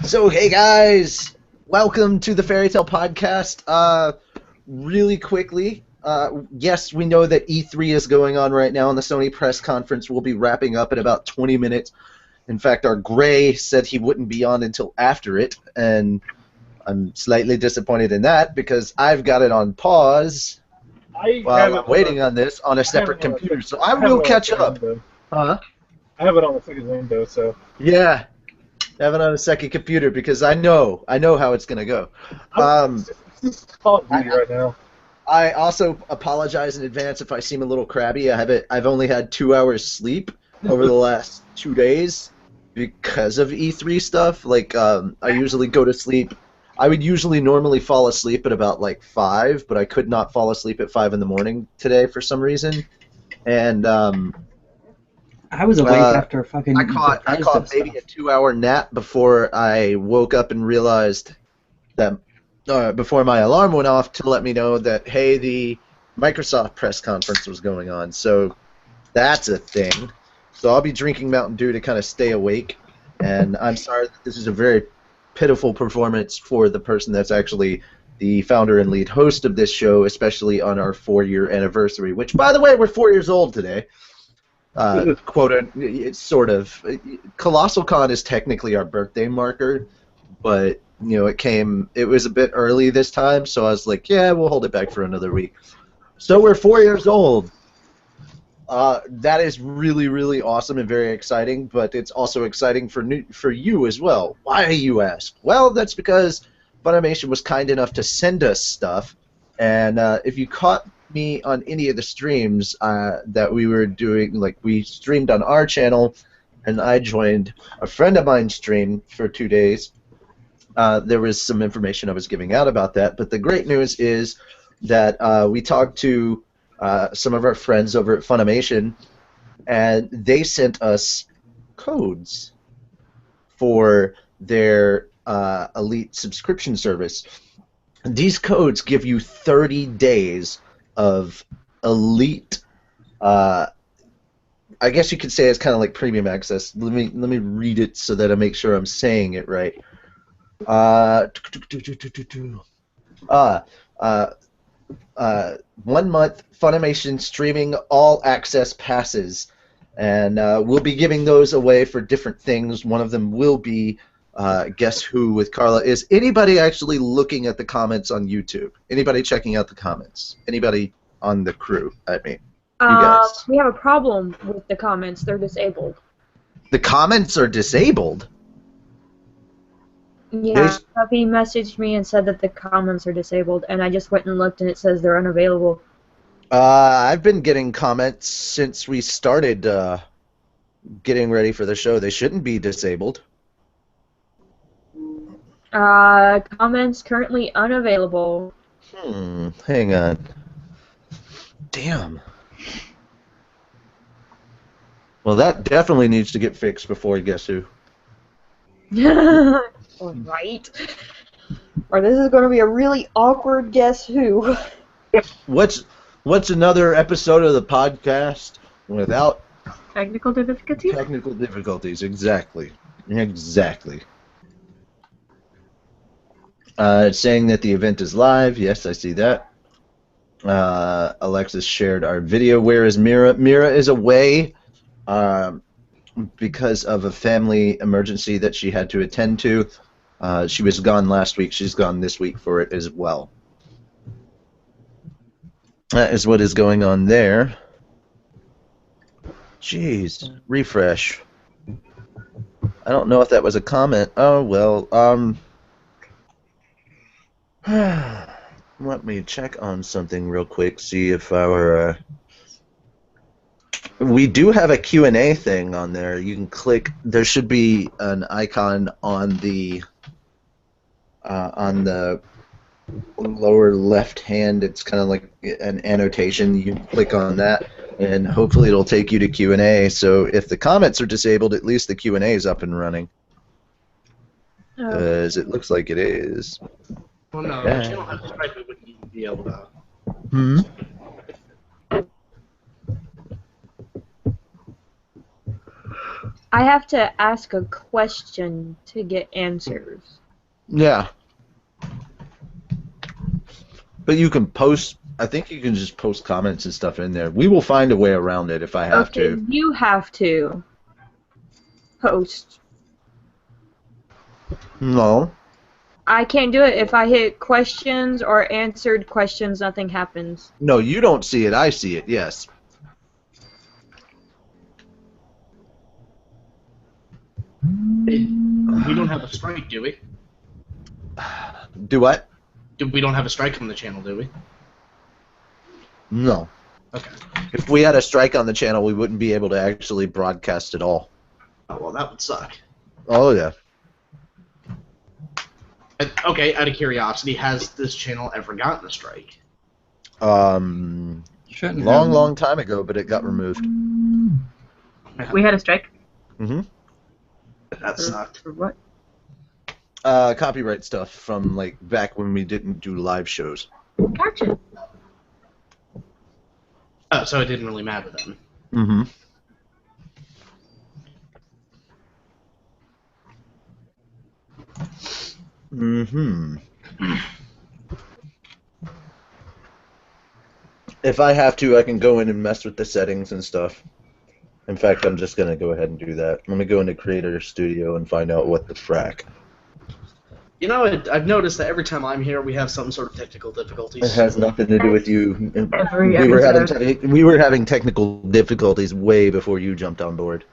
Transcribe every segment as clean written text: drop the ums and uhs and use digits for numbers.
So, hey guys, welcome to the Fairy Tale Podcast. Really quickly, yes, we know that E3 is going on right now, and the Sony press conference will be wrapping up in about 20 minutes. In fact, our Gray said he wouldn't be on until after it, and I'm slightly disappointed in that because I've got it on pause while I'm waiting on this on a separate computer, so I will catch up. Huh? I have it on the second window, so. Yeah. I have it on a second computer because I know how it's gonna go. It's Call of Duty right now. I also apologize in advance if I seem a little crabby. I've only had 2 hours sleep over the last 2 days because of E3 stuff. Like I usually go to sleep. I would usually normally fall asleep at about like 5, but I could not fall asleep at 5 in the morning today for some reason. And I was awake after fucking. I caught maybe a 2-hour nap before I woke up and realized that before my alarm went off to let me know that hey, the Microsoft press conference was going on. So that's a thing. So I'll be drinking Mountain Dew to kind of stay awake. And I'm sorry that this is a very pitiful performance for the person that's actually the founder and lead host of this show, especially on our 4-year anniversary. Which, by the way, we're 4 years old today. Quote, it's sort of. Colossal Con is technically our birthday marker, but you know it was a bit early this time, so I was like, yeah, we'll hold it back for another week. So we're 4 years old. That is really, really awesome and very exciting, but it's also exciting for you as well. Why, you ask? Well, that's because Funimation was kind enough to send us stuff, and if you caught me on any of the streams that we were doing, like we streamed on our channel, and I joined a friend of mine's stream for 2 days. There was some information I was giving out about that, but the great news is that we talked to some of our friends over at Funimation, and they sent us codes for their Elite subscription service. These codes give you 30 days of Elite. I guess you could say it's kind of like premium access. Let me read it so that I make sure I'm saying it right. 1 month Funimation streaming all access passes, and we'll be giving those away for different things. One of them will be Guess Who with Carla. Is anybody actually looking at the comments on YouTube? Anybody checking out the comments? Anybody on the crew? I mean, you guys. We have a problem with the comments. They're disabled. The comments are disabled? Yeah, Levy messaged me and said that the comments are disabled, and I just went and looked, and it says they're unavailable. I've been getting comments since we started getting ready for the show. They shouldn't be disabled. Comments currently unavailable. Hang on. Damn. Well, that definitely needs to get fixed before Guess Who. Right. Or this is going to be a really awkward Guess Who. What's another episode of the podcast without technical difficulties? Technical difficulties, exactly. Exactly. It's saying that the event is live. Yes, I see that. Alexis shared our video. Where is Mira? Mira is away because of a family emergency that she had to attend to. She was gone last week. She's gone this week for it as well. That is what is going on there. Jeez, refresh. I don't know if that was a comment. Oh, well, let me check on something real quick, see if our, we do have a Q&A thing on there. You can click, there should be an icon on the lower left hand. It's kind of like an annotation. You click on that, and hopefully it'll take you to Q&A. So if the comments are disabled, at least the Q&A is up and running. Because it looks like it is. Well, no, the channel unsubscribed wouldn't even be able to. I have to ask a question to get answers. Yeah. But you can post. I think you can just post comments and stuff in there. We will find a way around it if I have Okay, to. you have to post. No. I can't do it if I hit questions or answered questions, nothing happens. No, you don't see it. I see it. Yes. We don't have a strike, do we? Do what? We don't have a strike on the channel, do we? No. Okay. If we had a strike on the channel, we wouldn't be able to actually broadcast at all. Oh, well, that would suck. Oh, yeah. Okay, out of curiosity, has this channel ever gotten a strike? Shouldn't Long, have. long time ago, but it got removed. We had a strike? Mm-hmm. That sucked. For what? Copyright stuff from, like, back when we didn't do live shows. Gotcha. Oh, so it didn't really matter then. Mm-hmm. Mm-hmm. If I have to, I can go in and mess with the settings and stuff. In fact, I'm just going to go ahead and do that. Let me go into Creator Studio and find out what the frack. You know, I've noticed that every time I'm here, we have some sort of technical difficulties. It has nothing to do with you. Every We were having technical difficulties way before you jumped on board.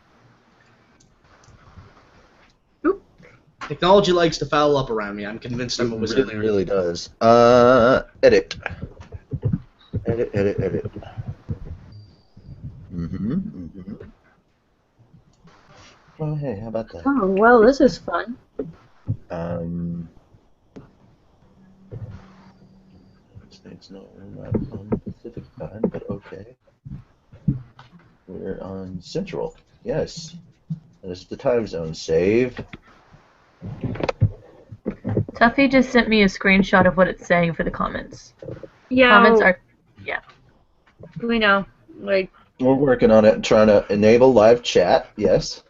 Technology likes to foul up around me. I'm convinced I'm a It wizard. really, really does. Edit. Edit. Mm-hmm. Oh, hey, how about that? Oh, well, this is fun. It's not, we're not on Pacific time, but okay. We're on Central. Yes. This is the time zone. Save. Tuffy just sent me a screenshot of what it's saying for the comments. Yeah, Comments are, we know. Like, We're working on it, trying to enable live chat. Yes.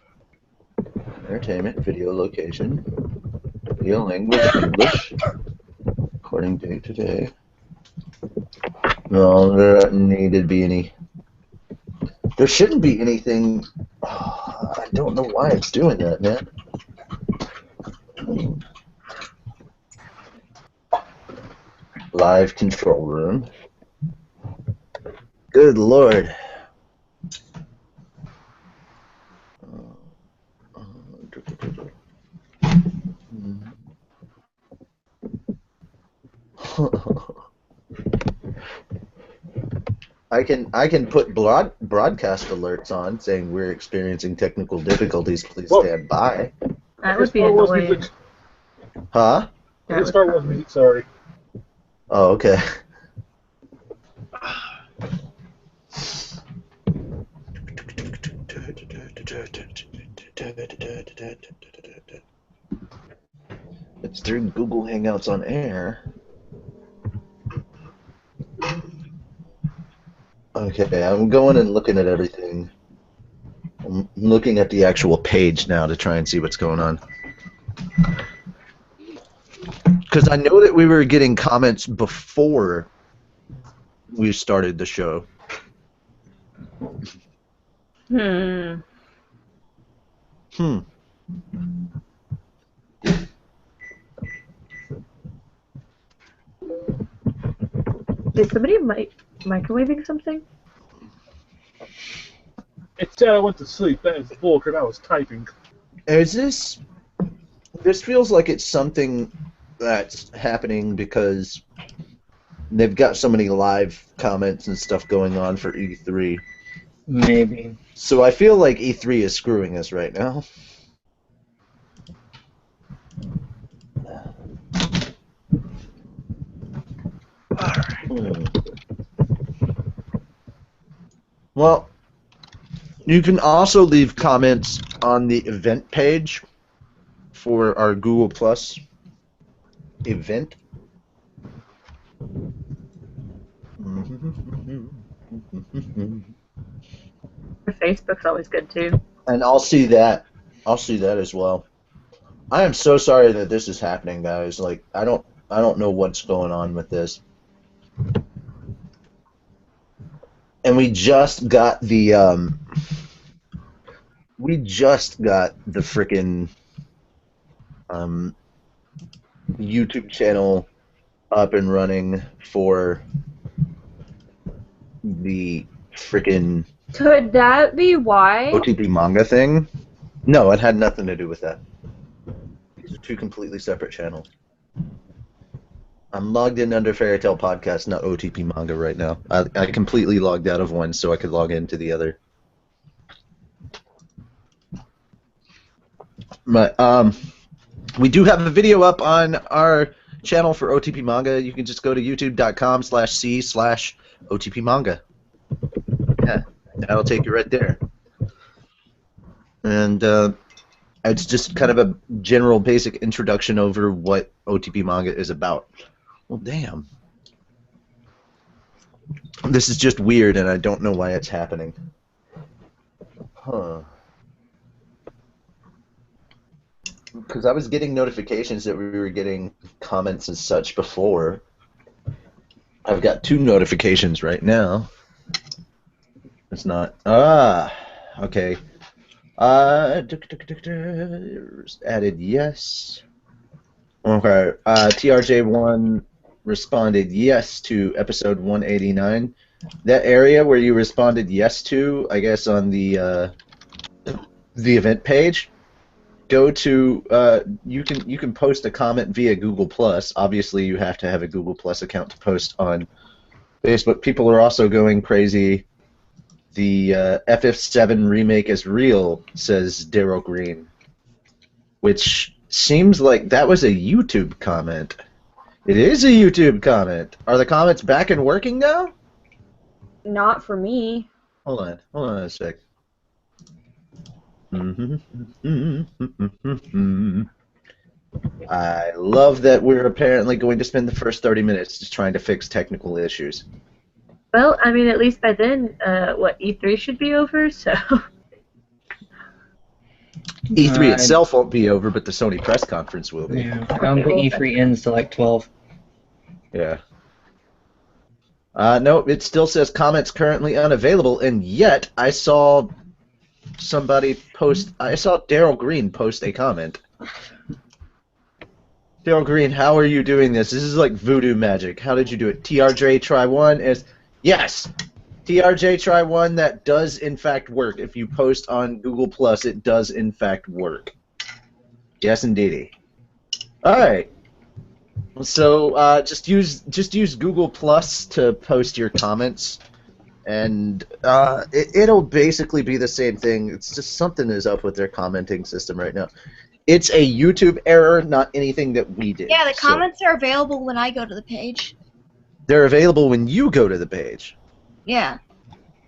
Entertainment, video location, video language, English. Recording date today. No, there doesn't need to be any. There shouldn't be anything. Oh, I don't know why it's doing that, man. Live control room. Good lord. I can put broadcast alerts on saying we're experiencing technical difficulties. Please Whoa. stand by. that would be Star Wars annoying. music. Huh? That would Star Wars music, sorry. Oh, okay. It's through Google Hangouts on air. Okay, I'm going and looking at everything. I'm looking at the actual page now to try and see what's going on. Because I know that we were getting comments before we started the show. hmm. Is somebody microwaving something? It said I went to sleep. That is bullshit. I was typing. Is this... This feels like it's something that's happening because they've got so many live comments and stuff going on for E3. Maybe. So I feel like E3 is screwing us right now. Well, you can also leave comments on the event page for our Google Plus event. Facebook's always good too. And I'll see that. I'll see that as well. I am so sorry that this is happening, guys. Like, I don't know what's going on with this. And we just got the frickin' YouTube channel up and running for the frickin' Could that be why? OTP manga thing. No, it had nothing to do with that. These are two completely separate channels. I'm logged in under Fairy Tale Podcast, not OTP Manga right now. I completely logged out of one so I could log into the other. But we do have a video up on our channel for OTP Manga. You can just go to youtube.com/c/OTP Manga. Yeah, that'll take you right there. And it's just kind of a general basic introduction over what OTP Manga is about. Well, damn. This is just weird, and I don't know why it's happening. Huh. Because I was getting notifications that we were getting comments and such before. I've got 2 notifications right now. It's not. Okay. Added yes. Okay. TRJ1 responded yes to episode 189. That area where you responded yes to, I guess on the event page, go to you can post a comment via Google Plus. Obviously, you have to have a Google Plus account to post on Facebook. People are also going crazy. The FF7 remake is real, says Daryl Green, which seems like that was a YouTube comment. It is a YouTube comment. Are the comments back and working now? Not for me. Hold on a sec. I love that we're apparently going to spend the first 30 minutes just trying to fix technical issues. Well, I mean, at least by then, E3 should be over, so... E3 itself won't be over, but the Sony press conference will be. Yeah, I don't think E3 ends till like 12. Yeah. No, it still says comments currently unavailable, and yet I saw somebody post. I saw Daryl Green post a comment. Daryl Green, how are you doing this? This is like voodoo magic. How did you do it? TRJ try one is yes. TRJ try one that does in fact work. If you post on Google Plus, it does in fact work. Yes, indeedy. All right. So just use Google Plus to post your comments, and it'll basically be the same thing. It's just something is up with their commenting system right now. It's a YouTube error, not anything that we did. Yeah, the comments are available when I go to the page. They're available when you go to the page. Yeah.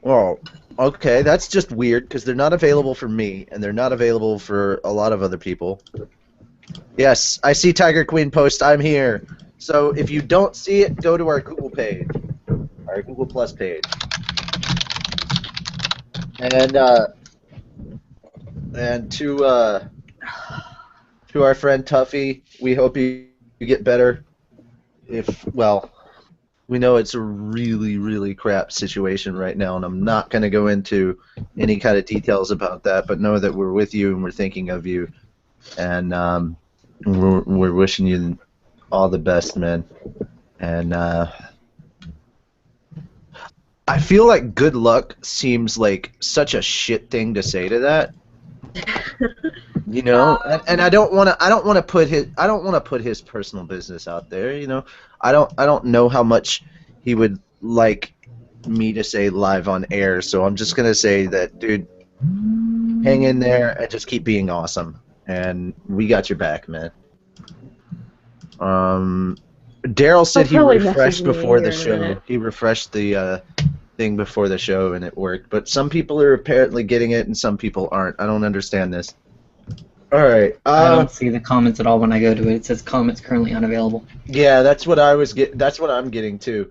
Oh, okay. That's just weird because they're not available for me, and they're not available for a lot of other people. Yes, I see Tiger Queen post. I'm here. So if you don't see it, go to our Google page, our Google Plus page, and to our friend Tuffy, we hope you get better. Well, we know it's a really, really crap situation right now, and I'm not going to go into any kind of details about that, but know that we're with you and we're thinking of you. And we're wishing you all the best, man. And I feel like good luck seems like such a shit thing to say to that. You know, and I don't want to put his personal business out there. You know, I don't know how much he would like me to say live on air. So I'm just gonna say that, dude, hang in there and just keep being awesome. And we got your back, man. Daryl said he refreshed before the show. He refreshed the thing before the show, and it worked. But some people are apparently getting it, and some people aren't. I don't understand this. All right. I don't see the comments at all when I go to it. It says comments currently unavailable. Yeah, that's what I was that's what I'm getting too.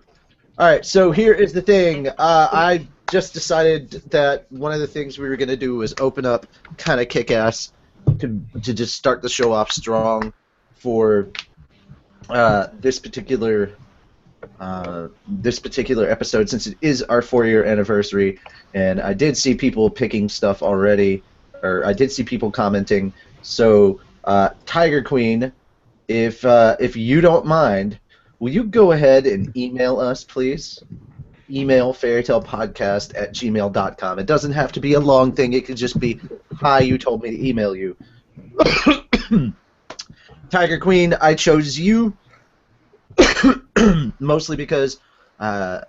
All right. So here is the thing. I just decided that one of the things we were going to do was open up kind of kick-ass to just start the show off strong for this particular episode, since it is our 4-year anniversary. And I did see people picking stuff already, or I did see people commenting. So, Tiger Queen, if you don't mind, will you go ahead and email us, please? Email fairytalepodcast@gmail.com. It doesn't have to be a long thing. It could just be, hi, you told me to email you. Tiger Queen, I chose you mostly because I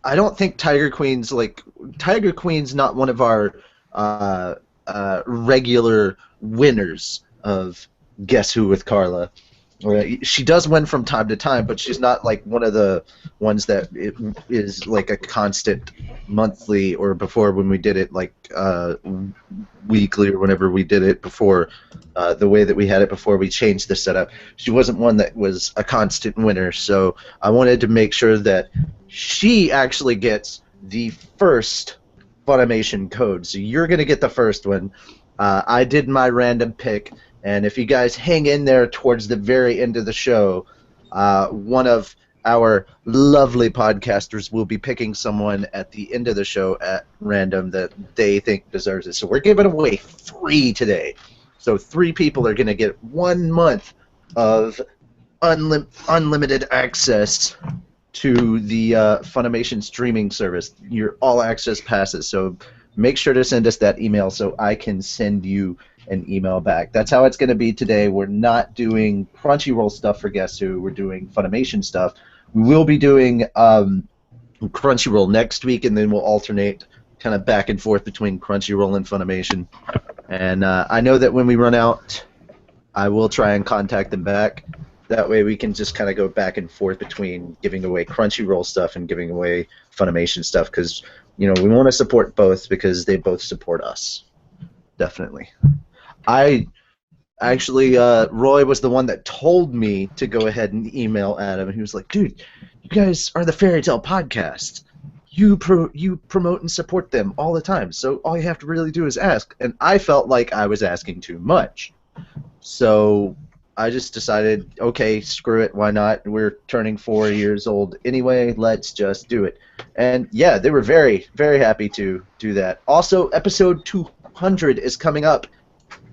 don't think Tiger Queen's not one of our regular winners of Guess Who with Carla. She does win from time to time, but she's not like one of the ones that is like a constant monthly, or before when we did it like weekly, or whenever we did it before, the way that we had it before we changed the setup. She wasn't one that was a constant winner, so I wanted to make sure that she actually gets the first Funimation code. So you're going to get the first one. I did my random pick. And if you guys hang in there towards the very end of the show, one of our lovely podcasters will be picking someone at the end of the show at random that they think deserves it. So we're giving away 3 today. So 3 people are going to get 1 month of unlimited access to the Funimation streaming service, your all-access passes. So make sure to send us that email so I can send you an email back. That's how it's going to be today. We're not doing Crunchyroll stuff for Guess Who. We're doing Funimation stuff. We will be doing Crunchyroll next week, and then we'll alternate kind of back and forth between Crunchyroll and Funimation. And I know that when we run out, I will try and contact them back. That way we can just kind of go back and forth between giving away Crunchyroll stuff and giving away Funimation stuff, because we want to support both because they both support us. Definitely. I actually, Roy was the one that told me to go ahead and email Adam. He was like, dude, you guys are the Fairy Tale Podcast. You promote and support them all the time, so all you have to really do is ask. And I felt like I was asking too much. So I just decided, okay, screw it, why not? We're turning 4 years old anyway, let's just do it. And yeah, they were very, very happy to do that. Also, episode 200 is coming up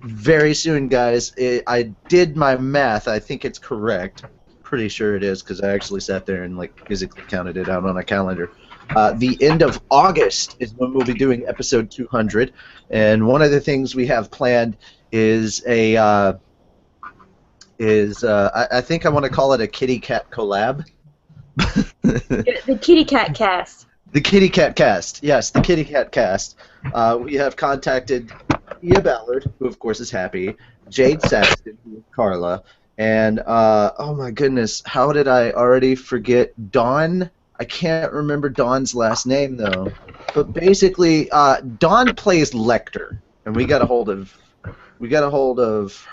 very soon, guys. I did my math. I think it's correct. Pretty sure it is, because I actually sat there and physically counted it out on a calendar. The end of August is when we'll be doing episode 200, and one of the things we have planned is I think I want to call it a kitty cat collab. The Kitty Cat Cast. The Kitty Cat Cast. Yes, the Kitty Cat Cast. We have contacted Ia Ballard, who of course is happy, Jade Saxton, who is Carla, and oh my goodness, how did I already forget Dawn? I can't remember Dawn's last name though. But basically, Dawn plays Lecter, and we got a hold of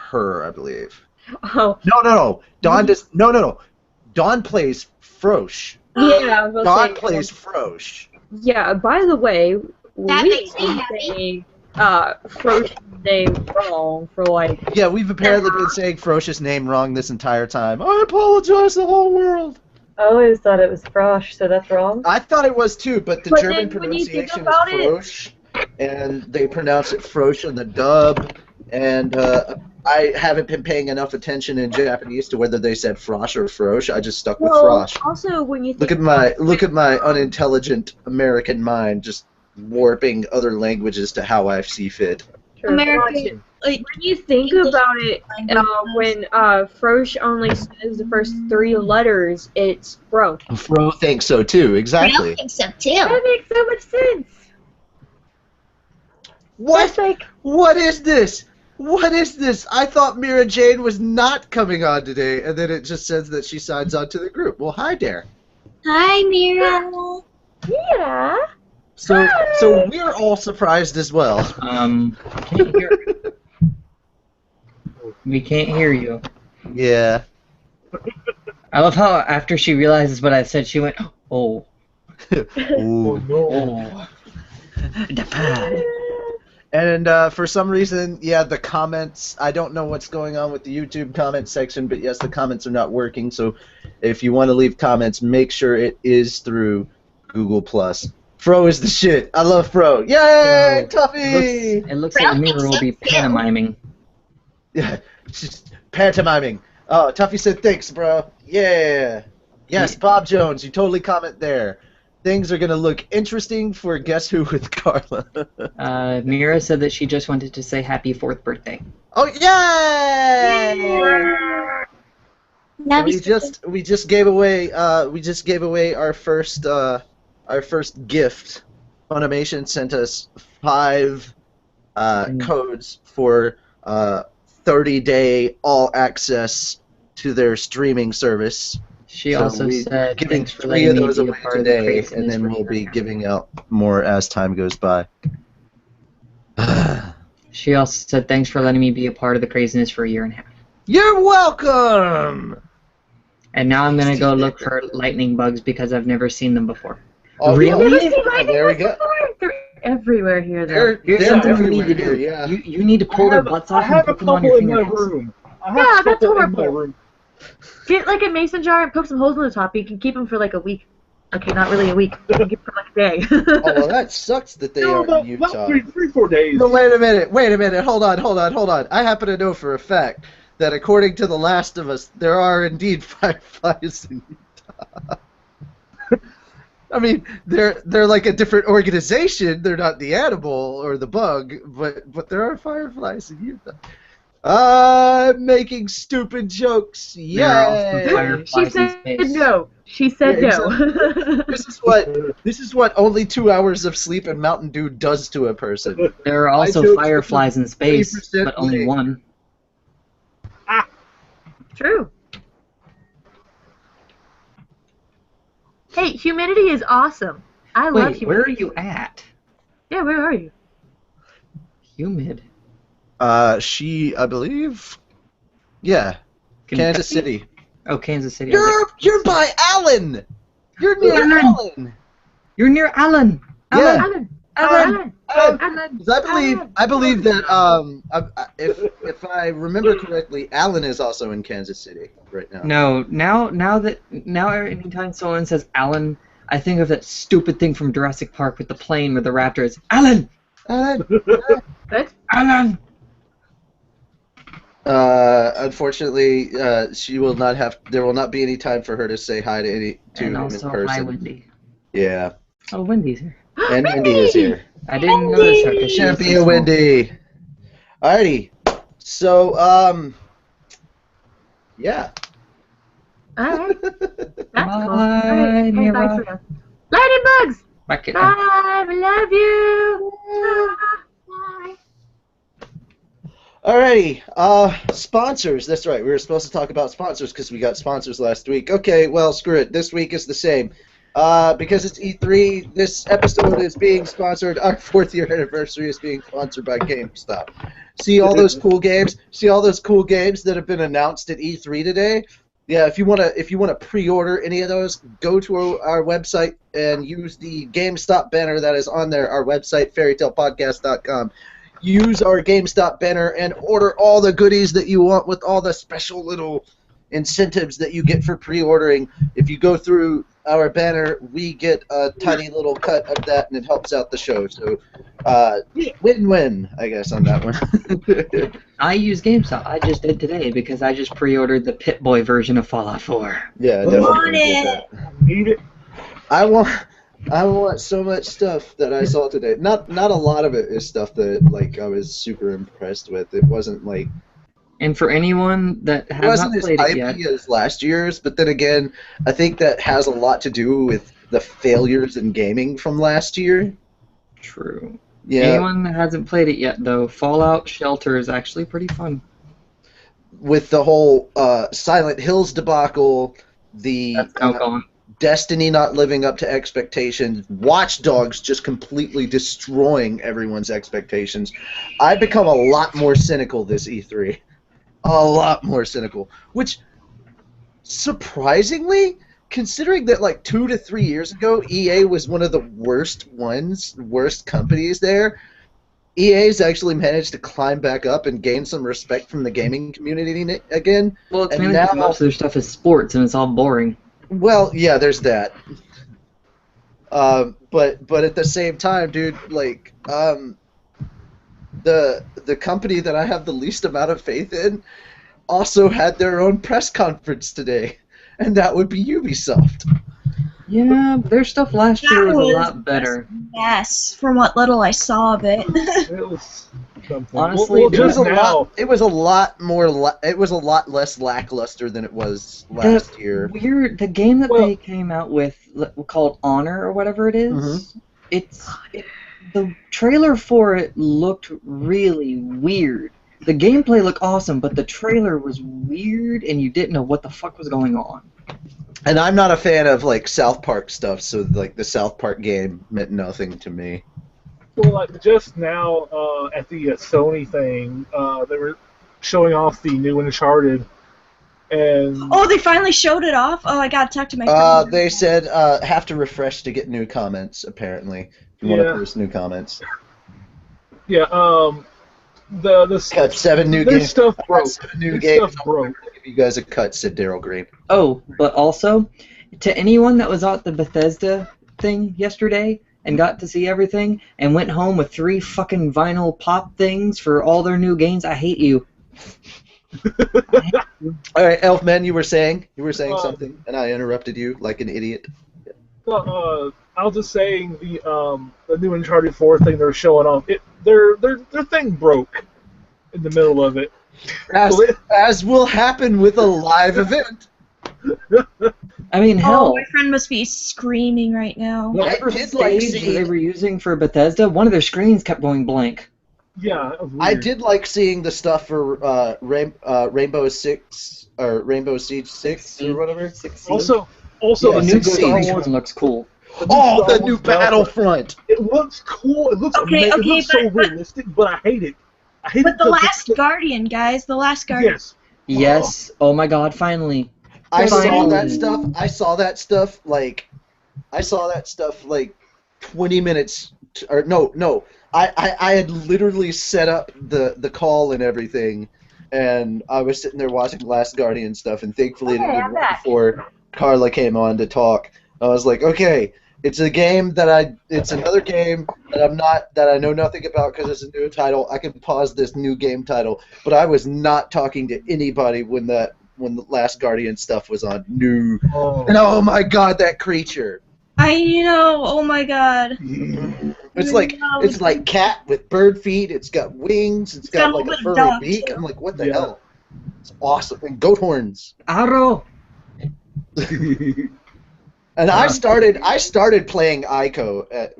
her, I believe. Oh. No. Dawn does no. Dawn plays Frosh. Yeah, Dawn plays Frosh. Yeah, by the way, That we makes me happy. Frosh's name wrong for Yeah, we've apparently been saying Frosh's name wrong this entire time. I apologize to the whole world. I always thought it was Frosh, so that's wrong. I thought it was too, but the But German then when you think pronunciation is about it- Frosh, and they pronounce it Frosh in the dub, and I haven't been paying enough attention in Japanese to whether they said Frosh or Frosh. I just stuck with Frosh. Also, when you think Look at my unintelligent American mind just warping other languages to how I see fit. American, when you think English about it, language. when Frosh only says the first 3 letters, it's Fro. Fro thinks so too, I exactly. think so too. That makes so much sense. What? It's like, What is this? What is this? I thought Mira Jane was not coming on today, and then it just says that she signs on to the group. Well, hi there. Hi, Mira. yeah. So we're all surprised as well. Can't hear. We can't hear you. Yeah. I love how after she realizes what I said, she went, "Oh." Oh Ooh. no. Oh. The pad. And for some reason, yeah, the comments, I don't know what's going on with the YouTube comment section, but yes, the comments are not working. So if you want to leave comments, make sure it is through Google+. Fro is the shit. I love Fro. Yay, Tuffy! It looks like Mira will be pantomiming. Yeah, she's pantomiming. Oh, Tuffy said thanks, bro. Yeah. Yes, Bob Jones, you totally comment there. Things are going to look interesting for Guess Who with Carla. Mira said that she just wanted to say happy 4th birthday. Oh, yay! We just gave away our first gift. Funimation sent us 5 codes for 30-day all access to their streaming service. She So also said giving thanks for 3 letting of me those be a away part of the today, craziness and then for we'll be sure. giving out more as time goes by. She also said thanks for letting me be a part of the craziness for a year and a half. You're welcome. And now I'm gonna go look for lightning bugs because I've never seen them before. Oh, Really? Never seen lightning there we bugs go. before? They're everywhere here, though. Here's They're something you need to everywhere do. here, yeah. You need to pull their butts I off and have a put them on your couple in my fingernails. room. I have Yeah, a that's couple in my horrible. room. Get like a mason jar and poke some holes in the top. You can keep them for like a week. Okay, not really a week. You can keep them for like a day. Oh, well, that sucks that they No, are about, in Utah. about 4 days. No, wait a minute. Hold on. I happen to know for a fact that according to The Last of Us, there are indeed fireflies in Utah. I mean, they're like a different organization. They're not the animal or the bug, but there are fireflies in Utah. I'm making stupid jokes. There are also Yay! fireflies She in said space. no. She said Yeah, no. This is what only 2 hours of sleep and Mountain Dew does to a person. There are I also chose fireflies in space, 30% but only wing. one. True. Hey, humidity is awesome. I love Wait, humidity. where are you at? Yeah, where are you? Humid. She, I believe, yeah, Kansas Kentucky? City. Oh, Kansas City. I was like, You're by Allen. You're near Allen. Allen. you're near Allen. Yeah. Alan. Alan. Alan. 'Cause I believe that if I remember correctly, Allen is also in Kansas City right now. No, now anytime someone says Alan, I think of that stupid thing from Jurassic Park with the plane where the raptor is Alan. Allen. Good. Alan. Unfortunately, she will not have. There will not be any time for her to say hi to And him also, in person. hi, Wendy. Yeah, Oh, Wendy's here. and Wendy is here. I didn't notice her because she was Champion so Wendy. Alrighty. So, yeah. Alright. That's cool. Bye, Alright. Hey, bye, Mira. Frida. Lightning bugs! small. Back it. Bye, I love you! Bye. Alrighty. Sponsors. That's right. We were supposed to talk about sponsors because we got sponsors last week. Okay, well, screw it. This week is the same. Because it's E3, this episode is being sponsored. Our 4th year anniversary is being sponsored by GameStop. See all those cool games? See all those cool games that have been announced at E3 today? Yeah, if you wanna pre-order any of those, go to our website and use the GameStop banner that is on there. Our website, fairytalepodcast.com. Use our GameStop banner and order all the goodies that you want with all the special little incentives that you get for pre-ordering. If you go through our banner, we get a tiny little cut of that, and it helps out the show. So, win-win, I guess, on that one. I use GameStop. I just did today because I just pre-ordered the Pip-Boy version of Fallout 4. Yeah, Want definitely. it. Need it. I want so much stuff that I saw today. Not a lot of it is stuff that like I was super impressed with. It wasn't like And for anyone that it has wasn't not as played it yet, hypey as last year's, but then again, I think that has a lot to do with the failures in gaming from last year. true. Yeah, Anyone that hasn't played it yet, though, Fallout Shelter is actually pretty fun. with the whole Silent Hills debacle, the That's now gone. Destiny not living up to expectations, Watch Dogs just completely destroying everyone's expectations. I've become a lot more cynical this E3. A lot more cynical. Which, surprisingly, considering that like 2 to 3 years ago, EA was one of the worst companies there. EA's actually managed to climb back up and gain some respect from the gaming community again. Well, it's And mainly because most of their stuff is sports, and it's all boring. Well, yeah, there's that. But at the same time, dude, like, the company that I have the least amount of faith in also had their own press conference today, and that would be Ubisoft. Yeah, their stuff last year was a lot better. Yes, from what little I saw of it. It was something. Honestly, well, It was just a now. lot. It was a lot more. It was a lot less lackluster than it was last year. The game that Well- they came out with, called Honor or whatever it is, the trailer for it looked really weird. The gameplay looked awesome, but the trailer was weird, and you didn't know what the fuck was going on. And I'm not a fan of like South Park stuff, so like the South Park game meant nothing to me. Well, like just now at the Sony thing, they were showing off the new Uncharted, and Oh, they finally showed it off? Oh, I gotta talk to my friend. They said have to refresh to get new comments. Apparently, if you want to Yeah. post new comments. yeah, the Cut 7 new their games. stuff broke. 7 new Their games. stuff broke. I'll give you guys a cut, said Daryl Green. Oh, but also, to anyone that was at the Bethesda thing yesterday and got to see everything and went home with 3 fucking vinyl pop things for all their new games, I hate you. All right, Elfman, you were saying something, and I interrupted you like an idiot. I was just saying the new Uncharted 4 thing they're showing off. Their thing broke in the middle of it. As will happen with a live event. I mean, Oh, hell, my friend must be screaming right now. whatever I did like stage seeing- they were using for Bethesda, one of their screens kept going blank. Yeah, that was weird. I did like seeing the stuff for Rainbow Six or Rainbow Siege 6 or whatever. Also, The the new Star Ghost Wars. one looks cool. Oh, Star the new Wars Battlefront. Battlefront. It looks cool. It looks Okay, amazing. okay, It looks so but- realistic, but I hate it. I hate But it. The because Last Guardian, guys, The Last Guardian. Yes. Yes. Oh my God! Finally. I saw Finally. that stuff. I saw that stuff like 20 minutes. Or no. I had literally set up the call and everything, and I was sitting there watching Last Guardian stuff, and thankfully it Okay, ended I'm right back. before Carla came on to talk. I was like, okay, it's a game it's another game that I know nothing about because it's a new title. I can pause this new game title, but I was not talking to anybody when the Last Guardian stuff was on. New. Oh. And oh my God, that creature! I know, oh my god. It's like cat with bird feet. It's got wings. It's got got a like a little bit furry of dog, beak. too. I'm like, what the Yeah. hell? It's awesome. And goat horns. Arrow. And I started playing Ico at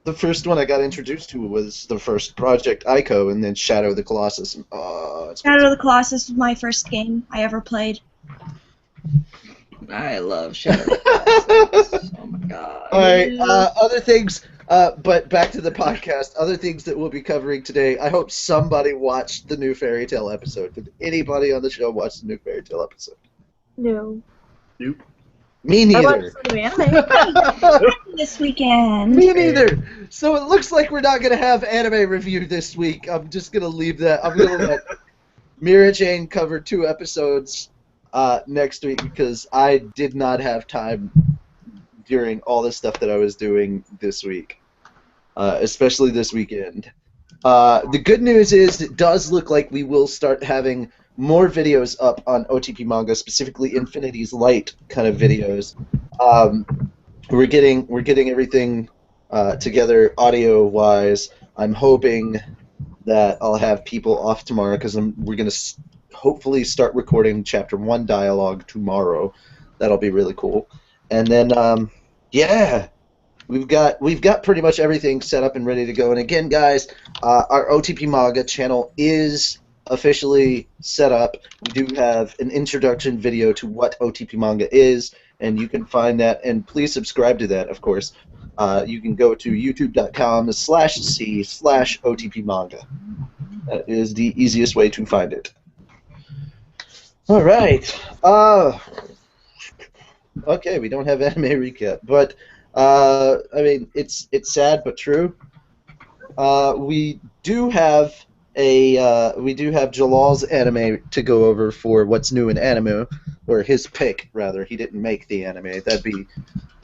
the first one I got introduced to was the first Project Ico, and then Shadow of the Colossus. And, it's Shadow of the Colossus was my first game I ever played. I love Shadow. of the Colossus. Oh my God. All right. Other things, but back to the podcast. Other things that we'll be covering today. I hope somebody watched the new Fairy Tale episode. Did anybody on the show watch the new Fairy Tale episode? No. Me I neither. watched some anime. This weekend. Me neither. So it looks like we're not gonna have anime review this week. I'm just gonna leave that. I'm gonna let Mira Jane cover 2 episodes next week because I did not have time during all the stuff that I was doing this week, especially this weekend. The good news is it does look like we will start having more videos up on OTP Manga, specifically Infinity's Light kind of videos. We're getting everything together audio-wise. I'm hoping that I'll have people off tomorrow because we're going to hopefully start recording Chapter 1 dialogue tomorrow. That'll be really cool. And then, yeah, we've got pretty much everything set up and ready to go. And again, guys, our OTP Manga channel is officially set up. We do have an introduction video to what OTP Manga is, and you can find that, and please subscribe to that, of course. You can go to youtube.com/c/OTP Manga. That is the easiest way to find it. All right. Okay, we don't have anime recap, but I mean, it's sad but true. We do have we do have Jalal's anime to go over for what's new in Animoo, or his pick rather. He didn't make the anime.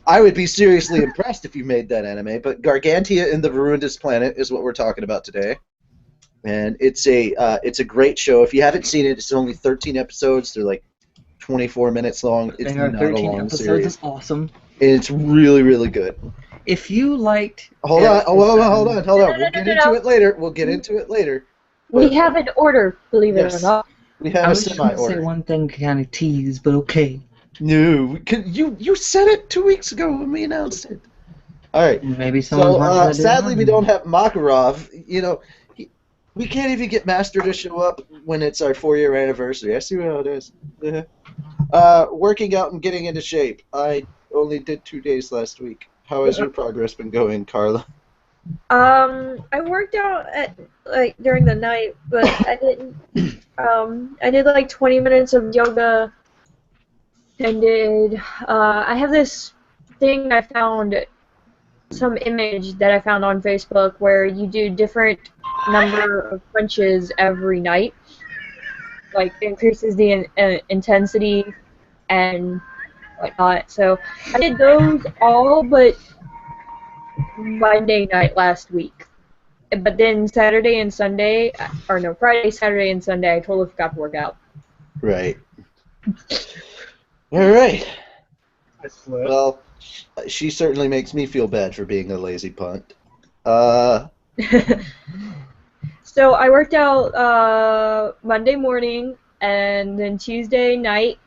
I would be seriously impressed if you made that anime. But Gargantia and the Verundus Planet is what we're talking about today, and it's a great show. If you haven't seen it, it's only 13 episodes. They're like 24 minutes long. It's There are not a 13 long episodes. series. It's awesome. And it's really, really good. If you liked... Hold on. No, We'll no, get no, into no. it later. We'll get into it later. We But have an order, believe it Yes. or not. we have I a was just going to say semi-order. one thing to kind of tease, but okay. No, you said it 2 weeks ago when we announced it. All right. Maybe someone's So watching that sadly, we video. don't have Makarov. You know, we can't even get Master to show up when it's our 4-year anniversary. I see how it is. Working out and getting into shape. I only did 2 days last week. How has your progress been going, Carla? I worked out during the night, but I didn't. I did like 20 minutes of yoga, and I have this thing I found, some image that I found on Facebook where you do different number of crunches every night, like increases the intensity and whatnot. So I did those all, but Monday night last week. But then Saturday and Sunday, or no, Friday, Saturday, and Sunday, I totally forgot to work out. Right. All right. I slept. Well, she certainly makes me feel bad for being a lazy punt. So I worked out Monday morning, and then Tuesday night,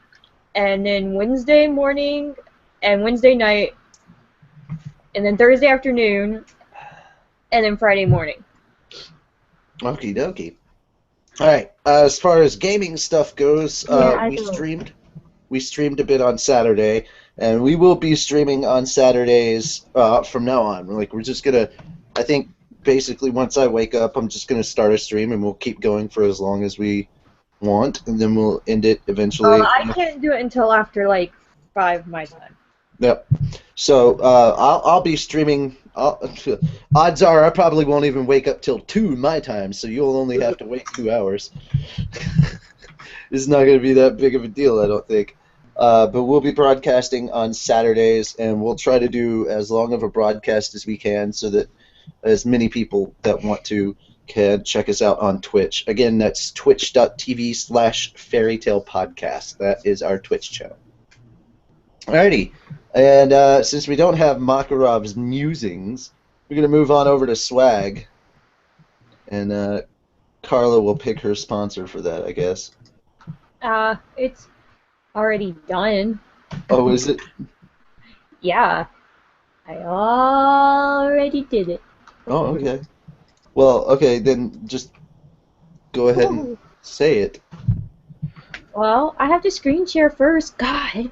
and then Wednesday morning, and Wednesday night, and then Thursday afternoon, and then Friday morning. Okie dokie. All right. As far as gaming stuff goes, I we don't. streamed a bit on Saturday, and we will be streaming on Saturdays from now on. Like we're just gonna, I think, basically once I wake up, I'm just gonna start a stream, and we'll keep going for as long as we want, and then we'll end it eventually. I can't do it until after like 5 my time. Yep. So I'll be streaming. Odds are I probably won't even wake up till 2 my time, so you'll only have to wait 2 hours. It's not going to be that big of a deal, I don't think. But we'll be broadcasting on Saturdays, and we'll try to do as long of a broadcast as we can so that as many people that want to can check us out on Twitch. Again, that's twitch.tv/fairytalepodcast. That is our Twitch channel. Alrighty. And since we don't have Makarov's musings, we're going to move on over to Swag. And Carla will pick her sponsor for that, I guess. It's already done. Oh, is it? Yeah. I already did it. Oh, okay. Well, okay, then just go ahead and say it. Well, I have to screen share first. God.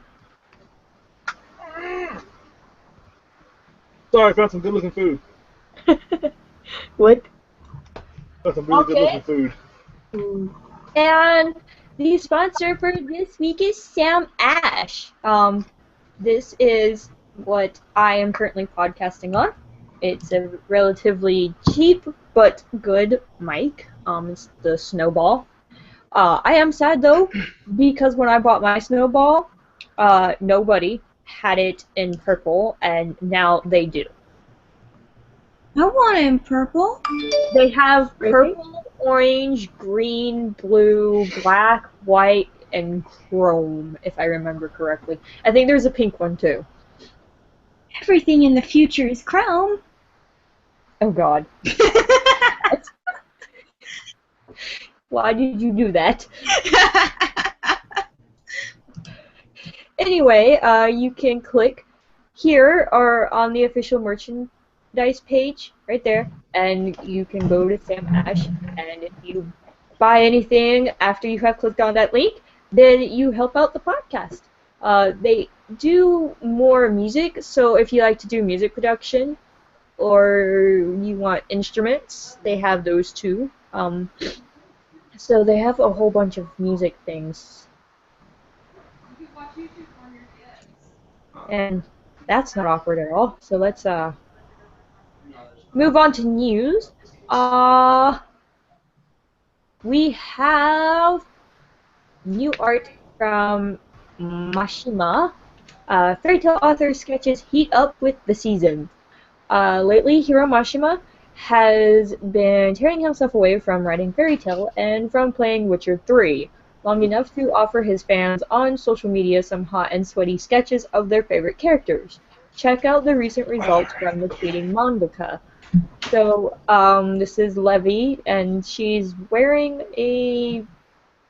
Sorry, I found some good looking food. What? Found some really good Okay. looking food. And the sponsor for this week is Sam Ash. This is what I am currently podcasting on. It's a relatively cheap but good mic. It's the Snowball. I am sad though, because when I bought my Snowball, nobody had it in purple, and now they do. I want it in purple. They have purple, orange, green, blue, black, white, and chrome, if I remember correctly. I think there's a pink one too. Everything in the future is chrome. Oh god. Why did you do that? Anyway, you can click here or on the official merchandise page right there, and you can go to Sam Ash, and if you buy anything after you have clicked on that link, then you help out the podcast. They do more music, so if you like to do music production or you want instruments, they have those too. So they have a whole bunch of music things. And that's not awkward at all. So let's move on to news. We have new art from Mashima. Fairy tale author sketches heat up with the season. Lately, Hiro Mashima has been tearing himself away from writing fairy tale and from playing Witcher 3, long enough to offer his fans on social media some hot and sweaty sketches of their favorite characters. Check out the recent results from the tweeting mangaka. So, this is Levy, and she's wearing a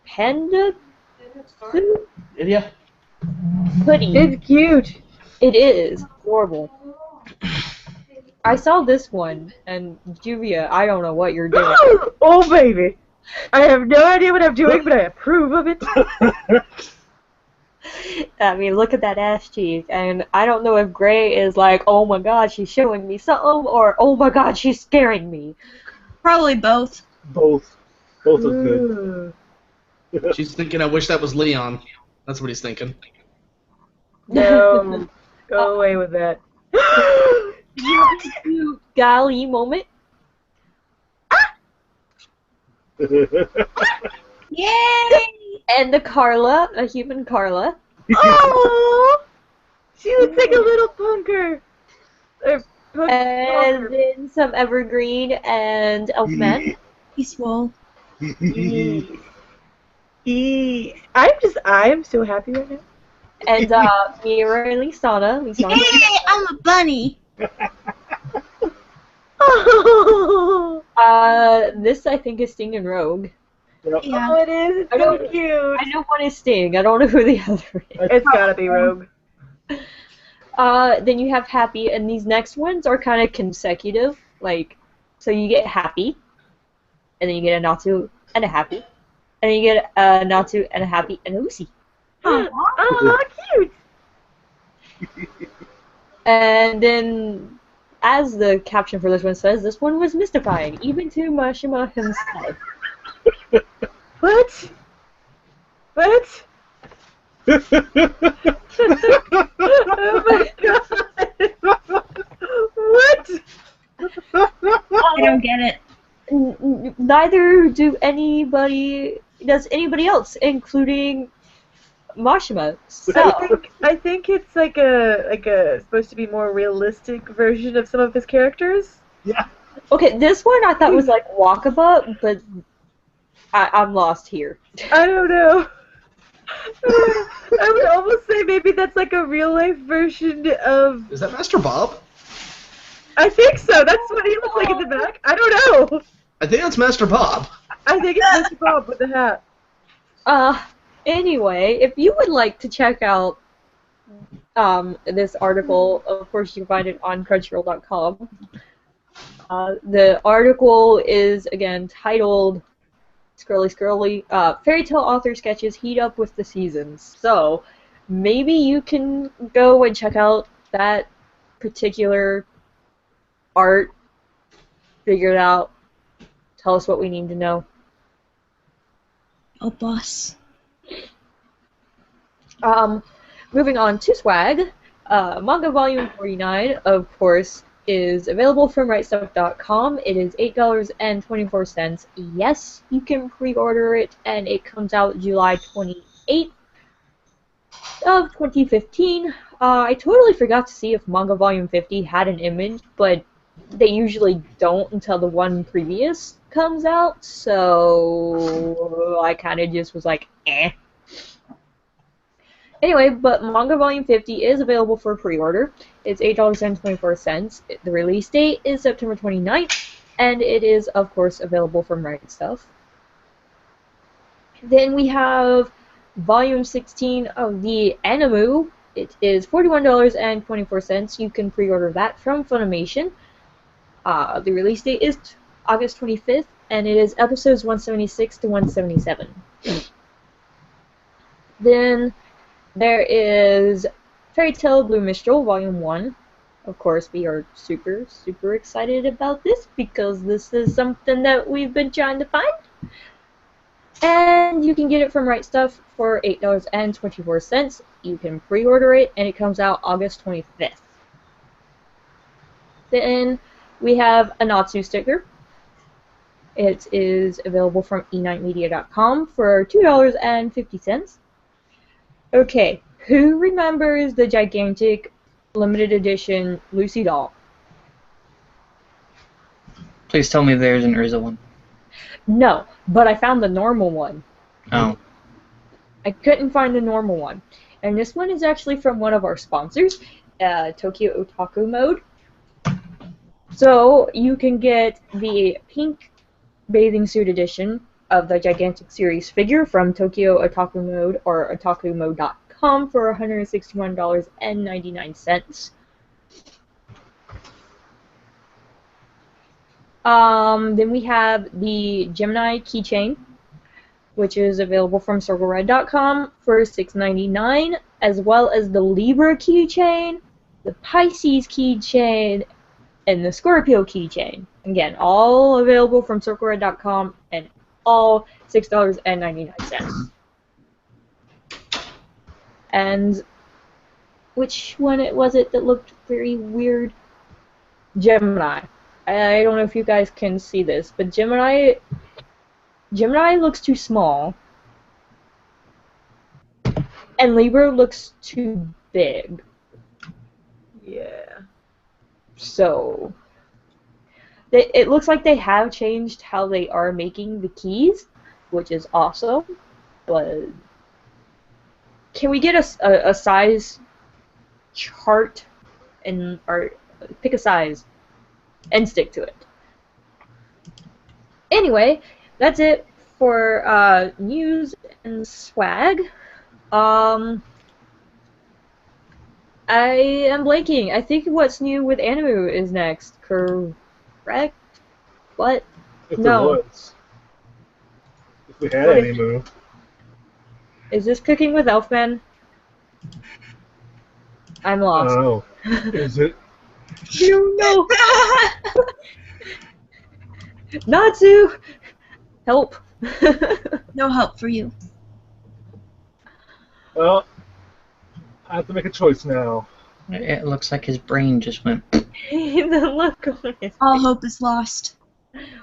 panda suit? Yeah. Hoodie. It's cute. It is. Horrible. I saw this one, and Juvia, I don't know what you're doing. Oh, baby. I have no idea what I'm doing, but I approve of it. I mean, look at that ass cheek, and I don't know if Gray is like, oh my god, she's showing me something, or oh my god, she's scaring me. Probably both. Both. Both are good. She's thinking, I wish that was Leon. That's what he's thinking. No. Go away with that. Golly moment. Yay! And the Carla, a human Carla. Oh! She looks like a little punker. And then some Evergreen and Elfman. He's swole. I'm so happy right now. And Mira and Lisana. Yay! I'm a bunny. This I think is Sting and Rogue. Yep. Yeah. Oh, it is. It's so cute. I know one is Sting. I don't know who the other is. It's gotta be Rogue. Then you have Happy, and these next ones are kind of consecutive. Like, so you get Happy, and then you get a Natsu and a Happy, and then you get a Natsu and a Happy and a Lucy. Oh, cute. And then, as the caption for this one says, this one was mystifying, even to Mashima himself. What? What? Oh my god! What? I don't get it. Neither does anybody else, including Mashima. So, I think it's like a supposed to be more realistic version of some of his characters. Yeah. okay, this one I thought was like Wakaba, but I'm lost here. I don't know. I would almost say maybe that's like a real life version of. Is that Master Bob? I think so. That's what he looks like in the back. I don't know. I think that's Master Bob. I think it's Mr. Bob with the hat. Anyway, if you would like to check out this article, of course you can find it on Crunchyroll.com. The article is again titled Scrolly, Fairy Tale Author Sketches Heat Up with the Seasons. So maybe you can go and check out that particular art, figure it out, tell us what we need to know. Oh, boss. Moving on to swag, Manga Volume 49, of course, is available from WriteStuff.com. It is $8.24. Yes, you can pre-order it, and it comes out July 28th of 2015. I totally forgot to see if Manga Volume 50 had an image, but they usually don't until the one previous comes out, so I kind of just was like, eh. Anyway, but Manga Volume 50 is available for pre-order. It's $8.24. The release date is September 29th, and it is, of course, available from Right Stuff. Then we have Volume 16 of the Animoo. It is $41.24. You can pre-order that from Funimation. The release date is August 25th, and it is episodes 176 to 177. Then there is Fairy Tale Blue Mistral, Volume 1. Of course, we are super, super excited about this because this is something that we've been trying to find. And you can get it from Right Stuff for $8.24. You can pre-order it, and it comes out August 25th. Then we have a Natsu sticker. It is available from e9media.com for $2.50. Okay, who remembers the gigantic limited edition Lucy doll? Please tell me there's an Urza one. No, but I found the normal one. Oh. I couldn't find the normal one. And this one is actually from one of our sponsors, Tokyo Otaku Mode. So you can get the pink bathing suit edition of the Gigantic Series figure from Tokyo Otaku Mode or otakumode.com for $161.99. Then we have the Gemini keychain, which is available from CircleRed.com for $6.99, as well as the Libra keychain, the Pisces keychain, and the Scorpio keychain. Again, all available from CircleRed.com and all $6.99. And which one was it that looked very weird? Gemini. I don't know if you guys can see this, but Gemini looks too small, and Libra looks too big. Yeah. So it looks like they have changed how they are making the keys, which is awesome. But can we get a size chart or pick a size and stick to it? Anyway, that's it for news and swag. I am blanking. I think what's new with Animoo is next. Correct? What? If No. There was. If we had any move. Is this Cooking with Elfman? I'm I lost. don't know. Is it? You know. Natsu! Help. No help for you. Well, I have to make a choice now. It looks like his brain just went. The look on his All face. hope is lost.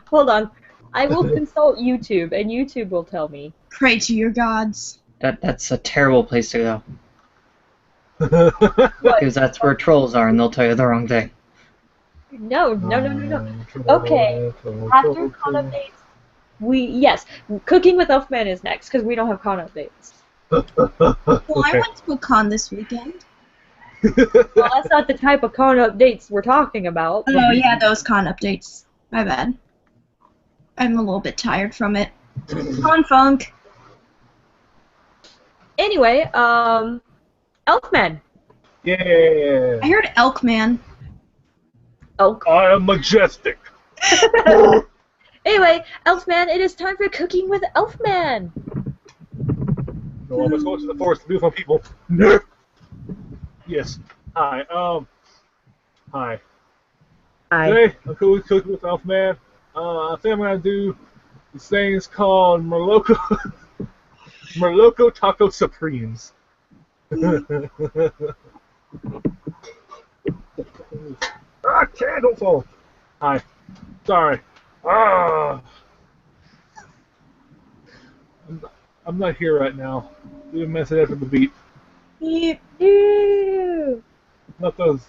Hold on. I will consult YouTube, and YouTube will tell me. Pray to your gods. That's a terrible place to go. What? Because that's where trolls are, and they'll tell you the wrong thing. No. Okay. After con updates, yes, Cooking with Elfman is next, because we don't have con updates. Well, I Okay. went to a con this weekend. Well, that's not the type of con updates we're talking about. Oh, yeah, those con updates. My bad. I'm a little bit tired from it. Con funk. Anyway, Elfman. Yeah. I heard Elkman. Elk. I am majestic. Anyway, Elfman, it is time for Cooking with Elfman. No, I'm going to the forest to be with my people. Nerf. Yes. Hi. Hi. Today, I'm cooking with Elfman. I think I'm gonna do these things called Merloco Taco Supremes. Okay, don't fall. Hi. Sorry. I'm not here right now. Do a message after the beat. Ew. Not those.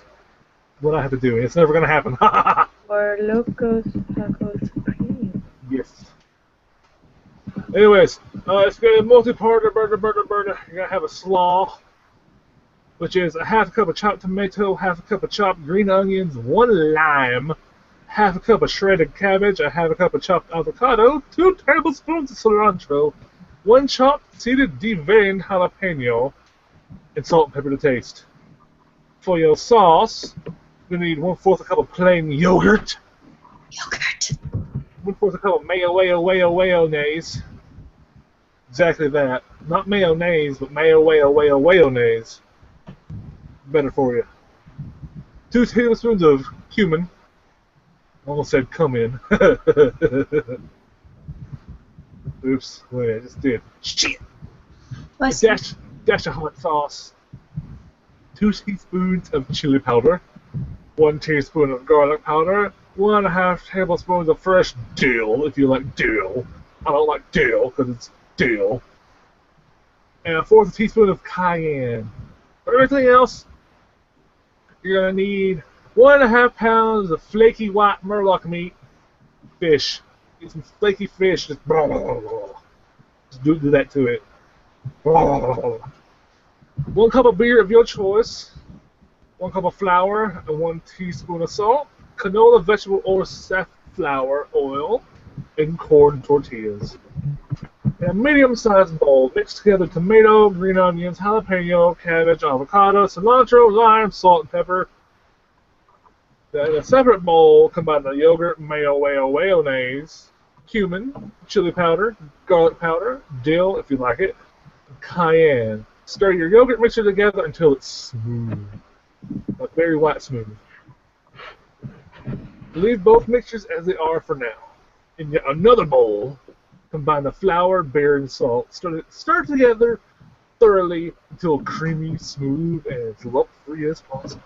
What I have to do. It's never gonna happen. Or Locos Tacos Supreme. Yes. Anyways, it's got a multi-parter burger. You're gonna have a slaw, which is a half a cup of chopped tomato, half a cup of chopped green onions, 1 lime, half a cup of shredded cabbage, a half a cup of chopped avocado, 2 tablespoons of cilantro, 1 chopped seeded deveined jalapeno, and salt and pepper to taste. For your sauce, you're gonna need 1/4 a cup of plain yogurt. Yogurt. 1/4 a cup of mayonnaise. Exactly that. Not mayonnaise, but mayonnaise. Better for you. 2 tablespoons of cumin. Almost said come in. Oops, wait, I just did. Shit! Bless A dash of hot sauce, 2 teaspoons of chili powder, 1 teaspoon of garlic powder, 1.5 tablespoons of fresh dill, if you like dill. I don't like dill because it's dill. And 1/4 teaspoon of cayenne. For everything else, you're going to need 1.5 pounds of flaky white murloc meat, fish. Get some flaky fish, just blah, blah, blah, blah. Just do that to it. Blah, blah, blah. 1 cup of beer of your choice, 1 cup of flour, and 1 teaspoon of salt, canola, vegetable, or safflower oil, and corn tortillas. In a medium-sized bowl, mix together tomato, green onions, jalapeno, cabbage, avocado, cilantro, lime, salt, and pepper. Then in a separate bowl, combine the yogurt, mayonnaise, cumin, chili powder, garlic powder, dill if you like it, and cayenne. Stir your yogurt mixture together until it's smooth, like very white smooth. Leave both mixtures as they are for now. In yet another bowl, combine the flour, beer, and salt. Stir together thoroughly until creamy, smooth, and as lump-free as possible.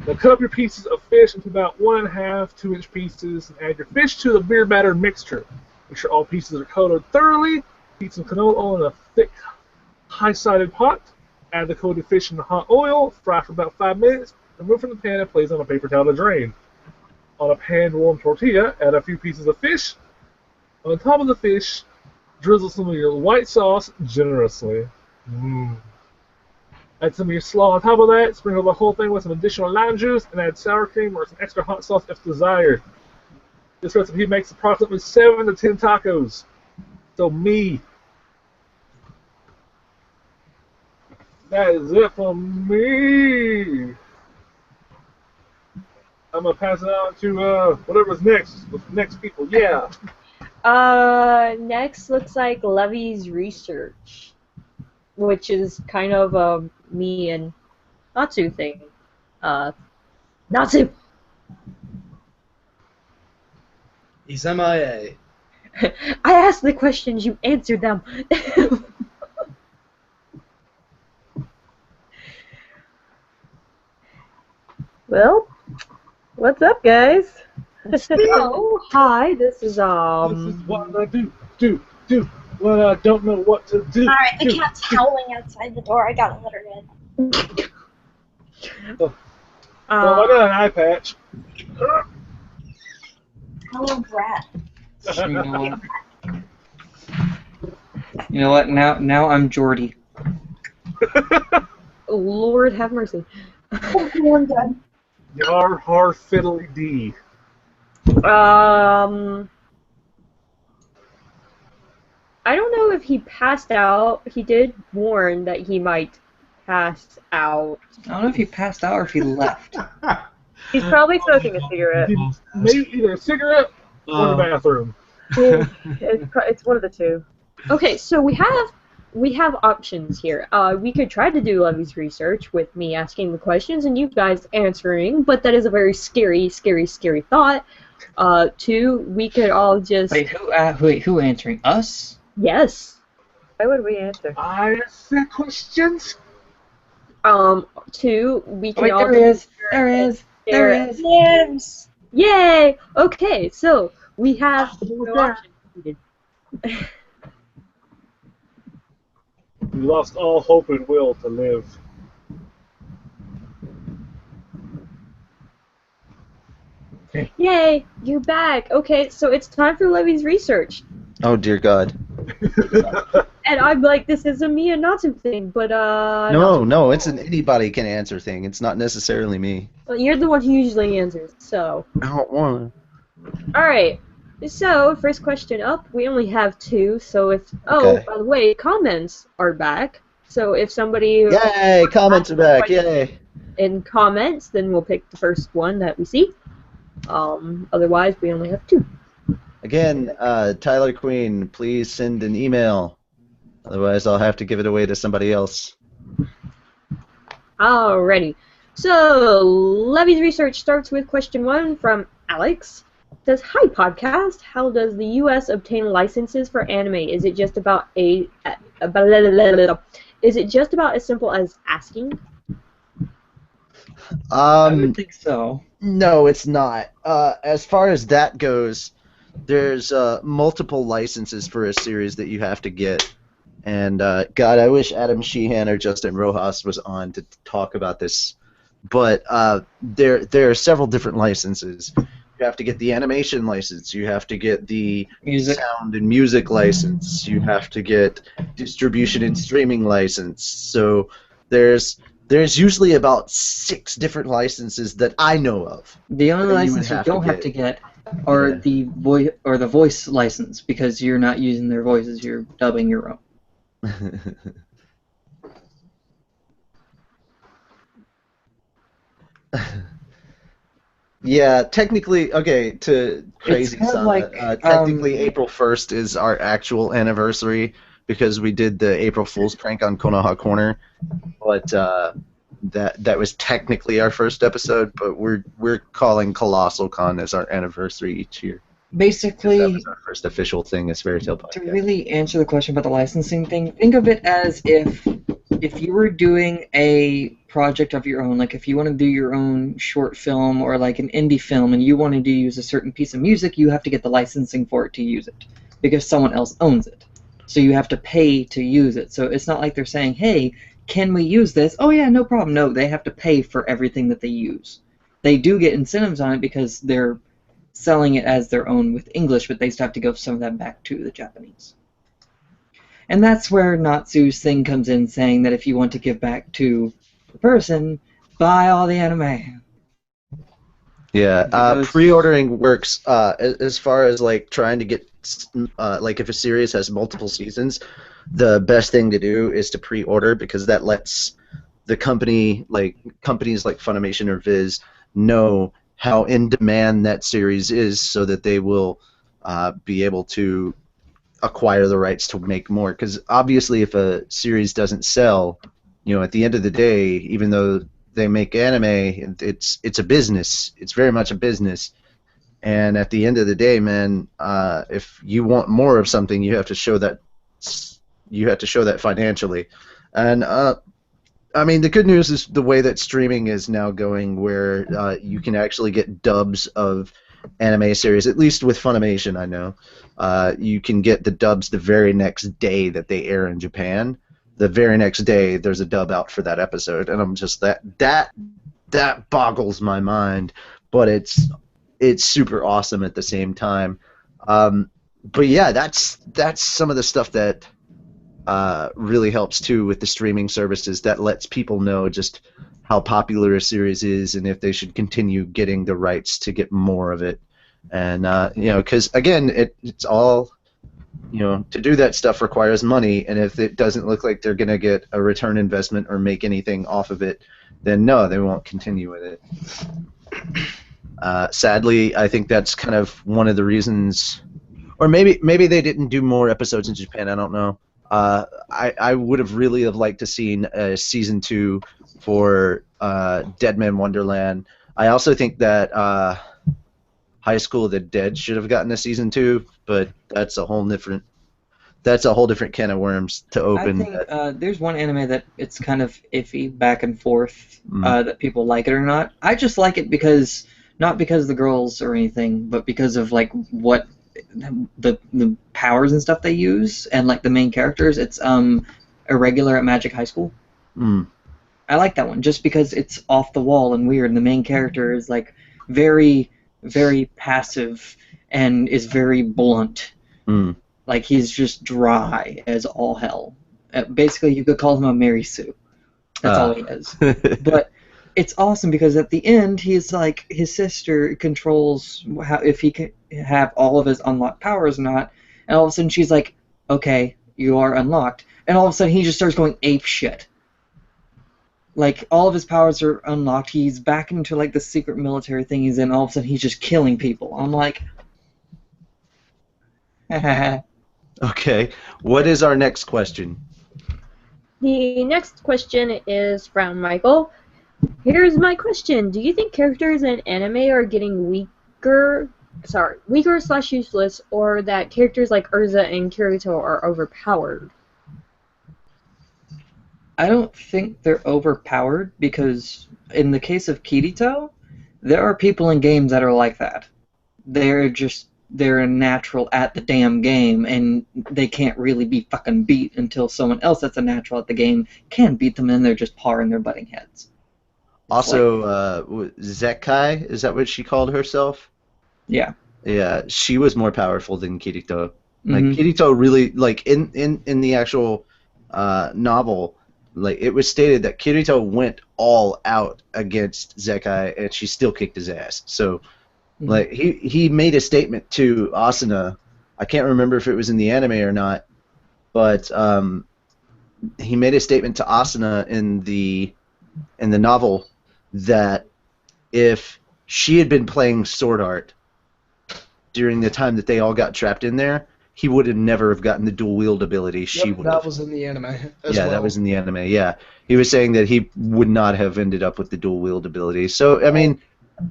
Now cut up your pieces of fish into about 1.5 2-inch pieces and add your fish to the beer batter mixture. Make sure all pieces are coated thoroughly. Heat some canola oil in a thick, high-sided pot. Add the coated fish in the hot oil. Fry for about 5 minutes. Remove from the pan and place on a paper towel to drain. On a pan-warmed tortilla, add a few pieces of fish. On top of the fish, drizzle some of your white sauce generously. Add some of your slaw on top of that. Sprinkle the whole thing with some additional lime juice and add sour cream or some extra hot sauce if desired. This recipe makes approximately 7 to 10 tacos. So me. That is it for me. I'm gonna pass it on to whatever's next. With the next people, yeah. Next looks like Levy's research, which is kind of me and Natsu thing. Natsu. He's MIA. I asked the questions, you answered them. Well, what's up, guys? So, hi, this is This is what I do when I don't know what to do. Alright, the cat's howling outside the door. I gotta let her in. So I got an eye patch. Hello, Brat. You know what? You know what? Now I'm Jordy. Lord have mercy. Okay, I'm done. Yar har fiddly dee. I don't know if he passed out. He did warn that he might pass out. I don't know if he passed out or if he left. He's probably smoking a cigarette. Maybe either a cigarette or the bathroom. It's one of the two. Okay, so we have options here. We could try to do Levy's research with me asking the questions and you guys answering, but that is a very scary, scary, scary thought. Two, we could all just... Wait, who answering? Us? Yes. Why would we answer? I ask questions. Two, we can Wait, all... there is. Yes. Yay! Okay, so we have no options. We lost all hope and will to live. Yay! You're back! Okay, so it's time for Levy's research. Oh dear God. And I'm like, this is a me and Natsu thing, but No, it's an anybody can answer thing. It's not necessarily me. well, you're the one who usually answers, so. I don't want Alright, so first question up, we only have 2, so if, Okay. by the way, comments are back, so if somebody Yay! Comments are back. Yay! in comments, then we'll pick the first one that we see. Otherwise, we only have 2. Again, Tyler Queen, please send an email. Otherwise, I'll have to give it away to somebody else. Alrighty. So, Levy's research starts with question 1 from Alex. Says, "Hi podcast. How does the U.S. obtain licenses for anime? Is it just about is it just about as simple as asking?" I would think so. No, it's not. As far as that goes, there's multiple licenses for a series that you have to get. And God, I wish Adam Sheehan or Justin Rojas was on to talk about this. But there are several different licenses. You have to get the animation license. You have to get the sound and music license. You have to get distribution and streaming license. So there's usually about 6 different licenses that I know of. The only license you don't have to get are the voice license, because you're not using their voices, you're dubbing your own. Yeah, technically, okay, to crazy kind of Sana, like, technically April 1st is our actual anniversary because we did the April Fool's prank on Konoha Corner, but that was technically our first episode, but we're calling Colossal Con as our anniversary each year. Basically, that was our first official thing as Fairy Tail Podcast. To really answer the question about the licensing thing, think of it as if you were doing a project of your own, like if you want to do your own short film or like an indie film and you wanted to use a certain piece of music, you have to get the licensing for it to use it because someone else owns it. So you have to pay to use it. So it's not like they're saying, hey, can we use this? Oh yeah, no problem. No, they have to pay for everything that they use. They do get incentives on it because they're selling it as their own with English, but they still have to give some of that back to the Japanese. And that's where Natsu's thing comes in, saying that if you want to give back to the person, buy all the anime. Yeah, pre-ordering works as far as like trying to get like if a series has multiple seasons, the best thing to do is to pre-order because that lets the companies like Funimation or Viz know how in demand that series is, so that they will be able to acquire the rights to make more. Because obviously, if a series doesn't sell, at the end of the day, even though they make anime, it's a business. It's very much a business. And at the end of the day, man, if you want more of something, you have to show that. You have to show that financially. And I mean, the good news is the way that streaming is now going, where you can actually get dubs of anime series, at least with Funimation, I know. You can get the dubs the very next day that they air in Japan. The very next day, there's a dub out for that episode, and I'm just that boggles my mind, but it's super awesome at the same time. But yeah, that's some of the stuff that really helps too with the streaming services. That lets people know just how popular a series is and if they should continue getting the rights to get more of it. And because again, it's all to do that stuff requires money, and if it doesn't look like they're going to get a return investment or make anything off of it, then no, they won't continue with it. Sadly, I think that's kind of one of the reasons, or maybe they didn't do more episodes in Japan. I don't know. I would have really liked to seen a season 2 for Dead Man Wonderland. I also think that High School of the Dead should have gotten a season 2, but that's a whole different can of worms to open. I think there's one anime that it's kind of iffy back and forth that people like it or not. I just like it because not because of the girls or anything, but because of like what the powers and stuff they use and like the main characters. It's Irregular at Magic High School. I like that one just because it's off the wall and weird, and the main character is like very, very passive and is very blunt. Like he's just dry as all hell. Basically, you could call him a Mary Sue. That's all he is. But it's awesome because at the end, he's like, his sister controls if he can have all of his unlocked powers or not, and all of a sudden she's like, okay, you are unlocked. And all of a sudden he just starts going ape shit. Like, all of his powers are unlocked, he's back into like the secret military thing he's in, all of a sudden he's just killing people. I'm like, okay, what is our next question? The next question is from Michael. Here's my question. Do you think characters in anime are getting weaker weaker slash useless, or that characters like Urza and Kirito are overpowered? I don't think they're overpowered because in the case of Kirito, there are people in games that are like that. They're a natural at the damn game, and they can't really be fucking beat until someone else that's a natural at the game can beat them, and they're just par in their butting heads. Also, Zekai, is that what she called herself? Yeah. Yeah, she was more powerful than Kirito. Like Mhm. Kirito really, like in the actual novel, like it was stated that Kirito went all out against Zekai, and she still kicked his ass. So, like he made a statement to Asuna. I can't remember if it was in the anime or not, but he made a statement to Asuna in the novel that if she had been playing Sword Art during the time that they all got trapped in there, he would have never have gotten the dual wield ability. She would have. That was in the anime as well. Yeah, that was in the anime. Yeah, he was saying that he would not have ended up with the dual wield ability. So I mean,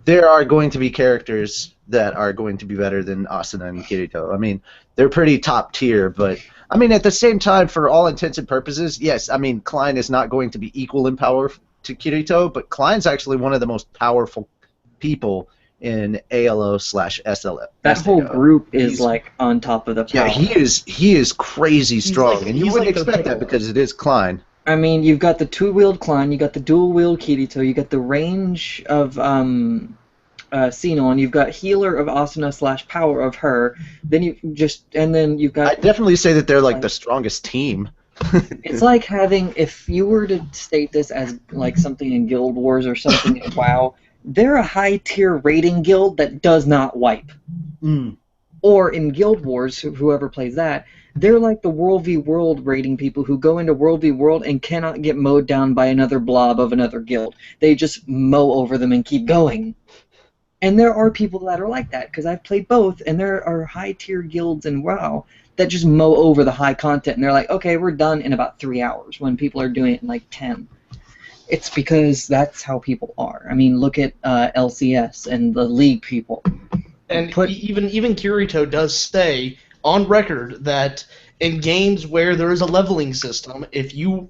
there are going to be characters that are going to be better than Asuna and Kirito. I mean, they're pretty top tier, but I mean, at the same time, for all intents and purposes, yes, I mean, Klein is not going to be equal in power to Kirito, but Klein's actually one of the most powerful people in ALO/SLO. That whole group is like on top of the power. Yeah, he is crazy strong, and you wouldn't expect that because it is Klein. I mean, you've got the two-wheeled Klein, you got the dual-wheeled Kirito, you got the range of Sinon, you've got healer of Asuna/power of her. Then you've got. I definitely say that they're like the strongest team. It's like having, if you were to state this as like something in Guild Wars or something in WoW, they're a high-tier raiding guild that does not wipe. Or in Guild Wars, whoever plays that, they're like the World v World raiding people who go into World v World and cannot get mowed down by another blob of another guild. They just mow over them and keep going. And there are people that are like that, because I've played both, and there are high-tier guilds in WoW that just mow over the high content, and they're like, okay, we're done in about 3 hours, when people are doing it in like 10. It's because that's how people are. I mean, look at LCS and the League people. And even Kirito does say on record that in games where there is a leveling system, if you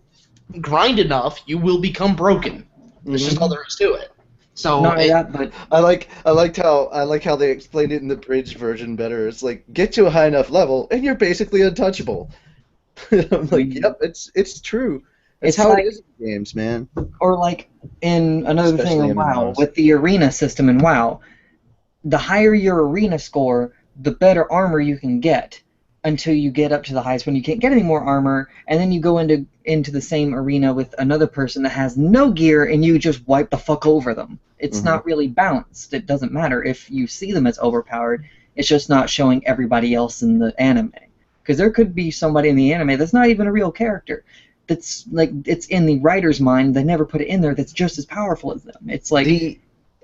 grind enough, you will become broken. There's just all there is to it. So but I like how they explained it in the bridge version better. It's like, get to a high enough level and you're basically untouchable. I'm like, yep, it's true. It's how it is in games, man. Or like in another thing in WoW, with the arena system in WoW, the higher your arena score, the better armor you can get until you get up to the highest one. You can't get any more armor, and then you go into the same arena with another person that has no gear, and you just wipe the fuck over them. It's not really balanced. It doesn't matter if you see them as overpowered. It's just not showing everybody else in the anime. Because there could be somebody in the anime that's not even a real character. That's like, it's in the writer's mind. They never put it in there. That's just as powerful as them. It's like the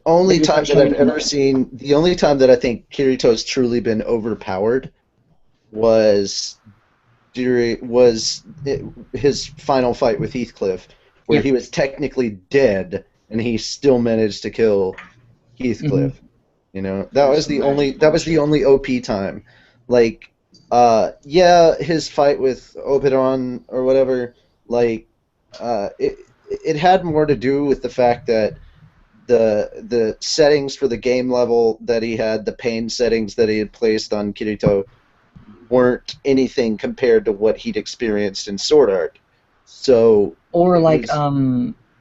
only time that I've ever seen, the only time that I think Kirito's truly been overpowered was his final fight with Heathcliff, where he was technically dead and he still managed to kill Heathcliff. You know, that was the only OP time. Like, his fight with Oberon or whatever, like, it had more to do with the fact that the settings for the game level that he had, the pain settings that he had placed on Kirito, weren't anything compared to what he'd experienced in Sword Art. So, or like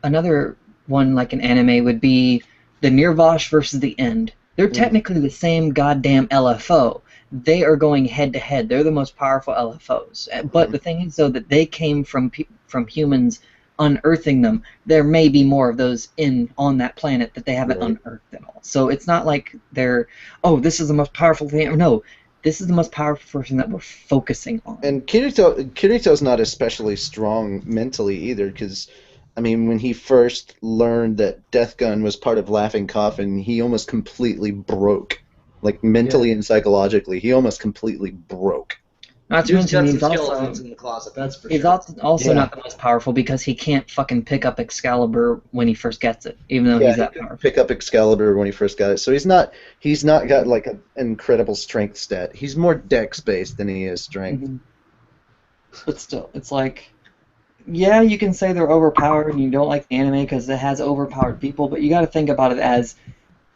another one, like an anime, would be the Nirvash versus the End. They're technically the same goddamn LFO. They are going head to head. They're the most powerful LFOs. But the thing is, though, that they came from humans unearthing them. There may be more of those on that planet that they haven't unearthed at all. So it's not like they're, oh, this is the most powerful thing. No, this is the most powerful person that we're focusing on. And Kirito's not especially strong mentally either, because, I mean, when he first learned that Death Gun was part of Laughing Coffin, he almost completely broke. Like, mentally and psychologically, he almost completely broke. Not to Dude's mention, got he's some also skeletons in the closet, that's for he's sure. also Yeah. not the most powerful because he can't fucking pick up Excalibur when he first gets it, even though Yeah, he's he that couldn't powerful. pick up Excalibur when he first got it, so he's not got like an incredible strength stat. He's more dex based than he is strength. Mhm. But still, it's like, yeah, you can say they're overpowered and you don't like the anime because it has overpowered people, but you got to think about it as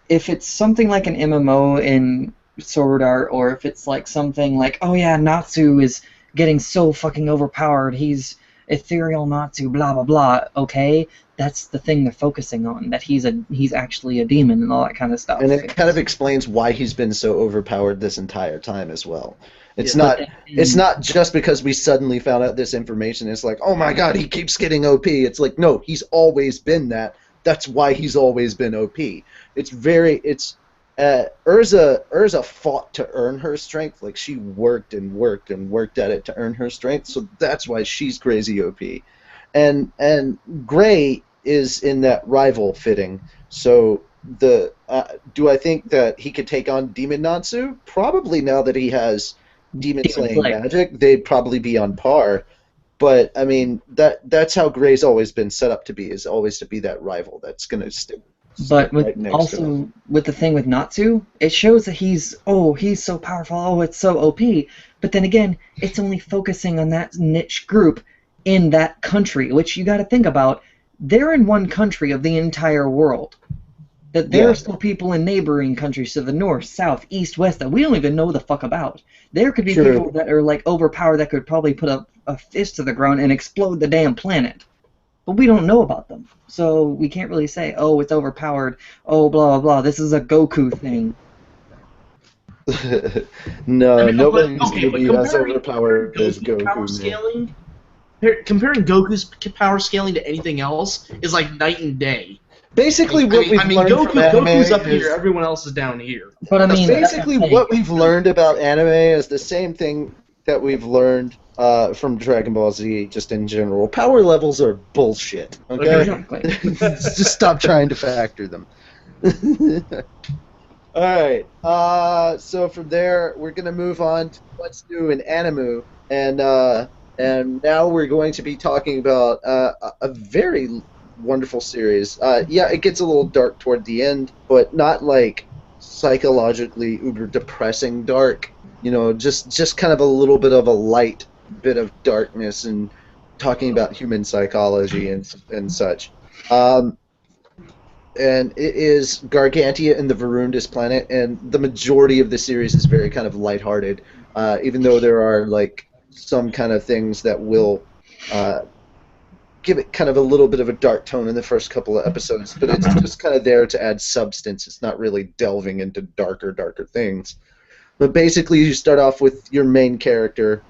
if it's something like an MMO in Sword Art, or if it's like something like, oh yeah, Natsu is getting so fucking overpowered, he's ethereal Natsu, blah blah blah. Okay, that's the thing they're focusing on, that he's actually a demon and all that kind of stuff. And it kind of explains why he's been so overpowered this entire time as well. It's Yeah. not it's not just because we suddenly found out this information. It's like, oh my god, he keeps getting OP. It's like, no, he's always been that. That's why he's always been OP. Urza fought to earn her strength. Like, she worked and worked and worked at it to earn her strength. So that's why she's crazy OP. And Gray is in that rival fitting. So do I think that he could take on Demon Natsu? Probably. Now that he has demon slaying magic, they'd probably be on par. But I mean, that's how Gray's always been set up to be, is always to be that rival that's going to stick. But with right next to also him. with the thing with Natsu, it shows that he's so powerful, oh it's so OP. But then again, it's only focusing on that niche group in that country, which you got to think about. They're in one country of the entire world. That there are still people in neighboring countries to the north, south, east, west that we don't even know the fuck about. There could be True. people that are like overpowered that could probably put a fist to the ground and explode the damn planet. But we don't know about them. So we can't really say, oh, it's overpowered, oh, blah, blah, blah, this is a Goku thing. No, I mean, nobody's but going to be as overpowered as Goku. Power man. scaling, comparing Goku's power scaling to anything else is like night and day. Basically, what we've learned from anime Goku's up is, here, everyone else is down here. But I mean, basically what we've learned about anime is the same thing that we've learned from Dragon Ball Z, just in general. Power levels are bullshit. Okay, Exactly. just stop trying to factor them. All right. So from there, we're gonna move on to what's new in Animoo, and now we're going to be talking about a very wonderful series. Yeah, it gets a little dark toward the end, but not like psychologically uber depressing dark. You know, just kind of a little bit of a light bit of darkness and talking about human psychology and such. And it is Gargantia and the Varundus planet, and the majority of the series is very kind of lighthearted, even though there are like some kind of things that will give it kind of a little bit of a dark tone in the first couple of episodes, but it's just kind of there to add substance. It's not really delving into darker things. But basically, you start off with your main character,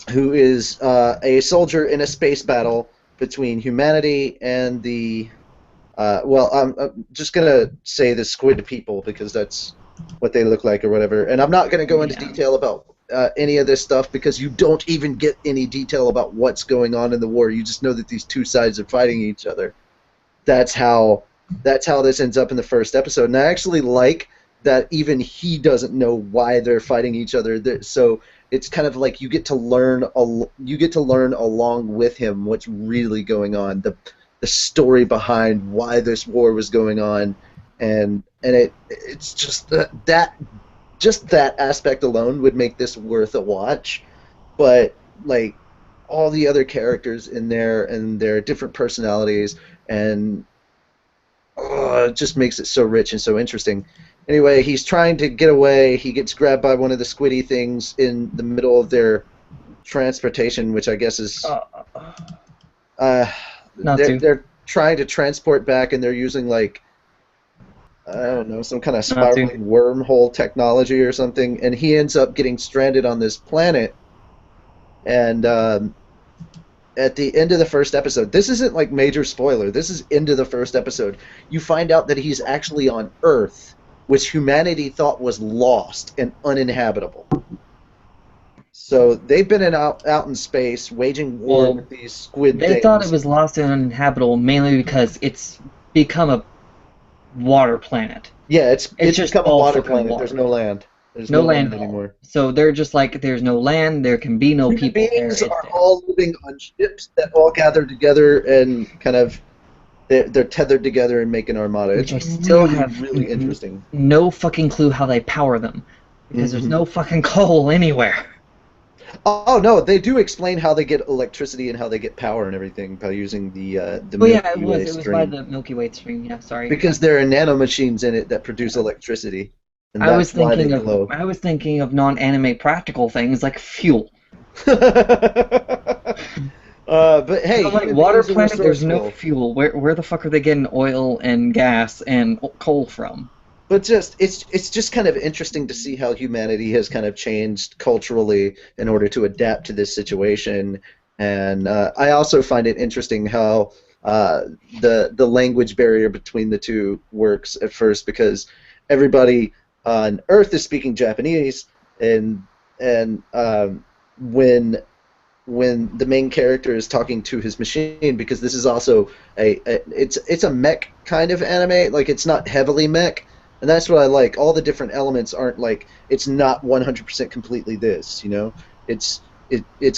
who is a soldier in a space battle between humanity and the... I'm just going to say the squid people, because that's what they look like or whatever. And I'm not going to go into detail about any of this stuff, because you don't even get any detail about what's going on in the war. You just know that these two sides are fighting each other. That's how this ends up in the first episode. And I actually like that even he doesn't know why they're fighting each other. So it's kind of like you get to learn along with him what's really going on, the story behind why this war was going on, and it's just that aspect alone would make this worth a watch. But like all the other characters in there and their different personalities, and it just makes it so rich and so interesting. Anyway, he's trying to get away. He gets grabbed by one of the squiddy things in the middle of their transportation, which I guess is they're trying to transport back, and they're using like, I don't know, some kind of spiraling wormhole technology or something, and he ends up getting stranded on this planet. And at the end of the first episode, this isn't like major spoiler, this is end of the first episode, you find out that he's actually on Earth, which humanity thought was lost and uninhabitable. So they've been out in space waging war with these squid things. They thought it was lost and uninhabitable mainly because it's become a water planet. Yeah, it's just become a all water freaking planet. water. There's no land. There's No no land anymore. So they're just like, there's no land, there can be no Human people there. beings are all living on ships that all gather together and kind of they're tethered together and make an armada. It's Which I still really, have really interesting. no fucking clue how they power them. Because there's no fucking coal anywhere. Oh no, they do explain how they get electricity and how they get power and everything by using the Milky It Way was stream. by the Milky Way stream, yeah, sorry. Because there are nanomachines in it that produce electricity. And I was that's why they thinking glow. of non-anime practical things like fuel. But hey, I'm like, human water beings are planet, there's no resourceful. fuel. Where the fuck are they getting oil and gas and coal from? But it's just kind of interesting to see how humanity has kind of changed culturally in order to adapt to this situation. And I also find it interesting how the language barrier between the two works at first, because everybody on Earth is speaking Japanese, and when the main character is talking to his machine, because this is also it's a mech kind of anime, like it's not heavily mech. And that's what I like. All the different elements aren't like, it's not 100% completely this, you know? It's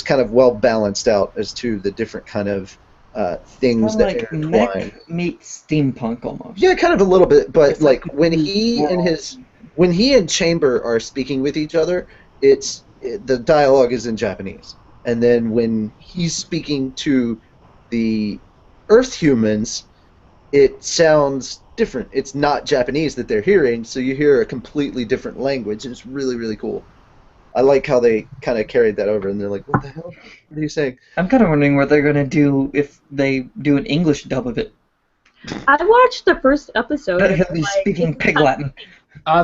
kind of well balanced out as to the different kind of things that Like intertwine. mech meets steampunk almost. Yeah, kind of a little bit, but It's like like when he and Chamber are speaking with each other, the dialogue is in Japanese. And then when he's speaking to the Earth humans, it sounds different. It's not Japanese that they're hearing, so you hear a completely different language, and it's really, really cool. I like how they kind of carried that over, and they're like, what the hell? What are you saying? I'm kind of wondering what they're going to do if they do an English dub of it. I watched the first episode. He'll be speaking Pig Latin.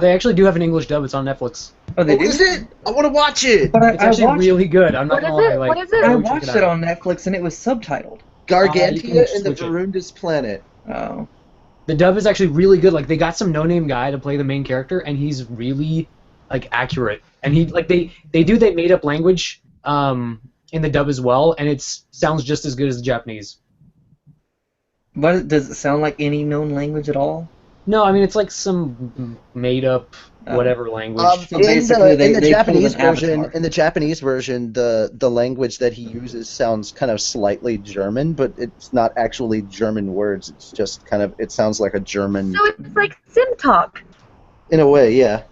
They actually do have an English dub. It's on Netflix. Oh, they Oh, do? is it? I want to watch it! But It's actually watched, really good. I'm not What gonna is lie. it? Like, What is it? I go check watched out. it on Netflix, and it was subtitled. you Gargantia can and the switch it. Varunda's planet. Oh. The dub is actually really good. Like, they got some no-name guy to play the main character, and he's really like accurate. And he like they made up language in the dub as well, and it sounds just as good as the Japanese. What, does it sound like any known language at all? No, I mean it's like some made up whatever language. So basically they pulled Japanese an version, Avatar. in the Japanese version, the language that he uses sounds kind of slightly German, but it's not actually German words. It's just kind of, it sounds like a German. So it's like Sim Talk, In a way, yeah.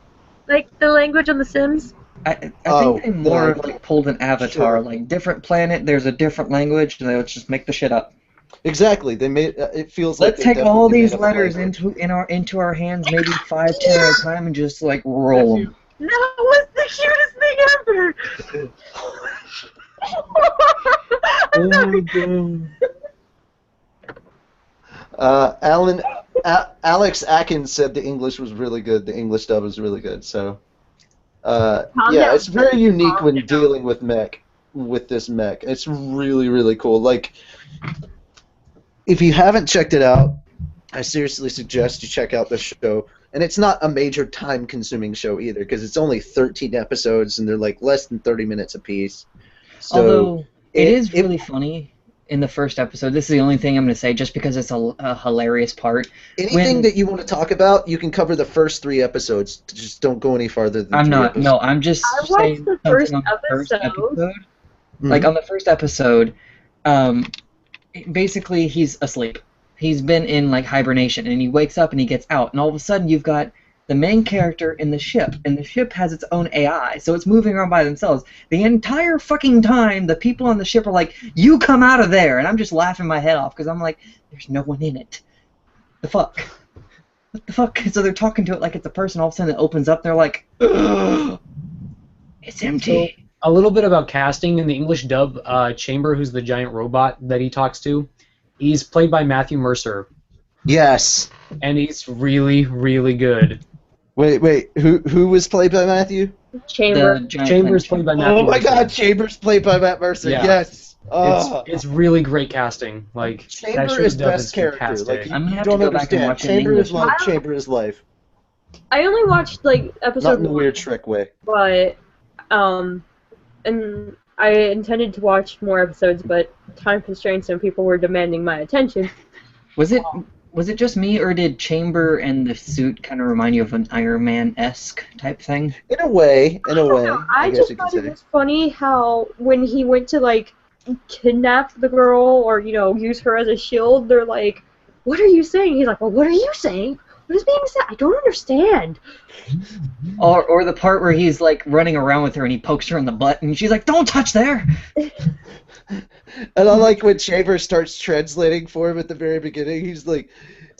like the language on The Sims. I think Oh, they more the- like pulled an Avatar, Sure. like different planet, there's a different language, and they'll just make the shit up. Exactly. They made it feels like Let's they take all definitely these made up a letters language. into our hands, maybe 5, 10 at a time, and just like roll them. That was the cutest thing ever. I'm sorry. Alex Atkins said the English was really good. The English dub was really good. So, Calm yeah, down. it's very unique Calm when down. dealing with this mech. It's really, really cool. Like, if you haven't checked it out, I seriously suggest you check out the show. And it's not a major time-consuming show either, because it's only 13 episodes, and they're like less than 30 minutes apiece. So Although it is it- really funny in the first episode. This is the only thing I'm going to say, just because it's a hilarious part. anything that you want to talk about, you can cover the first 3 episodes. Just don't go any farther than I'm 3 not. episodes. No, I'm just I watched saying the something first on the first episode. episode. Mhm. Like on the first episode, basically he's asleep. He's been in like hibernation, and he wakes up and he gets out, and all of a sudden you've got the main character in the ship, and the ship has its own AI, so it's moving around by themselves. The entire fucking time, the people on the ship are like, "You come out of there," and I'm just laughing my head off because I'm like, "There's no one in it. The fuck? What the fuck?" So they're talking to it like it's a person. All of a sudden it opens up, and they're like, "Ugh, it's empty." A little bit about casting in the English dub. Chamber, who's the giant robot that he talks to, he's played by Matthew Mercer, Yes. and he's really, really good. Wait. Who was played by Matthew? Chamber. The giant Chamber's thing. played by Matthew. Oh my Mercer. God, Chambers played by Matt Mercer. Yeah. Yes. Oh. It's really great casting. Like that Chamber show's is dub best is character. fantastic. Like, you I'm gonna have don't to go back and understand. watch it in Chamber English. is life. Chamber is life. I only watched like Not episode in a 1, weird Shrek way. but and I intended to watch more episodes, but time constraints and people were demanding my attention. Was it Was it just me, or did Chamber and the suit kind of remind you of an Iron Man-esque type thing? In a way, I don't know. I guess just you could thought it say. was funny how when he went to like kidnap the girl or use her as a shield, they're like, "What are you saying?" He's like, "Well, what are you saying? What is being said? I don't understand." Or the part where he's like running around with her and he pokes her in the butt and she's like, "Don't touch there." And I like when Chamber starts translating for him at the very beginning. He's like,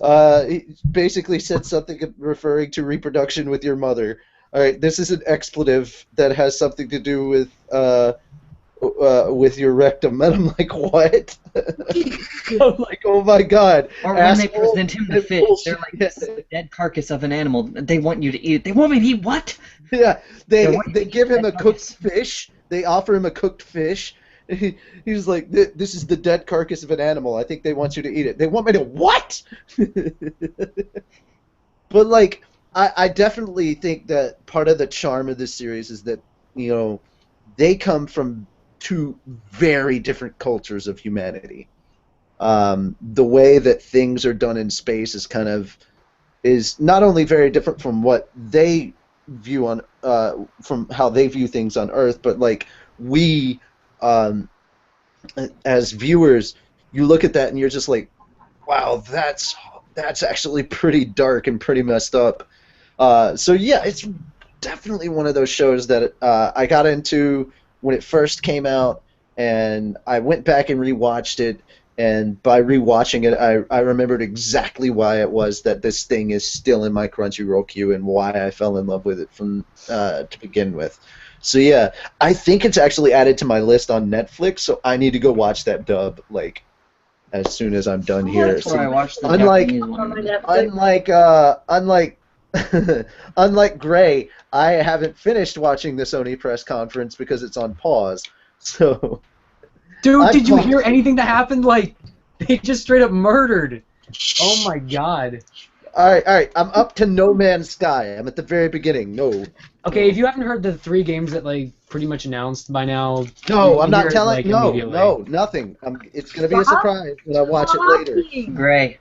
he basically said something referring to reproduction with your mother. All right, this is an expletive that has something to do with your rectum. And I'm like, what? I'm like, oh my god. Or when they present him the fish, they're like, "This is the dead carcass of an animal. They want you to eat it." They want me to eat what? Yeah, they They give him a dead cooked carcass. fish. They offer him a cooked fish. He's like, this is the dead carcass of an animal. I think they want you to eat it. They want me to what? But like, I definitely think that part of the charm of this series is that they come from two very different cultures of humanity. The way that things are done in space is not only very different from what they view on from how they view things on Earth, but like we as viewers, you look at that and you're just like, wow, that's actually pretty dark and pretty messed up. So yeah, it's definitely one of those shows that I got into when it first came out, and I went back and rewatched it. And by rewatching it, I remembered exactly why it was that this thing is still in my Crunchyroll queue and why I fell in love with it from to begin with. So yeah, I think it's actually added to my list on Netflix, so I need to go watch that dub like as soon as I'm done here. That's where I watched the Unlike- Japanese On my one. Unlike unlike Gray, I haven't finished watching the Sony press conference because it's on pause. So Dude, I'm did you pumped. hear anything that happened? Like, they just straight up murdered. Oh my god. all right, I'm up to No Man's Sky. I'm at the very beginning. No, Okay, if you haven't heard the 3 games that like pretty much announced by now, no, you I'm can not hear it, telling. like, No, immediately. no, nothing. It's gonna be a surprise when I watch it later. Gray.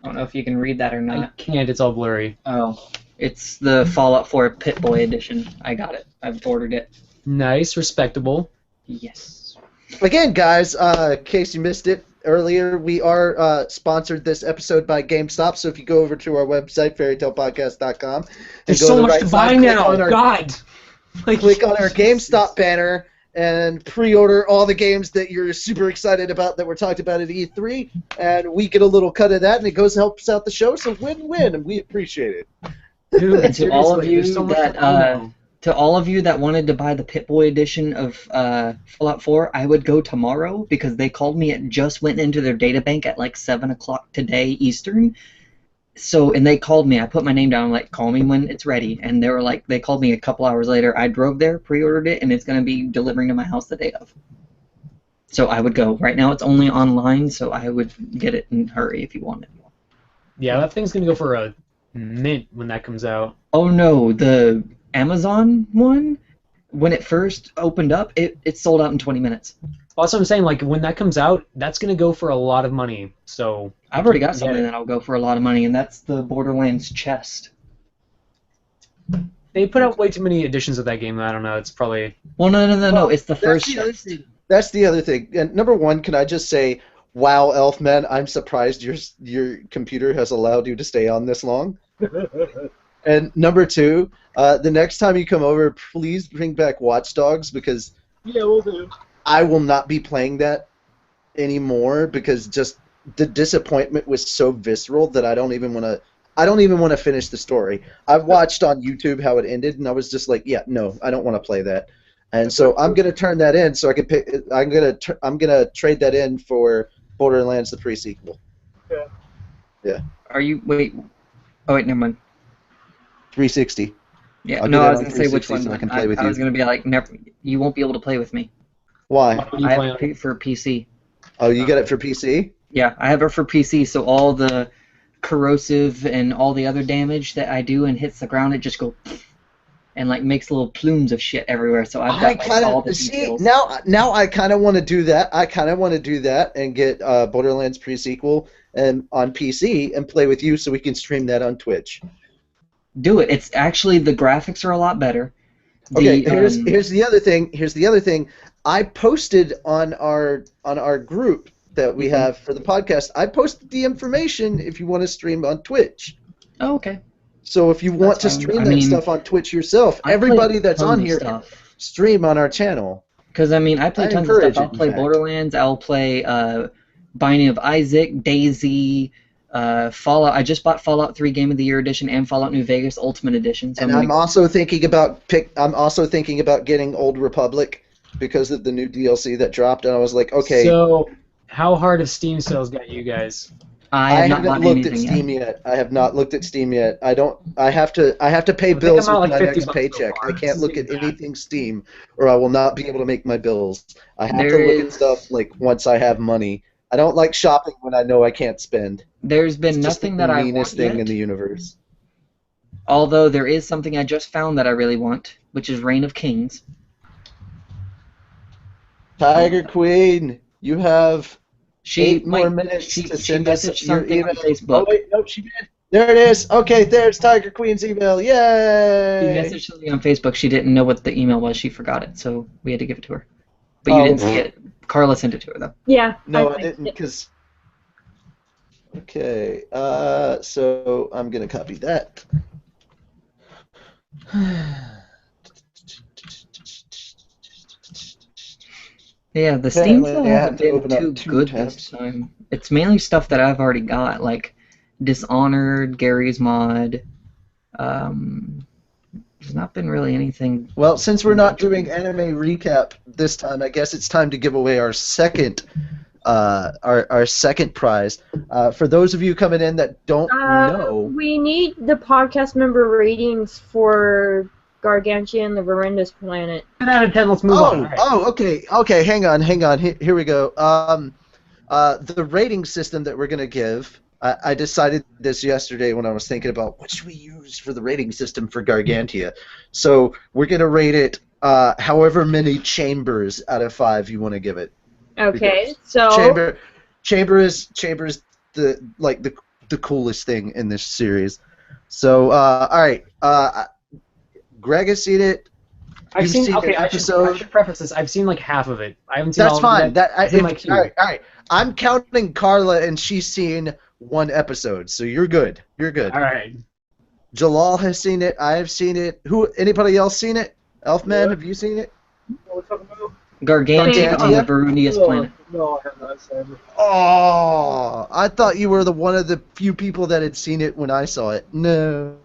I don't know if you can read that or I not. can't. It's all blurry. Oh, it's the Fallout 4 Pip-Boy edition. I got it. I've ordered it. Nice, respectable. Yes. Again, guys, in case you missed it earlier, we are sponsored this episode by GameStop. So if you go over to our website, fairytalepodcast.com, and There's go so to the much right to side, buy click now. on our- God. Like, click on our GameStop banner and pre-order all the games that you're super excited about that were talked about at E3, and we get a little cut of that, and it helps out the show. So win-win, and we appreciate it. dude, And to all of seriously, you there's so much that to buy now. to all of you that wanted to buy the Pip-Boy edition of Fallout 4, I would go tomorrow because they called me. It just went into their databank at like 7 o'clock today Eastern. So, and they called me. I put my name down, like, call me when it's ready. And they were like, they called me a couple hours later. I drove there, pre-ordered it, and it's going to be delivering to my house the day of. So I would go. Right now it's only online, so I would get it in a hurry if you want it. Yeah, that thing's gonna go for a mint when that comes out. Oh no, the Amazon one, when it first opened up, it sold out in 20 minutes. Also, I'm saying, like, when that comes out, that's gonna go for a lot of money. So I've already got something Yeah. that'll go for a lot of money, and that's the Borderlands chest. they put out way too many editions of that game. I don't know. It's probably Well, no, it's the first That's the other chest. thing. That's the other thing. And number one, can I just say, wow, Elfman, I'm surprised your computer has allowed you to stay on this long. And number two, the next time you come over, please bring back Watch Dogs, because Yeah, we'll do. I will not be playing that anymore because just the disappointment was so visceral that I don't even want to finish the story. I've watched on YouTube how it ended, and I was just like, yeah, no, I don't want to play that. And so I'm gonna turn that in so I can pick. I'm gonna trade that in for Borderlands the pre-sequel. Are you wait? Oh wait, never mind. 360. Yeah, I'll no, get it I was on gonna say which 360 one. so I can play with I you. was gonna be like, never. You won't be able to play with me. Why? what do you I play have on? it for PC. Oh, you got it for PC? Yeah, I have it for PC, so all the corrosive and all the other damage that I do and hits the ground, it just goes and like makes little plumes of shit everywhere. So I've got like, all the see details. now I kind of want to do that. I kind of want to do that and get Borderlands pre-sequel and on PC and play with you so we can stream that on Twitch. Do it. It's actually, the graphics are a lot better. Okay, here's the other thing. Here's the other thing. I posted on our group that we have for the podcast. I posted the information if you want to stream on Twitch. Oh, okay. So if you want to stream that stuff on Twitch yourself, everybody that's on here can stream on our channel. Because, I mean, I play tons of stuff. I'll play Borderlands, I'll play Binding of Isaac, Daisy, Fallout. I just bought Fallout 3 Game of the Year Edition and Fallout New Vegas Ultimate Edition. So I'm also thinking about getting Old Republic because of the new DLC that dropped, and I was like, okay. So, how hard have Steam sales got you guys? I haven't looked at Steam yet. I have not looked at Steam yet. I have to pay bills with my next paycheck. I can't look at anything Steam, or I will not be able to make my bills. I have to look at stuff like once I have money. I don't like shopping when I know I can't spend. There's been nothing that I want yet. It's the meanest thing in the universe. Although there is something I just found that I really want, which is Reign of Kings. Tiger Queen, you have 8 more minutes to send us your email. On Facebook. Oh wait, no, she did. There it is. Okay, there's Tiger Queen's email. Yay! She messaged something on Facebook. She didn't know what the email was. She forgot it, so we had to give it to her. But you didn't see it. Carla sent it to her, though. Yeah. No, I didn't, because... Okay, so I'm going to copy that. Yeah, the Steam sale hasn't been too good this time. It's mainly stuff that I've already got, like Dishonored, Gary's Mod. There's not been really anything. Well, since we're not doing anime recap this time, I guess it's time to give away our second our second prize. For those of you coming in that don't know, we need the podcast member ratings for Gargantia and the Horrendous Planet. 10 out of 10. Let's move on. Right. Oh, okay. Hang on. Here we go. The rating system that we're gonna give. I decided this yesterday when I was thinking about what should we use for the rating system for Gargantia. So we're gonna rate it however many chambers out of 5 you want to give it. Okay, so chamber is the coolest thing in this series. So all right, Greg has seen it. I've seen. Okay, I should preface this. I've seen like half of it. I haven't seen all of it. That's fine. All right. I'm counting Carla, and she's seen 1 episode, so you're good. You're good. All right. Jalal has seen it. I have seen it. Anybody else seen it? Elfman, have you seen it? What are we talking about? Gargantia on the Burundiest planet. No, I have not seen it. Oh, I thought you were one of the few people that had seen it when I saw it. No.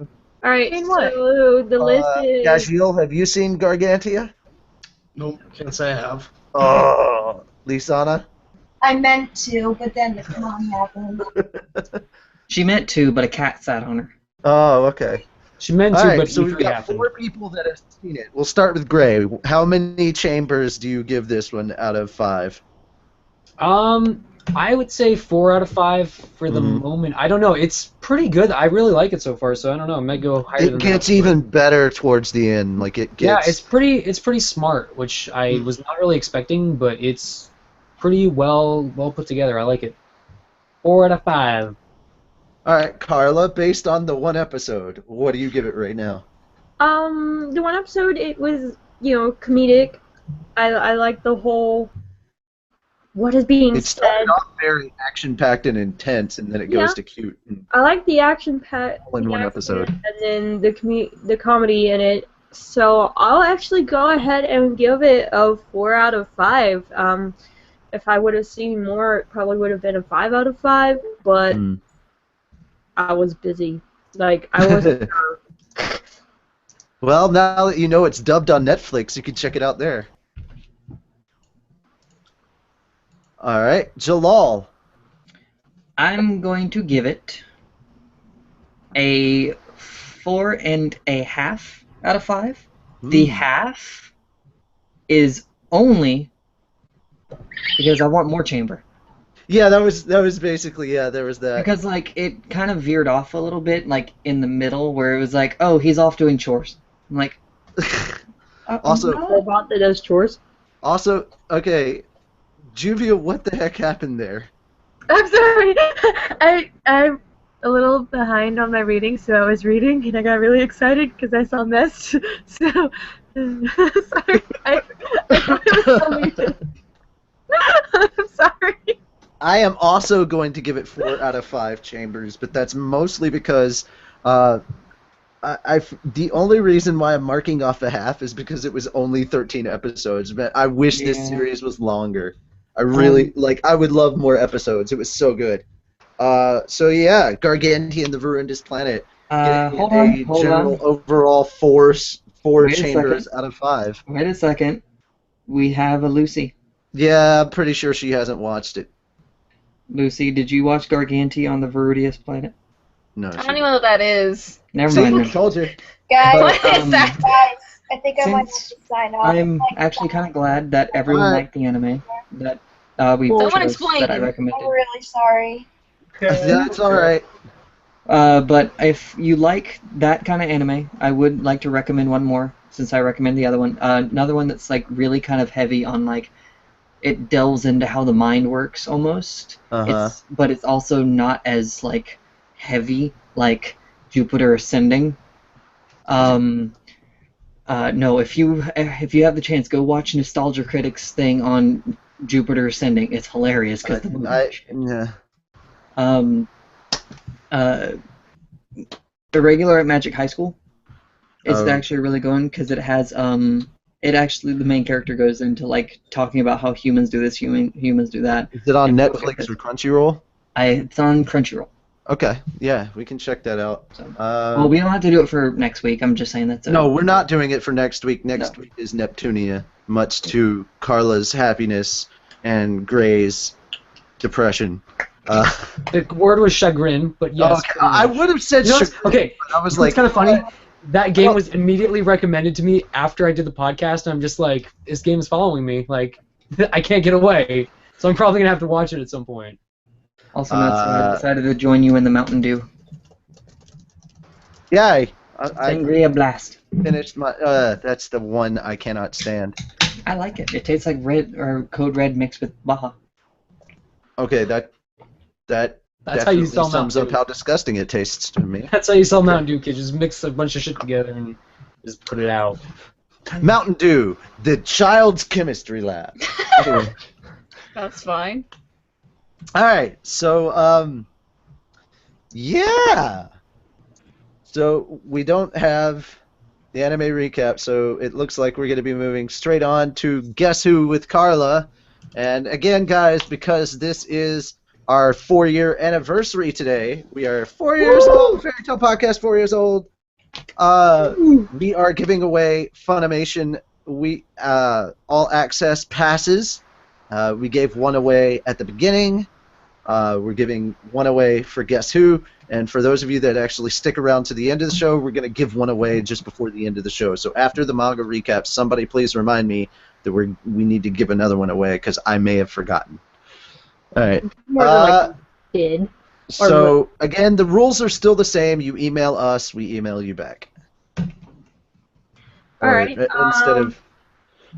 All right, so the list is... Gajiel, have you seen Gargantia? Nope, can't say I have. Oh, Lisana? I meant to, but then the con happened. She meant to, but a cat sat on her. Oh, okay. She meant to, but so we've got 4 people that have seen it. We'll start with Gray. How many chambers do you give this one out of 5? I would say 4 out of 5 for the moment. I don't know. It's pretty good. I really like it so far, so I don't know. I might go higher than that. It gets even better towards the end. Like it gets. Yeah, it's pretty smart, which I was not really expecting, but it's pretty well put together. I like it. 4 out of 5. All right, Carla. Based on the 1 episode, what do you give it right now? The 1 episode, it was comedic. I like the whole. What is being said? It started off very action-packed and intense, and then it goes to cute. I like the action-packed in 1 episode, and then the comedy in it. So I'll actually go ahead and give it a 4 out of 5. If I would have seen more, it probably would have been a 5 out of 5. But I was busy. Like I wasn't sure. Well, now that you know it's dubbed on Netflix, you can check it out there. All right, Jalal. I'm going to give it a 4.5 out of 5. The half is only because I want more chamber. Yeah, that was basically there was that. Because like it kind of veered off a little bit, like in the middle where it was like, oh, he's off doing chores. I'm like, also robot that does chores. Also, okay. Juvia, what the heck happened there? I'm sorry. I'm a little behind on my reading, so I was reading and I got really excited because I saw Mist. So sorry. I thought it was so muted. I'm sorry. I am also going to give it 4 out of 5 chambers, but that's mostly because the only reason why I'm marking off a half is because it was only 13 episodes. But I wish this series was longer. I really I would love more episodes. It was so good. So yeah, Gargantia and the Verundus Planet. Hold on. Overall four Wait a chambers second. out of 5. Wait a second. We have a Lucy. Yeah, I'm pretty sure she hasn't watched it. Lucy, did you watch Gargantia on the Verundus Planet? No. I don't even know what that is. Never See, mind. I told you. Guys, But, guys, I think I might have since to sign off. I'm actually kind of glad that everyone Alright. liked the anime that we Someone chose, explain that I it. recommended. I'm really sorry. That's all right. But if you like that kind of anime, I would like to recommend one more, since I recommend the other one. Another one that's like really kind of heavy on like, it delves into how the mind works almost. But it's also not as like heavy like Jupiter Ascending. No, if you have the chance, go watch Nostalgia Critics thing on Jupiter Ascending. It's hilarious because the movie. Irregular at Magic High School. It's actually really good one because it has the main character goes into like talking about how humans do this, humans do that. Is it on Netflix or Crunchyroll? It's on Crunchyroll. Okay, yeah, we can check that out. So, well, we don't have to do it for next week. I'm just saying that's no, we're not doing it for next week. Next week is Neptunia, much to Carla's happiness and Gray's depression. The word was chagrin, but yes. Okay, I would have said chagrin. Okay, I was it's kind of funny. That game was immediately recommended to me after I did the podcast, and I'm just like, this game is following me. Like, I can't get away. So I'm probably gonna have to watch it at some point. Also, I decided to join you in the Mountain Dew. Yeah, I Sangria Blast. finished my. That's the one I cannot stand. I like it. It tastes like red or Code Red mixed with Baja. Okay, that That's how you sell sums Mountain up Dew. how disgusting it tastes to me. That's how you sell Mountain Dew, kids. Just mix a bunch of shit together and just put it out. Mountain Dew, the child's chemistry lab. Anyway. That's fine. All right, so yeah. So we don't have the anime recap, so it looks like we're going to be moving straight on to Guess Who with Carla. And again, guys, because this is our 4-year anniversary today, we are 4 years old. Fairy Tale Podcast, 4 years old. We are giving away FUNimation all access passes. We gave one away at the beginning. We're giving one away for Guess Who, and for those of you that actually stick around to the end of the show, we're going to give one away just before the end of the show. So after the manga recap, somebody please remind me that we need to give another one away because I may have forgotten. All right. More than like did. So again, the rules are still the same. You email us, we email you back. All right.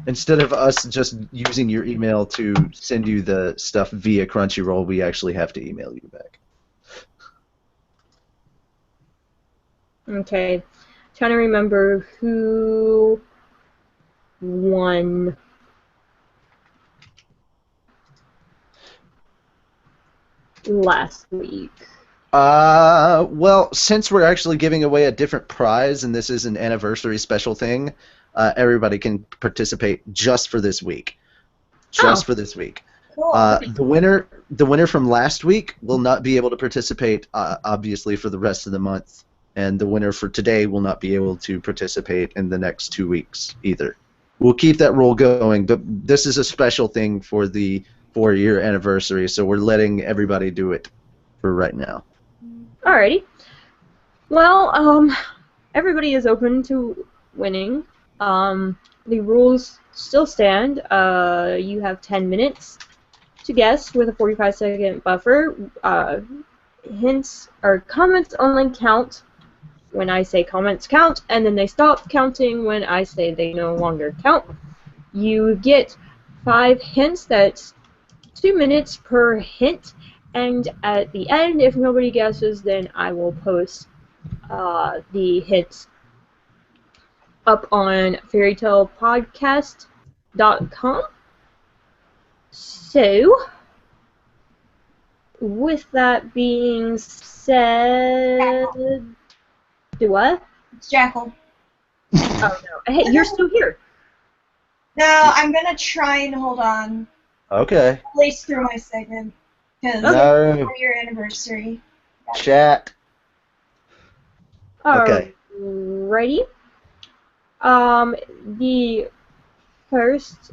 Instead of us just using your email to send you the stuff via Crunchyroll, we actually have to email you back. Okay. Trying to remember who won. Last week. Well, since we're actually giving away a different prize and this is an anniversary special thing, everybody can participate just for this week. Just for this week. Cool. The winner from last week will not be able to participate, obviously, for the rest of the month, and the winner for today will not be able to participate in the next 2 weeks either. We'll keep that rule going, but this is a special thing for the 4-year anniversary, so we're letting everybody do it for right now. Alrighty. Well, everybody is open to winning. The rules still stand. You have 10 minutes to guess with a 45-second buffer. Hints or comments only count when I say comments count, and then they stop counting when I say they no longer count. You get 5 hints. That's 2 minutes per hint, And at the end, if nobody guesses, then I will post the hits up on fairytalepodcast.com. So, with that being said, do what? It's Jackal. Oh no! Hey, you're still here. No, I'm gonna try and hold on Okay. at least through my segment because No. it's your anniversary. Chat. Okay. Alrighty. The first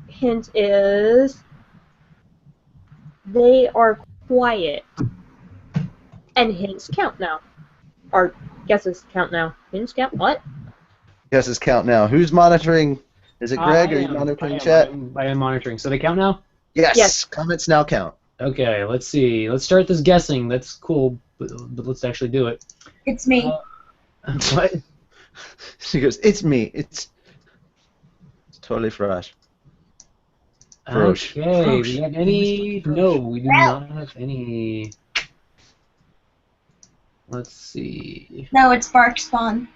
hint is they are quiet. And hints count now. Or guesses count now. Hints count what? Guesses count now. Who's monitoring? Is it Greg? Are you monitoring chat? I am monitoring. So they count now? Yes. Yes. Comments now count. Okay, let's see. Let's start this guessing. That's cool, but let's actually do it. It's me. What? She goes, it's me. It's totally fresh. Frosh. Okay, Frosh. we got any? No, we do not have any. Let's see. No, it's Bark Spawn.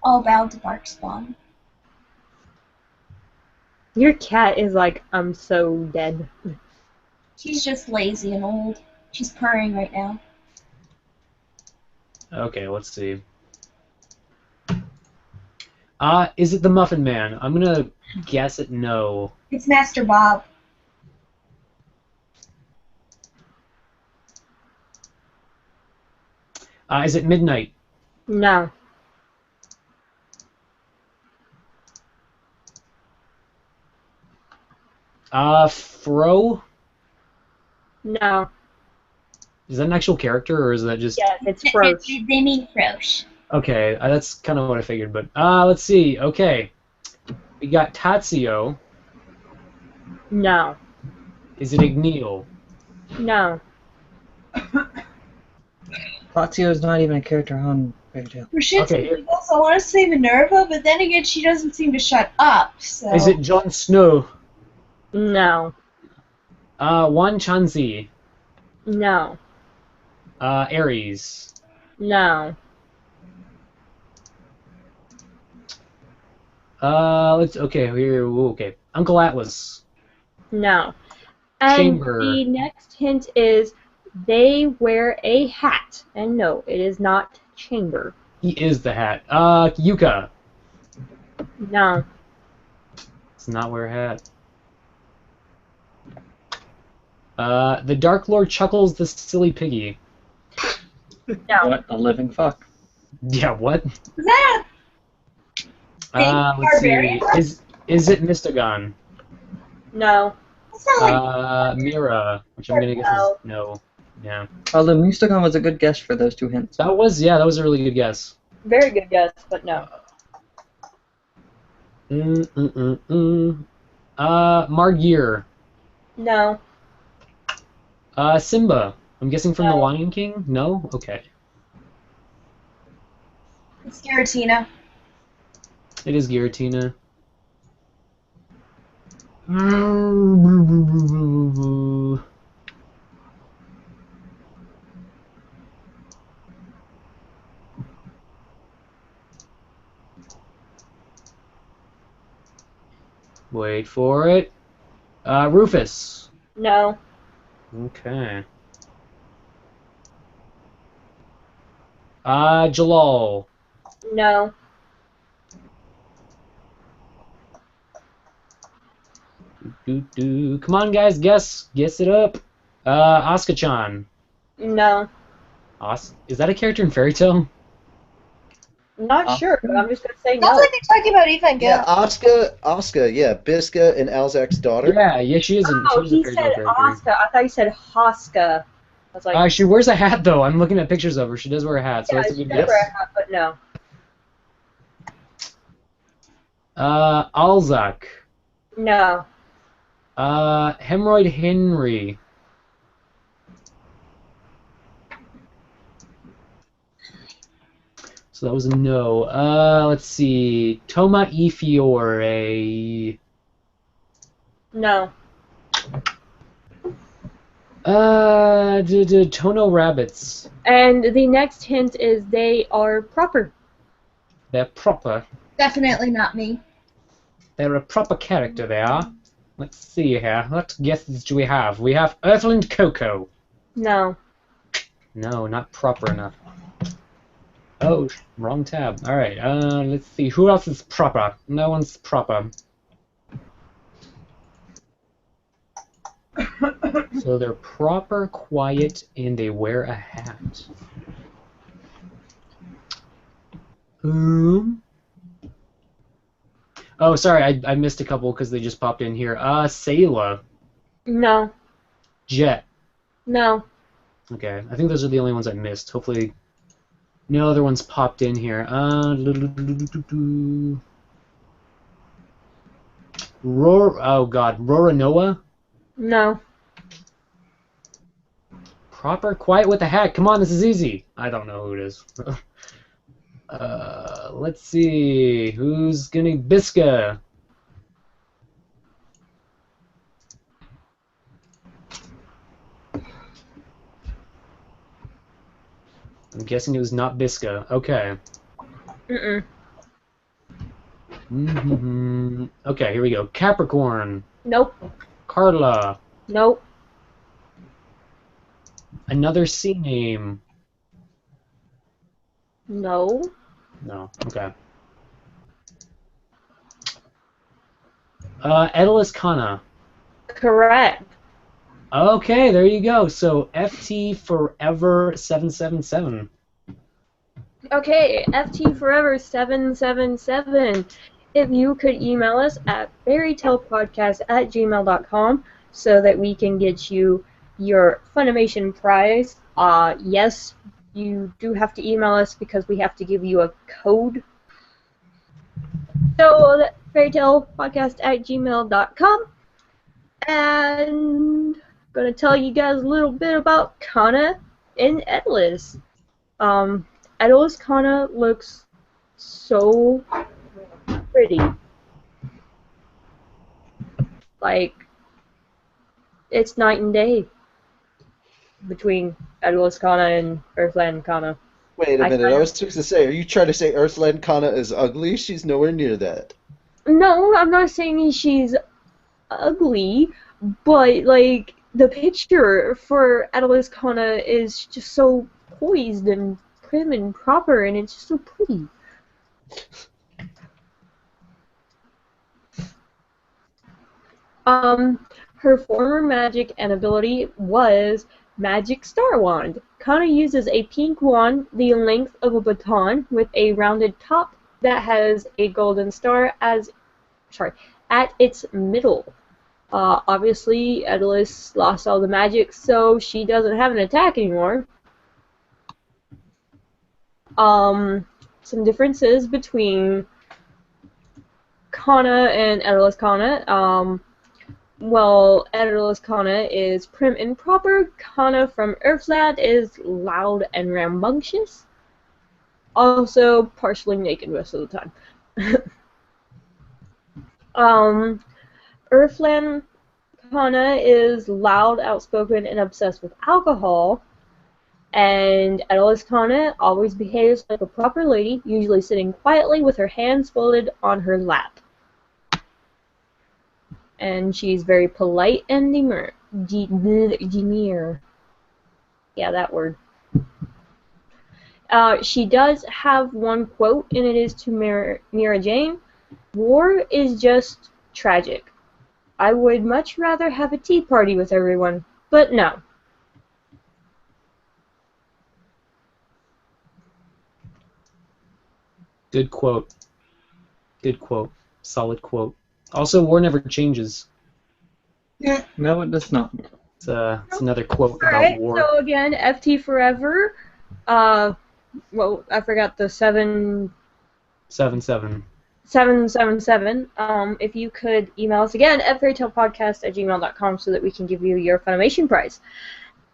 All bow to Bark Spawn. Your cat is like, I'm so dead. She's just lazy and old. She's purring right now. Okay, let's see. Is it the Muffin Man? I'm gonna guess it no. It's Master Bob. Is it Midnight? No. Fro? No. Is that an actual character, or is that just... Yes, it's Frosh. They mean Frosh. Okay, that's kind of what I figured, but... let's see. Okay. We got Tatsuo. No. Is it Igneel? No. Lazio's not even a character on Fairy Tail. For shits Okay, and giggles, I want to say Minerva, but then again, she doesn't seem to shut up, so... Is it Jon Snow? No. Wan Chanzi. No. Ares. No. Okay. Uncle Atlas. No. And Chamber. the next hint is they wear a hat. And no, it is not Chamber. He is the hat. Yuka. No. Does not wear a hat. The Dark Lord Chuckles the Silly Piggy. No. What a living fuck. Yeah, what? Is that Let's see. Barbarian? Is it Mystagon? No. It's not like... Mira, which I'm gonna guess is no. Yeah. Although Mustagon was a good guess for those two hints. That was a really good guess. Very good guess, but no. Margir. No. Simba. I'm guessing from The No. Lion King? No? Okay. It's Giratina. It is Giratina. Wait for it. Rufus. No. Okay. Jalal. No. Come on, guys, guess it up. Asuka-chan. No. Is that a character in Fairy Tail? Not sure, but I'm just gonna say Sounds no. like they're talking about Eva and Yeah, Gil. Asuka, yeah, Biska and Alzak's daughter. Yeah, she is. Oh, She's a he Fairy said Tail character. Oscar. I thought he said Hoska. I was like, She wears a hat though. I'm looking at pictures of her. She does wear a hat, so yeah, that's a she good does guess. wear a hat, but no. Alzak. No. Hemorrhoid Henry. So that was a no. Let's see. Toma e Fiore. No. Tono Rabbits. And the next hint is they are proper. They're proper. Definitely not me. They're a proper character, they are. Let's see here. What guesses do we have? We have Earthland Coco. No. No, not proper enough. Oh, wrong tab. Alright, let's see. Who else is proper? No one's proper. So they're proper, quiet, and they wear a hat. Whom? Oh, sorry, I missed a couple because they just popped in here. Sayla. No. Jet. No. Okay, I think those are the only ones I missed. Hopefully no other ones popped in here. Oh god, Roranoa? No. Proper, quiet with a hat. Come on, this is easy. I don't know who it is. Let's see. Who's gonna... Bisca. I'm guessing it was not Bisca. Okay. Okay, here we go. Capricorn. Nope. Carla. Nope. Another C name. No. No. Okay. Edalis Kana. Correct. Okay, there you go. So FT Forever 777. Okay, FT Forever 777. If you could email us at fairytalepodcast@gmail.com so that we can get you your Funimation prize. Yes, you do have to email us because we have to give you a code. So, fairytalepodcast@gmail.com. And I'm going to tell you guys a little bit about Kana and Edalis. Edalis Kana looks so pretty. Like, it's night and day between Edalis Kana and Earthland Kana. Wait a minute, I was just to say, are you trying to say Earthland Kana is ugly? She's nowhere near that. No, I'm not saying she's ugly, but, like, the picture for Edalis Kana is just so poised and prim and proper, and it's just so pretty. Her former magic and ability was Magic Star Wand. Kana uses a pink wand the length of a baton with a rounded top that has a golden star at its middle. Obviously, Edalis lost all the magic, so she doesn't have an attack anymore. Some differences between Kana and Edalis Kana. Well, Edalis Kana is prim and proper. Kana from Earthland is loud and rambunctious. Also, partially naked most of the time. Earthland Kana is loud, outspoken, and obsessed with alcohol. And Edalis Kana always behaves like a proper lady, usually sitting quietly with her hands folded on her lap. And she's very polite and demure. Yeah, that word. She does have one quote, and it is to Mira Jane. War is just tragic. I would much rather have a tea party with everyone, but no. Good quote. Good quote. Solid quote. Also, war never changes. Yeah, no, it does not. It's another quote about Alright, war. so again, FT Forever. Well, I forgot the 7-7. 777. If you could email us again at fairytalepodcast@gmail.com so that we can give you your Funimation prize.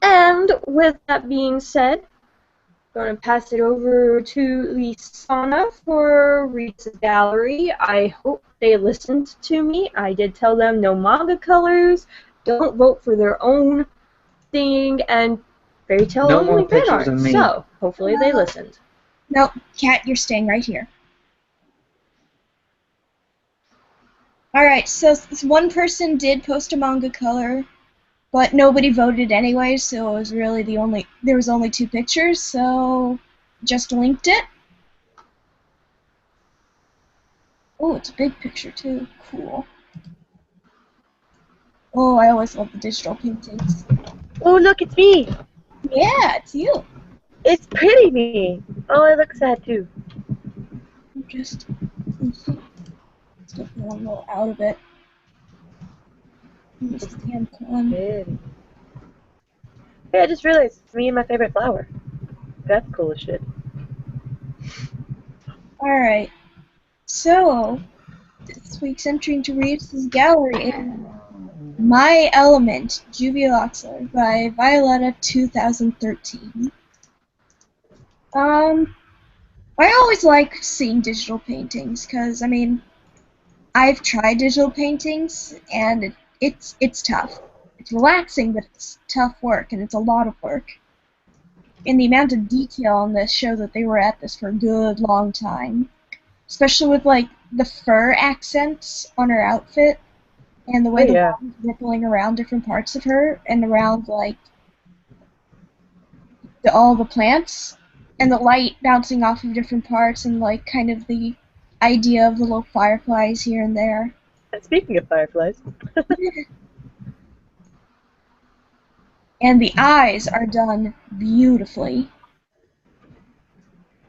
And with that being said, going to pass it over to Lisana for Reedus Gallery. I hope they listened to me. I did tell them no manga colors, don't vote for their own thing, and fairy tale No more only fan pictures art. of me. So, hopefully they listened. No, Cat, you're staying right here. Alright, so this one person did post a manga color, but nobody voted anyway, so it was really there was only 2 pictures, so just linked it. Oh, it's a big picture too. Cool. Oh, I always love the digital paintings. Oh, look, it's me. Yeah, it's you. It's pretty me. Oh, I look sad too. I'm just still feeling a little out of it. This damn con. Pretty. Hey, I just realized it's me and my favorite flower. That's cool as shit. Alright, so this week's entry into Reedus Gallery is My Element, Jubiloxer by Violetta 2013. I always like seeing digital paintings because, I mean, I've tried digital paintings and it's tough. It's relaxing, but it's tough work, and it's a lot of work. And the amount of detail on this shows that they were at this for a good long time. Especially with, like, the fur accents on her outfit, and the way the water's rippling around different parts of her, and around, like, all the plants, and the light bouncing off of different parts, and, like, kind of the idea of the little fireflies here and there. And speaking of fireflies. And the eyes are done beautifully.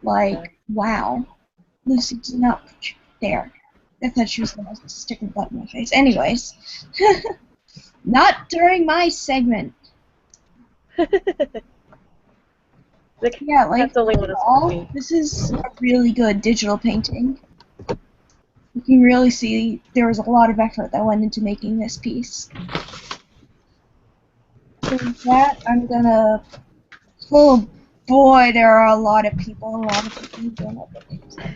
Like, wow. Lucy did not there. I thought she was going to stick a butt in my face. Anyways. Not during my segment. Yeah, like, that's only one overall, this is a really good digital painting. You can really see there was a lot of effort that went into making this piece. With that, I'm gonna... Oh boy, there are a lot of people who don't know what names are.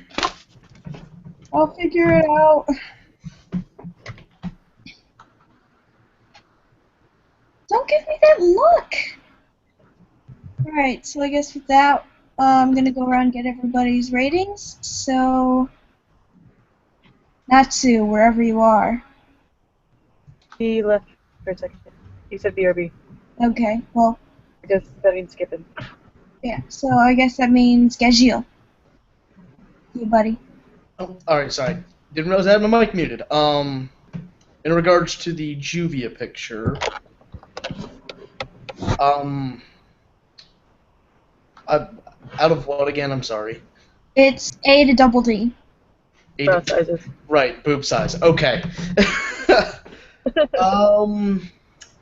I'll figure it out. Don't give me that look! Alright, so I guess with that, I'm gonna go around and get everybody's ratings. So, Natsu, wherever you are. He left for a second. He said BRB. Okay, well, I guess that means skipping. yeah, so I guess that means Gajil. You, buddy. Oh, alright, sorry. Didn't realize I had my mic muted. In regards to the Juvia picture, out of what again? I'm sorry. It's A to double D. Bra sizes. Right, boob size. Okay.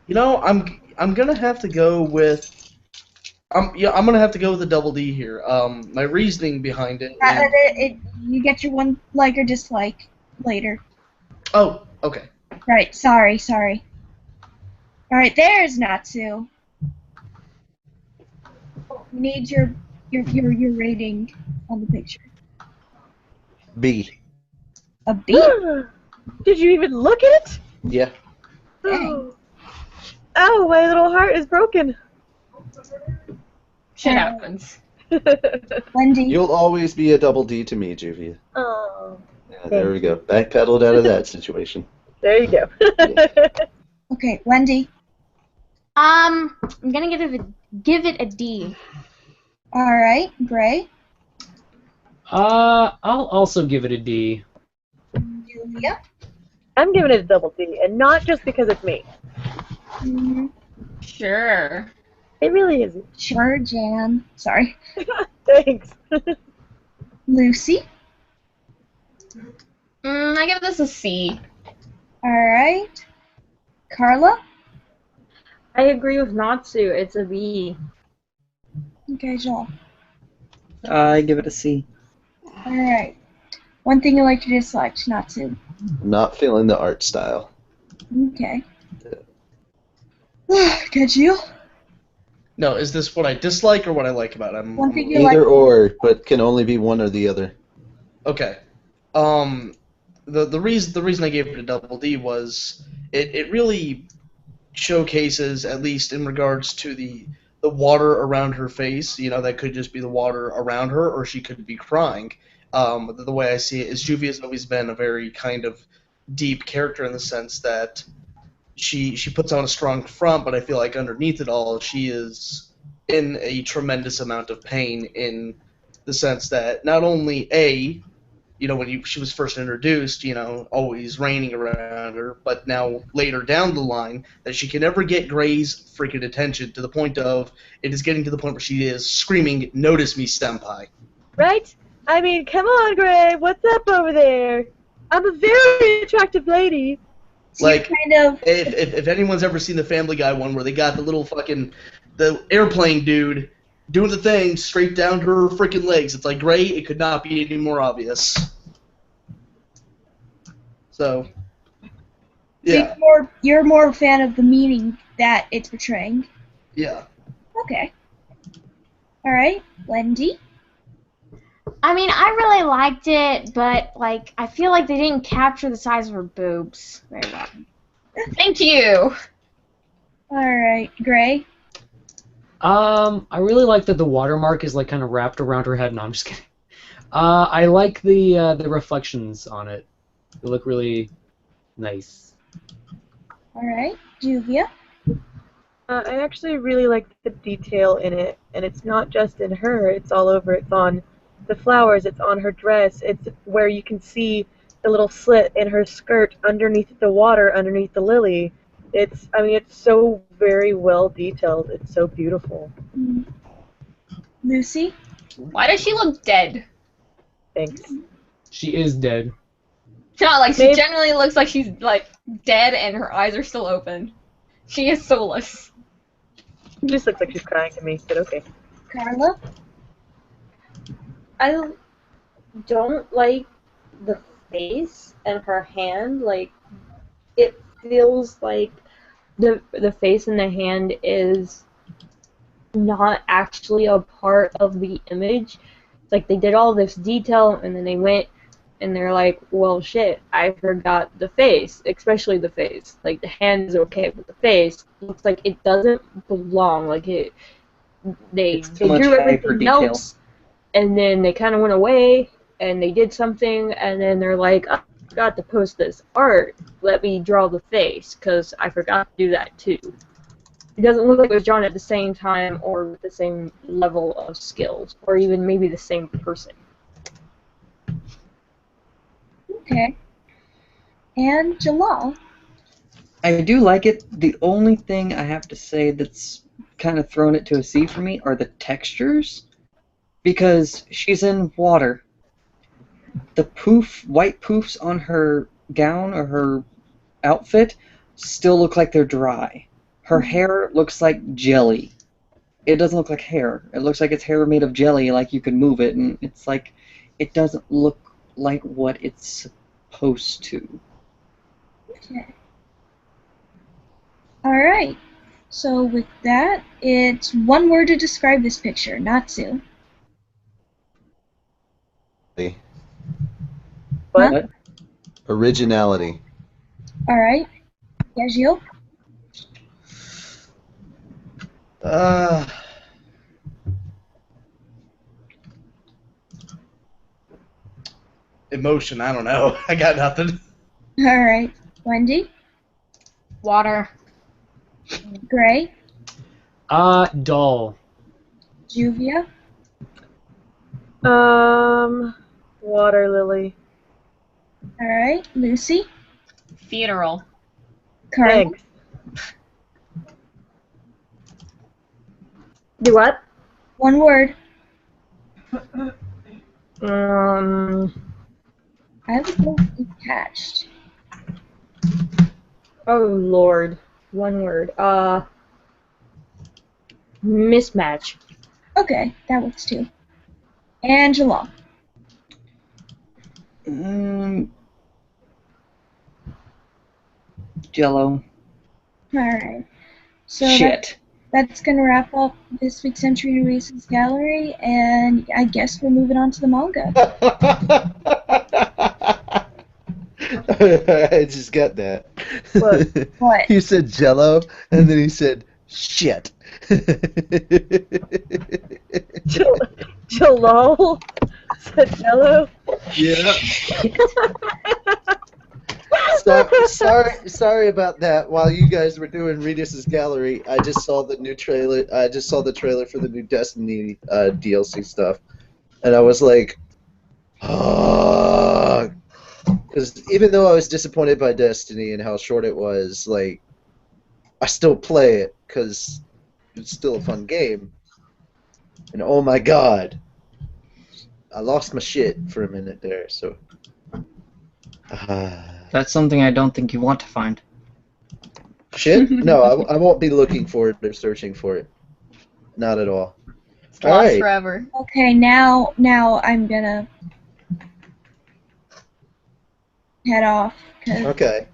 You know, I'm gonna have to go with. I'm gonna have to go with a double D here. My reasoning behind it. You get your one like or dislike later. Oh, okay. Right. Sorry. All right. There's Natsu. We need your rating on the picture. B. A B. Did you even look at it? Yeah. Dang. Oh, my little heart is broken. Shit happens. Wendy. You'll always be a double D to me, Juvia. Oh. Yeah, there we go. Backpedaled out of that situation. There you go. Okay, Wendy. I'm gonna give it a D. All right, Gray. I'll also give it a D. Julia. I'm giving it a double D, and not just because it's me. Sure. It really isn't. Sure, Jan. Sorry. Thanks. Lucy. I give this a C. All right. Carla. I agree with Natsu. It's a B. Okay, Joel. I give it a C. All right. One thing you like to dislike, Natsu. Not feeling the art style. Okay. Get you? No, is this what I dislike or what I like about it? One thing you like. Either or, but can only be one or the other. Okay. The reason I gave it a double D was it really showcases, at least in regards to the water around her face. That could just be the water around her, or she could be crying. The way I see it is Juvia's always been a very kind of deep character in the sense that she puts on a strong front, but I feel like underneath it all, she is in a tremendous amount of pain in the sense that not only when she was first introduced, always raining around her, but now later down the line that she can never get Gray's freaking attention to the point of it is getting to the point where she is screaming, "Notice me, senpai." Right? I mean, come on, Gray. What's up over there? I'm a very attractive lady. So you Like, kind of. if anyone's ever seen the Family Guy one where they got the little the airplane dude doing the thing straight down to her freaking legs, it's like, Gray, it could not be any more obvious. So, yeah. You're more a fan of the meaning that it's portraying. Yeah. Okay. All right, Wendy. I mean, I really liked it, but like, I feel like they didn't capture the size of her boobs very well. Thank you. All right, Gray. I really like that the watermark is like kind of wrapped around her head. No, I'm just kidding. I like the reflections on it. They look really nice. All right, Juvia. I actually really like the detail in it, and it's not just in her, it's all over. It's on the flowers, it's on her dress, it's where you can see the little slit in her skirt underneath the water, underneath the lily. It's so very well detailed. It's so beautiful. Lucy. Why does she look dead? Thanks. She is dead. It's not like she Maybe- generally looks like she's like dead and her eyes are still open. She is soulless. It just looks like she's crying to me, but okay. Carla. I don't like the face and her hand. Like, it feels like the face and the hand is not actually a part of the image. It's like they did all this detail and then they went and they're like, well, shit, I forgot the face, especially the face. Like, the hand is okay, but the face looks like it doesn't belong. Like, they It's too much drew hype or everything detail. else, and then they kind of went away, and they did something, and then they're like, oh, I forgot to post this art. Let me draw the face, because I forgot to do that, too. It doesn't look like it was drawn at the same time or with the same level of skills, or even maybe the same person. Okay. And Jalal. I do like it. The only thing I have to say that's kind of thrown it to a C for me are the textures, because she's in water. The white poofs on her gown or her outfit still look like they're dry. Her hair looks like jelly. It doesn't look like hair. It looks like it's hair made of jelly, like you could move it, and it's like, it doesn't look like what it's supposed to. Okay. All right. So with that, it's one word to describe this picture. Natsu. What? Originality. All right. Yajil. Emotion, I don't know. I got nothing. All right. Wendy. Water. Gray. Dull. Juvia. Water lily. All right. Lucy. Funeral. Carla. Thanks. Do what? One word. I would go detached. Oh, Lord. One word. Mismatch. Okay, that works too. And Jalal. Jello. All right. So Shit. that's gonna wrap up this week's entry to Reedus Gallery, and I guess we're moving on to the manga. I just got that. What? He said Jello, and then he said shit. Jalal said hello. Yeah. Sorry about that. While you guys were doing Reedus Gallery, I just saw the new trailer. I just saw the trailer for the new Destiny DLC stuff, and I was like, oh. Because even though I was disappointed by Destiny and how short it was, like, I still play it because it's still a fun game. And oh my god, I lost my shit for a minute there. So That's something I don't think you want to find. shit? No, I won't be looking for it or searching for it. Not at all. It's lost Alright. forever. Okay, now I'm gonna head off. 'Cause Okay.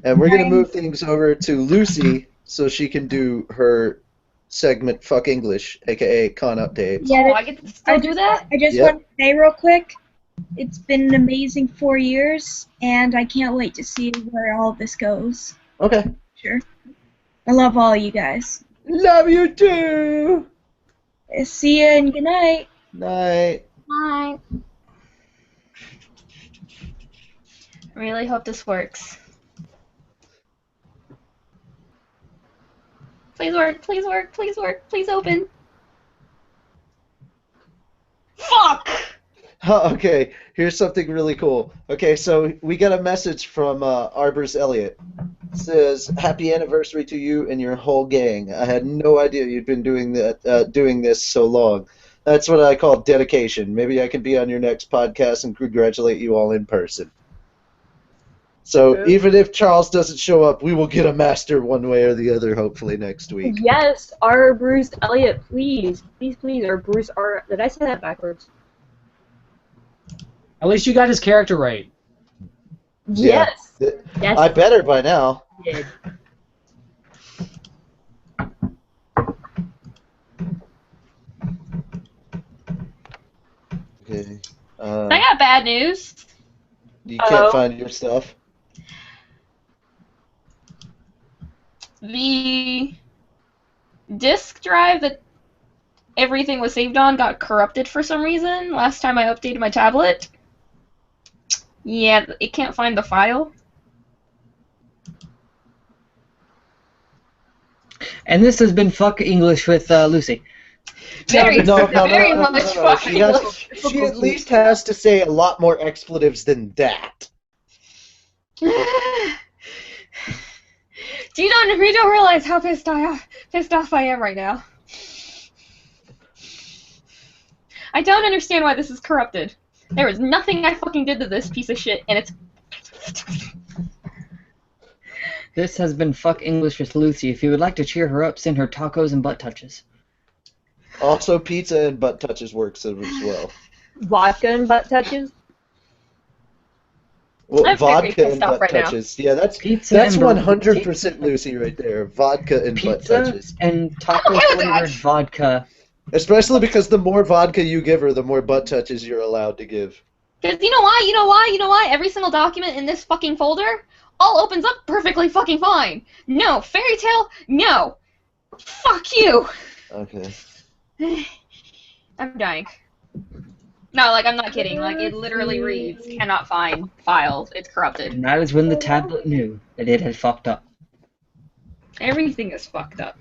And we're going to move things over to Lucy so she can do her segment Fuck English, aka Con Updates. Yeah, Oh, I get to still do that? I just Yep. want to say real quick, it's been an amazing 4 years, and I can't wait to see where all of this goes. Okay. Sure. I love all you guys. Love you too! See ya and good night. Night. Bye. Really hope this works. Please work, please work, please work, please open. Fuck! Okay, here's something really cool. Okay, so we got a message from Arbors Elliott. It says, "Happy anniversary to you and your whole gang. I had no idea you'd been doing this so long. That's what I call dedication. Maybe I can be on your next podcast and congratulate you all in person." So even if Charles doesn't show up, we will get a master one way or the other, hopefully next week. Yes, R. Bruce Elliott, please, or Bruce R. Did I say that backwards? At least you got his character right. Yes. Yeah. Yes. I better by now. I did. Okay. I got bad news. You can't find your stuff. The disk drive that everything was saved on got corrupted for some reason last time I updated my tablet. Yeah, it can't find the file. And this has been Fuck English with Lucy. Very much She, fucking. she at least has to say a lot more expletives than that. You don't realize how pissed off I am right now. I don't understand why this is corrupted. There was nothing I fucking did to this piece of shit, and it's... This has been Fuck English with Lucy. If you would like to cheer her up, send her tacos and butt touches. Also, pizza and butt touches works as well. Vodka and butt touches? Well, I'm very vodka and pissed off butt right now. touches. Yeah, that's Pizza and 100% Lucy right there. Vodka and butt Pizza touches. and taco flavored vodka. Especially because the more vodka you give her, the more butt touches you're allowed to give. Because you know why? Every single document in this fucking folder all opens up perfectly fucking fine. No, fairy tale, no. Fuck you. Okay. I'm dying. No, like, I'm not kidding. Like, it literally reads, cannot find files. It's corrupted. And that is when the tablet knew that it had fucked up. Everything is fucked up.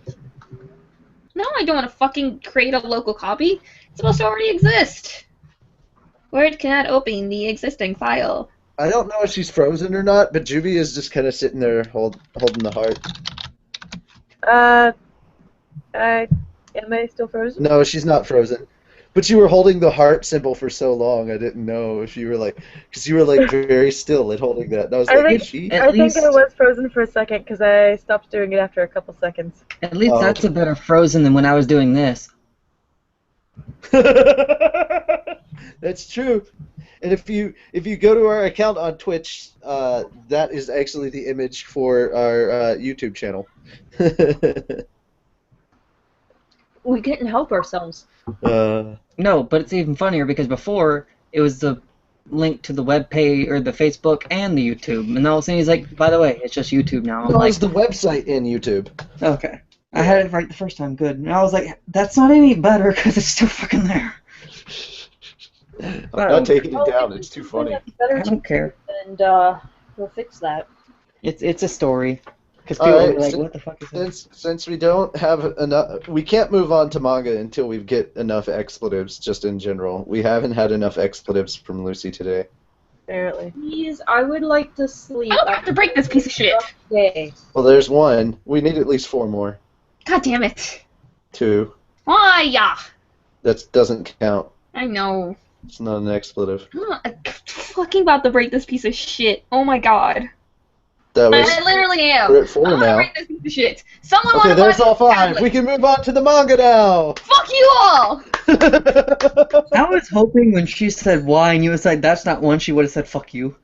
No, I don't want to fucking create a local copy. It's supposed to already exist. Word cannot open the existing file. I don't know if she's frozen or not, but Juby is just kind of sitting there holding the heart. Am I still frozen? No, she's not frozen. But you were holding the heart symbol for so long, I didn't know if you were like, because you were like very still at holding that. And I was like, is she? I think I was frozen for a second because I stopped doing it after a couple seconds. At least that's a better frozen than when I was doing this. That's true. And if you go to our account on Twitch, that is actually the image for our YouTube channel. we couldn't help ourselves. No, but it's even funnier because before it was the link to the web page or the Facebook and the YouTube, and all of a sudden he's like, by the way, it's just YouTube now. I'm No, like, it's the website in YouTube. okay, I had it right the first time, good. And I was like, that's not any better because it's still fucking there. I'm not taking it down. It's too funny. I don't care. And we'll fix that. It's a story. Because people Alright, are like, what the fuck is this? Since we don't have enough, we can't move on to manga until we get enough expletives. Just in general, we haven't had enough expletives from Lucy today. Apparently. Please, I would like to sleep. I have to break this piece of shit. Okay. Well, there's one. We need at least 4 more. God damn it. 2. Why, yeah. That doesn't count. I know. It's not an expletive. I'm fucking about to break this piece of shit. Oh my god. That was. I literally am. We're at 4 I'm now. gonna break this piece of shit. Someone Okay, wanna there's buy all this 5. tablet. We can move on to the manga now. Fuck you all! I was hoping when she said why and you was like, that's not one, she would have said fuck you.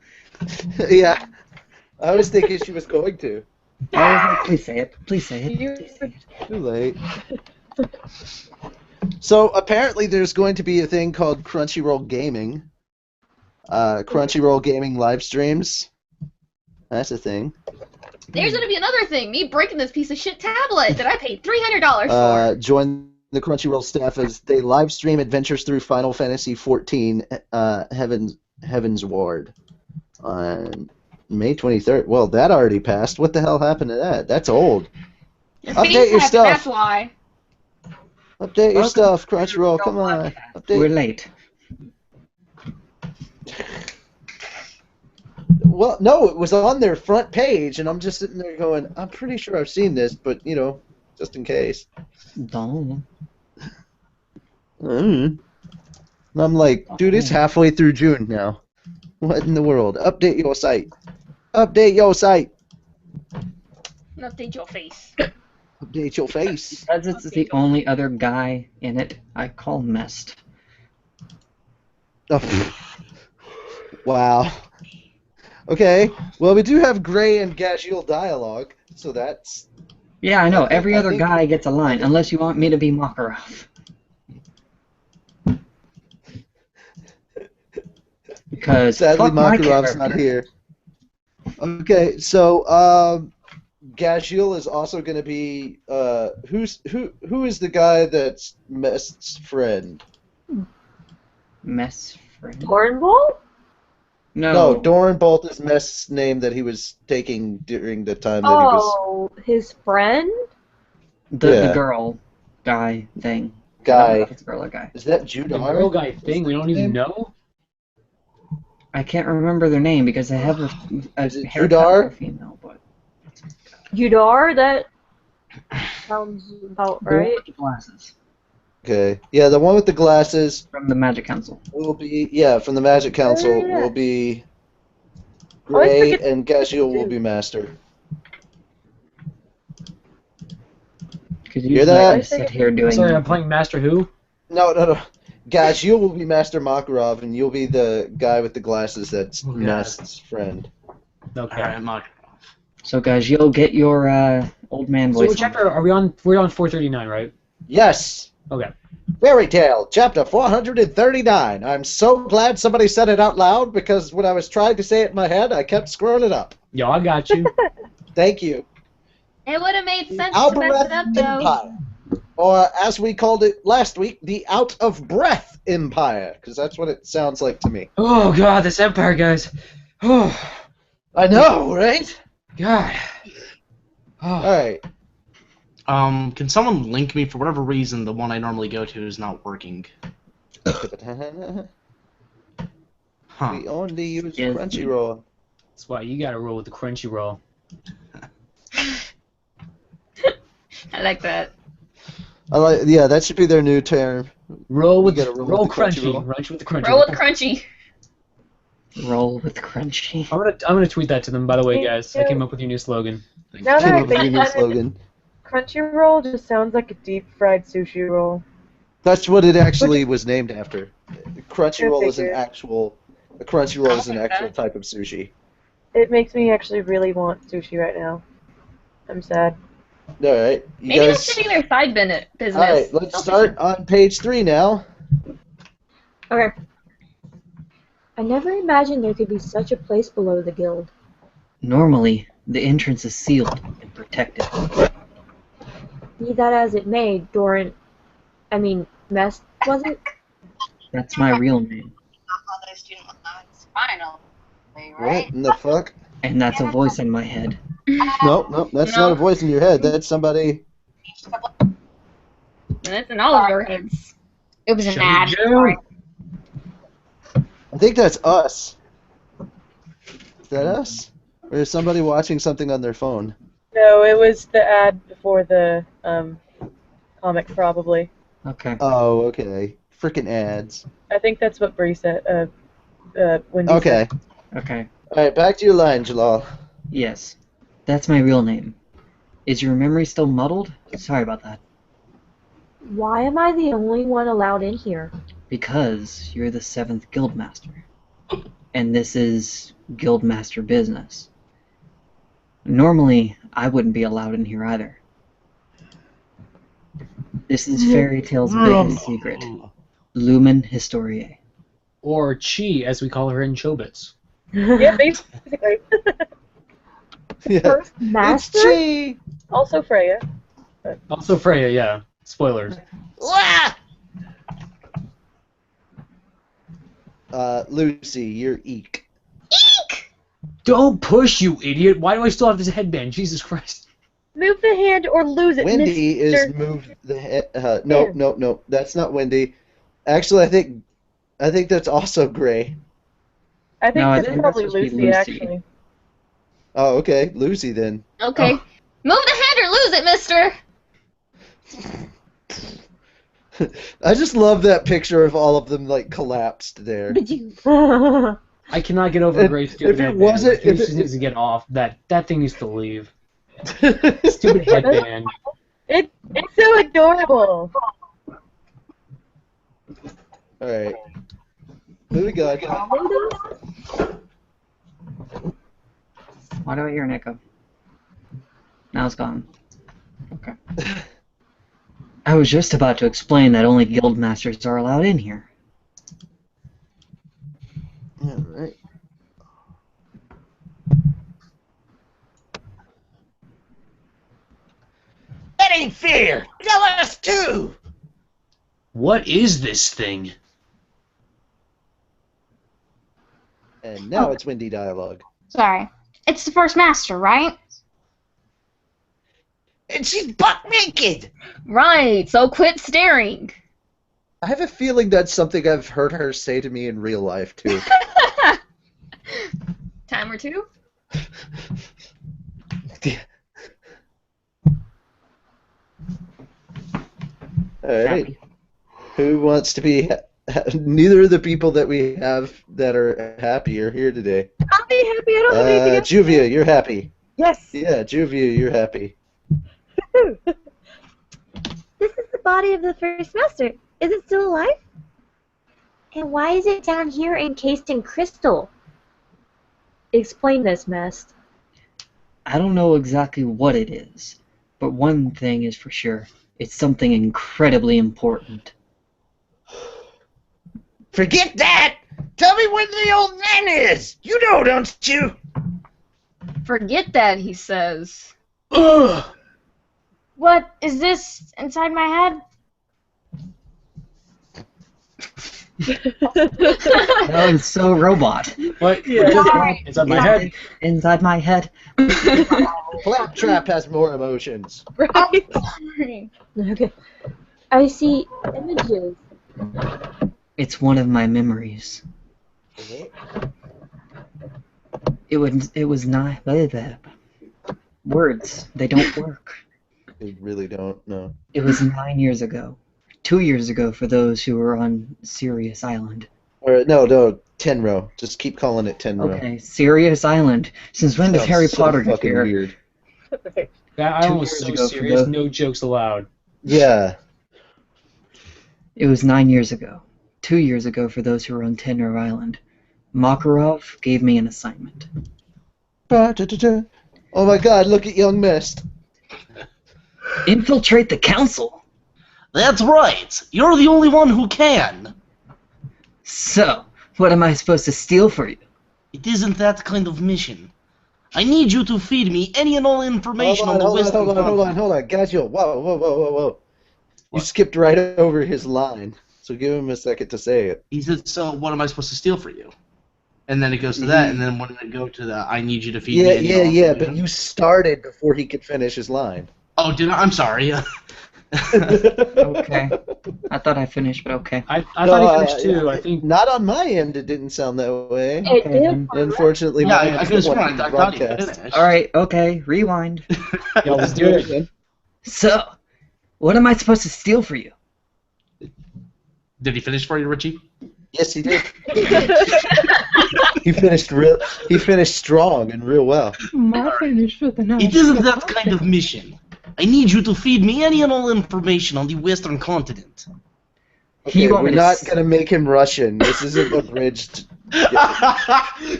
Yeah. I was thinking she was going to. I was like, please say it. Please say it. Too late. So apparently there's going to be a thing called Crunchyroll Gaming. Crunchyroll Gaming live streams. That's a thing. There's gonna be another thing. Me breaking this piece of shit tablet that I paid $300 for. Join the Crunchyroll staff as they live stream adventures through Final Fantasy XIV Heaven's Ward on May 23rd. Well, that already passed. What the hell happened to that? That's old. Your Update face your happened, stuff. That's why. Update your stuff, Crunchyroll. Come on. Update. We're late. Well, no, it was on their front page, and I'm just sitting there going, I'm pretty sure I've seen this, but, you know, just in case. Don't. And I'm like, dude, it's halfway through June now. What in the world? Update your site. Update your site. Update your face. Update your face. Because it's the only other guy in it, I call Mest. Oh. Wow. Okay, well, we do have Gray and Gajiel dialogue, so that's... Yeah, I know. Every I other think- guy gets a line, unless you want me to be Makarov. Because Sadly, fuck my Makarov's character. not here. Okay, so, Gajiel is also going to be, who is the guy that's Mest's friend? Mess friend. Hornball? No, Doran is Mest's name that he was taking during the time that he was... Oh, his friend? The Yeah. girl guy thing. I don't know Guy. if it's a girl or guy. Is that The Judar? girl guy thing, we don't even know? I can't remember their name because they have a Is it haircut Judar? for a female, but Udar? That sounds about the one right. with the glasses Okay. Yeah, the one with the glasses from the Magic Council. will be, yeah, from the Magic Council yeah. will be always Gray forget and Gajiel will be Master. Because Hear usually that? I sit here doing. Sorry, I'm playing Master Who? No. Gajiel will be Master Makarov, and you'll be the guy with the glasses that's Okay. Mest's friend. Okay. Alright, Mark. So guys, you'll get your old man So voice. what chapter are we on? We're on 439, right? Yes! Okay. Fairy Tale, chapter 439. I'm so glad somebody said it out loud, because when I was trying to say it in my head, I kept screwing it up. Yo, I got you. Thank you. It would have made sense to mess Albereth it up, though. Empire. Or, as we called it last week, the Out of Breath Empire, because that's what it sounds like to me. Oh god, this Empire, guys. Oh I know, right? god. Oh. Alright. Can someone link me? For whatever reason, the one I normally go to is not working. Huh. We only use Yes. Crunchyroll. That's why you gotta roll with the Crunchyroll. I like that. Yeah, that should be their new term. Roll with You gotta roll roll with the crunchy. Crunchyroll. Roll with the crunchy. Roll with crunchy. Roll with crunchy. I'm gonna tweet that to them. By the way, guys, I came up with your new slogan. Now that Came I up with your think new about it, slogan. Crunchyroll just sounds like a deep fried sushi roll. That's what it actually was named after. Crunchyroll Go is an figure. actual. A Crunchyroll is an Okay. actual type of sushi. It makes me actually really want sushi right now. I'm sad. All right. You Maybe guys... that should be their side business. All right, let's start on page 3 now. Okay. I never imagined there could be such a place below the guild. Normally, the entrance is sealed and protected. Be that as it may, Mest, was it? That's my real name. What in the fuck? And that's a voice in my head. Nope, that's not a voice in your head. That's somebody. And it's in all of our heads. It was an ad. I think that's us. Is that us? Or is somebody watching something on their phone? No, it was the ad before the comic, probably. Okay. Oh, okay. Frickin' ads. I think that's what Bree said. Wendy Okay. said. Okay. Alright, back to your line, Jalal. Yes. That's my real name. Is your memory still muddled? Sorry about that. Why am I the only one allowed in here? Because you're the 7th Guildmaster. And this is Guildmaster business. Normally, I wouldn't be allowed in here either. This is Fairy Tale's biggest secret. Lumen Historiae. Or Chi, as we call her in Chobits. Yeah, basically. Yeah. First master? It's Also Freya. Also Freya, yeah. Spoilers. Lucy, you're Eek. Don't push, you idiot! Why do I still have this headband? Jesus Christ. Move the hand or lose it, Wendy Mr. is moved the head. No, that's not Wendy. Actually, I think that's also Gray. I think No, I that's think probably that's supposed to be Lucy, Lucy. actually. Oh, okay, Lucy then. Okay. Oh. Move the hand or lose it, mister! I just love that picture of all of them like collapsed there. I cannot get over If- Gray's stupid if it headband. wasn't- He if just it- needs to get off. That thing needs to leave. Stupid headband. It's so adorable. Alright. Who we got? Why do I hear an echo? Now it's gone. Okay. I was just about to explain that only Guildmasters are allowed in here. Alright. That ain't fair! Tell us too! What is this thing? And now it's Wendy dialogue. Sorry. It's the first master, right? And she's buck naked! Right, so quit staring. I have a feeling that's something I've heard her say to me in real life too. Time or two? Alright. Who wants to be... Neither of the people that we have that are happy are here today. I'll be happy. I don't have anything else. Juvia, you're happy. Yes. Yeah, Juvia, you're happy. This is the body of the first master. Is it still alive? And why is it down here encased in crystal? Explain this, Mest. I don't know exactly what it is, but one thing is for sure. It's something incredibly important. Forget that! Tell me where the old man is! You know, don't you? Forget that, he says. Ugh! What is this inside my head? That was so robot. What? Yeah. It's on my head. Inside my head. Claptrap has more emotions. Right. Okay. I see images. It's one of my memories. It was not words. They don't work. They really don't know. It was 9 years ago. 2 years ago for those who were on Sirius Island. Or no, Tenro. Just keep calling it Tenro. Okay, Sirius Island. Since when does Sounds Harry so Potter get fucking here? weird. That 2 island was years so ago for serious, the- no jokes allowed. Yeah. It was 9 years ago. 2 years ago for those who were on Tenro Island. Makarov gave me an assignment. Oh my god, look at young Mist. Infiltrate the council? That's right. You're the only one who can. So, what am I supposed to steal for you? It isn't that kind of mission. I need you to feed me any and all information on the Western Front. Hold on. Guys, whoa. You skipped right over his line, so give him a second to say it. He said, so what am I supposed to steal for you? And then it goes to that, and then when it go to the, I need you to feed me any and all information. But you started before he could finish his line. Oh, did I? I'm sorry. Okay. I thought I finished, but okay. I thought he finished too. I think not on my end. It didn't sound that way. It did. Unfortunately, yeah, my I could have sworn I thought he finished. Alright, okay, rewind. yeah, let's do it again. So, what am I supposed to steal for you? Did he finish for you, Richie? Yes, he did. He finished strong and real well. My finish for the night. It isn't that kind of mission. I need you to feed me any and all information on the Western continent. Okay, we're not gonna make him Russian. This isn't abridged.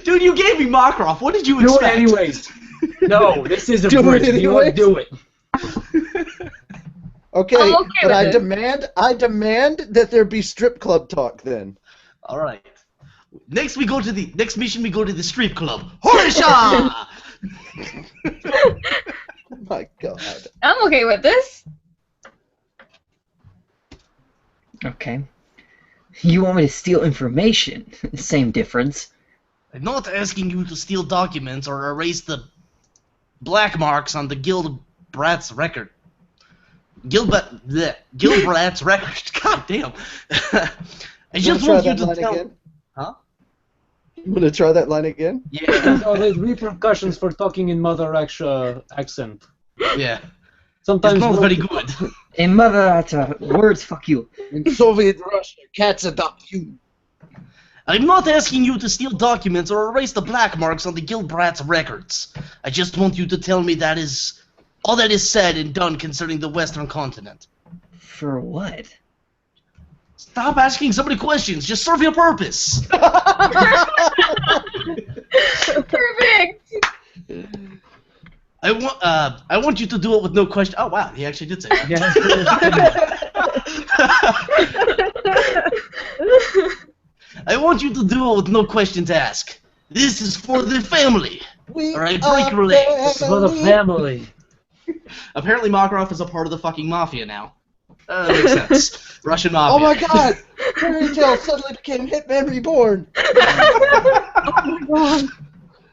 Dude, you gave me Makarov. What did you expect? Do it anyways. No, this is abridged. You won't do it. Okay, but I demand that there be strip club talk then. All right. Next mission we go to the strip club. Horisha! Oh my God. I'm okay with this. Okay. You want me to steal information? Same difference. I'm not asking you to steal documents or erase the black marks on the Gilbrat's record. Gilbrat's record. God damn. I just want you to tell. Again? Huh? You want to try that line again? Yeah. So there's repercussions for talking in mother accent. Yeah. Sometimes it's not very good. In mother words, fuck you. In Soviet Russia, cats adopt you. I'm not asking you to steal documents or erase the black marks on the Gilbrat's records. I just want you to tell me that is all that is said and done concerning the Western continent. For what? Stop asking so many questions. Just serve your purpose. Perfect. I want you to do it with no question. Oh wow, he actually did say that. I want you to do it with no questions asked. This is for the family. Alright, break your legs. For the family. Apparently Makarov is a part of the fucking mafia now. Makes sense. Russian mafia. Oh my God! Fairy Tail suddenly became Hitman Reborn. Oh my God.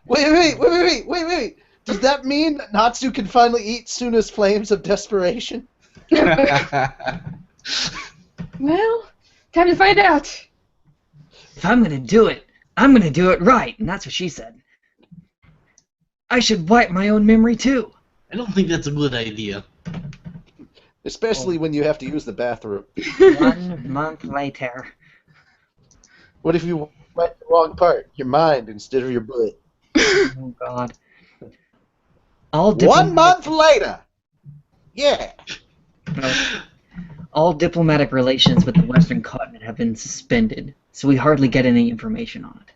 Wait. Does that mean that Natsu can finally eat Suna's flames of desperation? Well, time to find out. If I'm gonna do it, I'm gonna do it right, and that's what she said. I should wipe my own memory too. I don't think that's a good idea. Especially when you have to use the bathroom. 1 month later. What if you went the wrong part? Your mind instead of your butt. Oh God. 1 month later! Yeah! All diplomatic relations with the Western continent have been suspended, so we hardly get any information on it.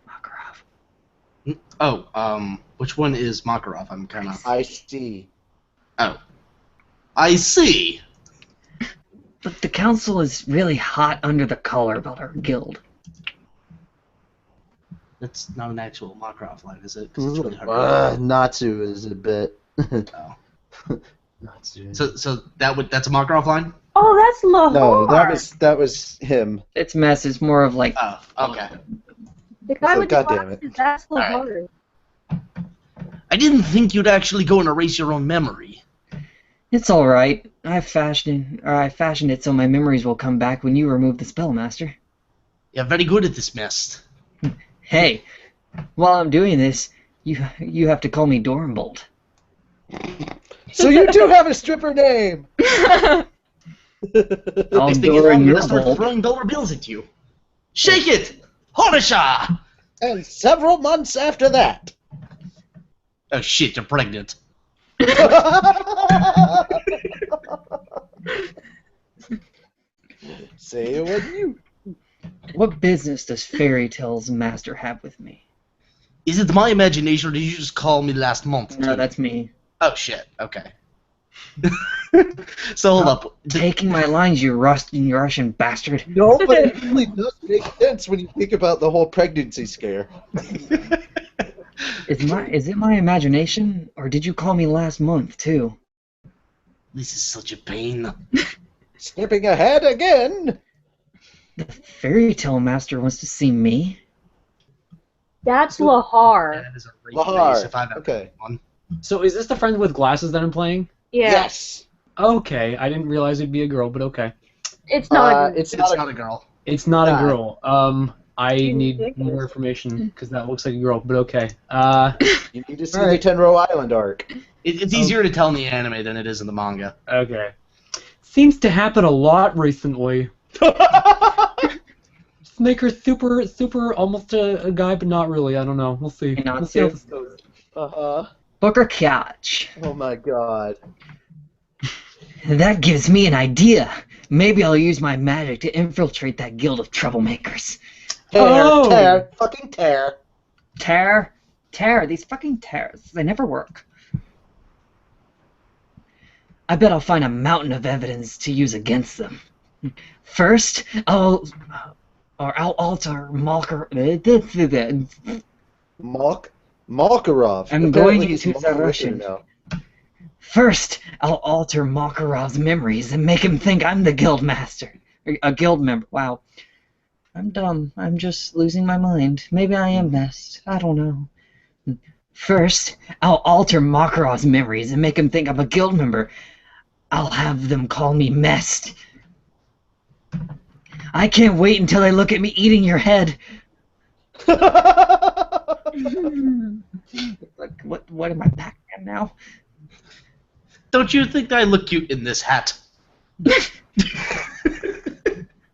Makarov. Oh, which one is Makarov? I'm kind of... I see. Oh. I see! But the council is really hot under the collar about our guild. That's not an actual Makarov line, is it? 'Cause it's really hard to Natsu is a bit... Oh. Natsu. So that's a Makarov line? Oh, that's Lahore. No, that was him. It's mess. It's more of like... Oh, okay. The guy with God the damn it. glasses, that's Lahore. I didn't think you'd actually go and erase your own memory. It's all right. I fashioned it so my memories will come back when you remove the spell, Master. You're very good at this mess. Hey, while I'm doing this, you have to call me Dornbolt. So you do have a stripper name! I'll Next thing is door I'm in your gonna start bolt. throwing dollar bills at you. Shake it! Horisha! And several months after that. Oh shit, you're pregnant. Say it wasn't you. What business does Fairy Tale's master have with me? Is it my imagination, or did you just call me last month? No, that's me. Oh shit. Okay. So hold up. Taking my lines, you Russian bastard. No, but it really does make sense when you think about the whole pregnancy scare. Is it my imagination, or did you call me last month too? This is such a pain. Skipping ahead again. The fairy tale master wants to see me. That's Lahar. That is a great Lahar. face if I've ever Okay. one. So is this the friend with glasses that I'm playing? Yeah. Yes. Okay, I didn't realize it'd be a girl, but okay. It's not. It's It's not not a girl. It's not a Nah. girl. I You need think it more is? information because that looks like a girl, but okay. You need to see Alright. the Tenro Island arc. It's easier to tell in the anime than it is in the manga. Okay. Seems to happen a lot recently. Just make her super, almost a guy, but not really. I don't know. We'll see. Not We'll see how too. this goes. Uh-huh. Booker catch. Oh my god. That gives me an idea. Maybe I'll use my magic to infiltrate that guild of troublemakers. Tear, fucking tear. Tear, these fucking tears. They never work. I bet I'll find a mountain of evidence to use against them. First, I'll alter Makarov. I'm Apparently going he's into Malk Russian. now. First, I'll alter Makarov's memories and make him think I'm the guild master. A guild member. Wow. I'm dumb. I'm just losing my mind. Maybe I am best. I don't know. First, I'll alter Makarov's memories and make him think I'm a guild member. I'll have them call me Mest. I can't wait until they look at me eating your head. Like, what am I, Pac-Man now? Don't you think I look cute in this hat?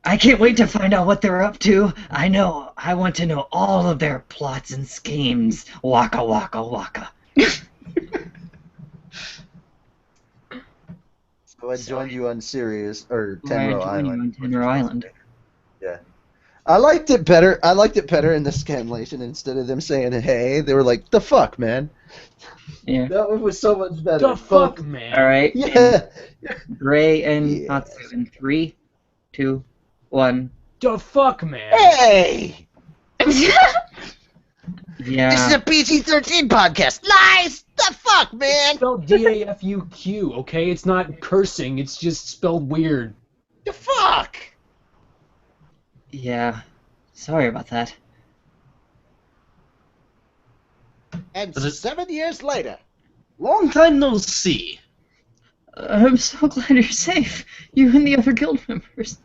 I can't wait to find out what they're up to. I want to know all of their plots and schemes. Waka waka waka. So I joined you on Sirius or I Tenro joined you Island. on Tenro Island. Yeah. I liked it better in the scanlation. Instead of them saying hey, they were like, the fuck, man. Yeah. That one was so much better. The fuck, man. All right. Yeah. Gray and Yeah. Natsu in 3, 2, 1. The fuck, man. Hey! Yeah. This is a PG-13 podcast. Lies! The fuck, man? Spelled D-A-F-U-Q, okay? It's not cursing, it's just spelled weird. The fuck? Yeah. Sorry about that. And 7 years later. Long time no see. I'm so glad you're safe. You and the other guild members.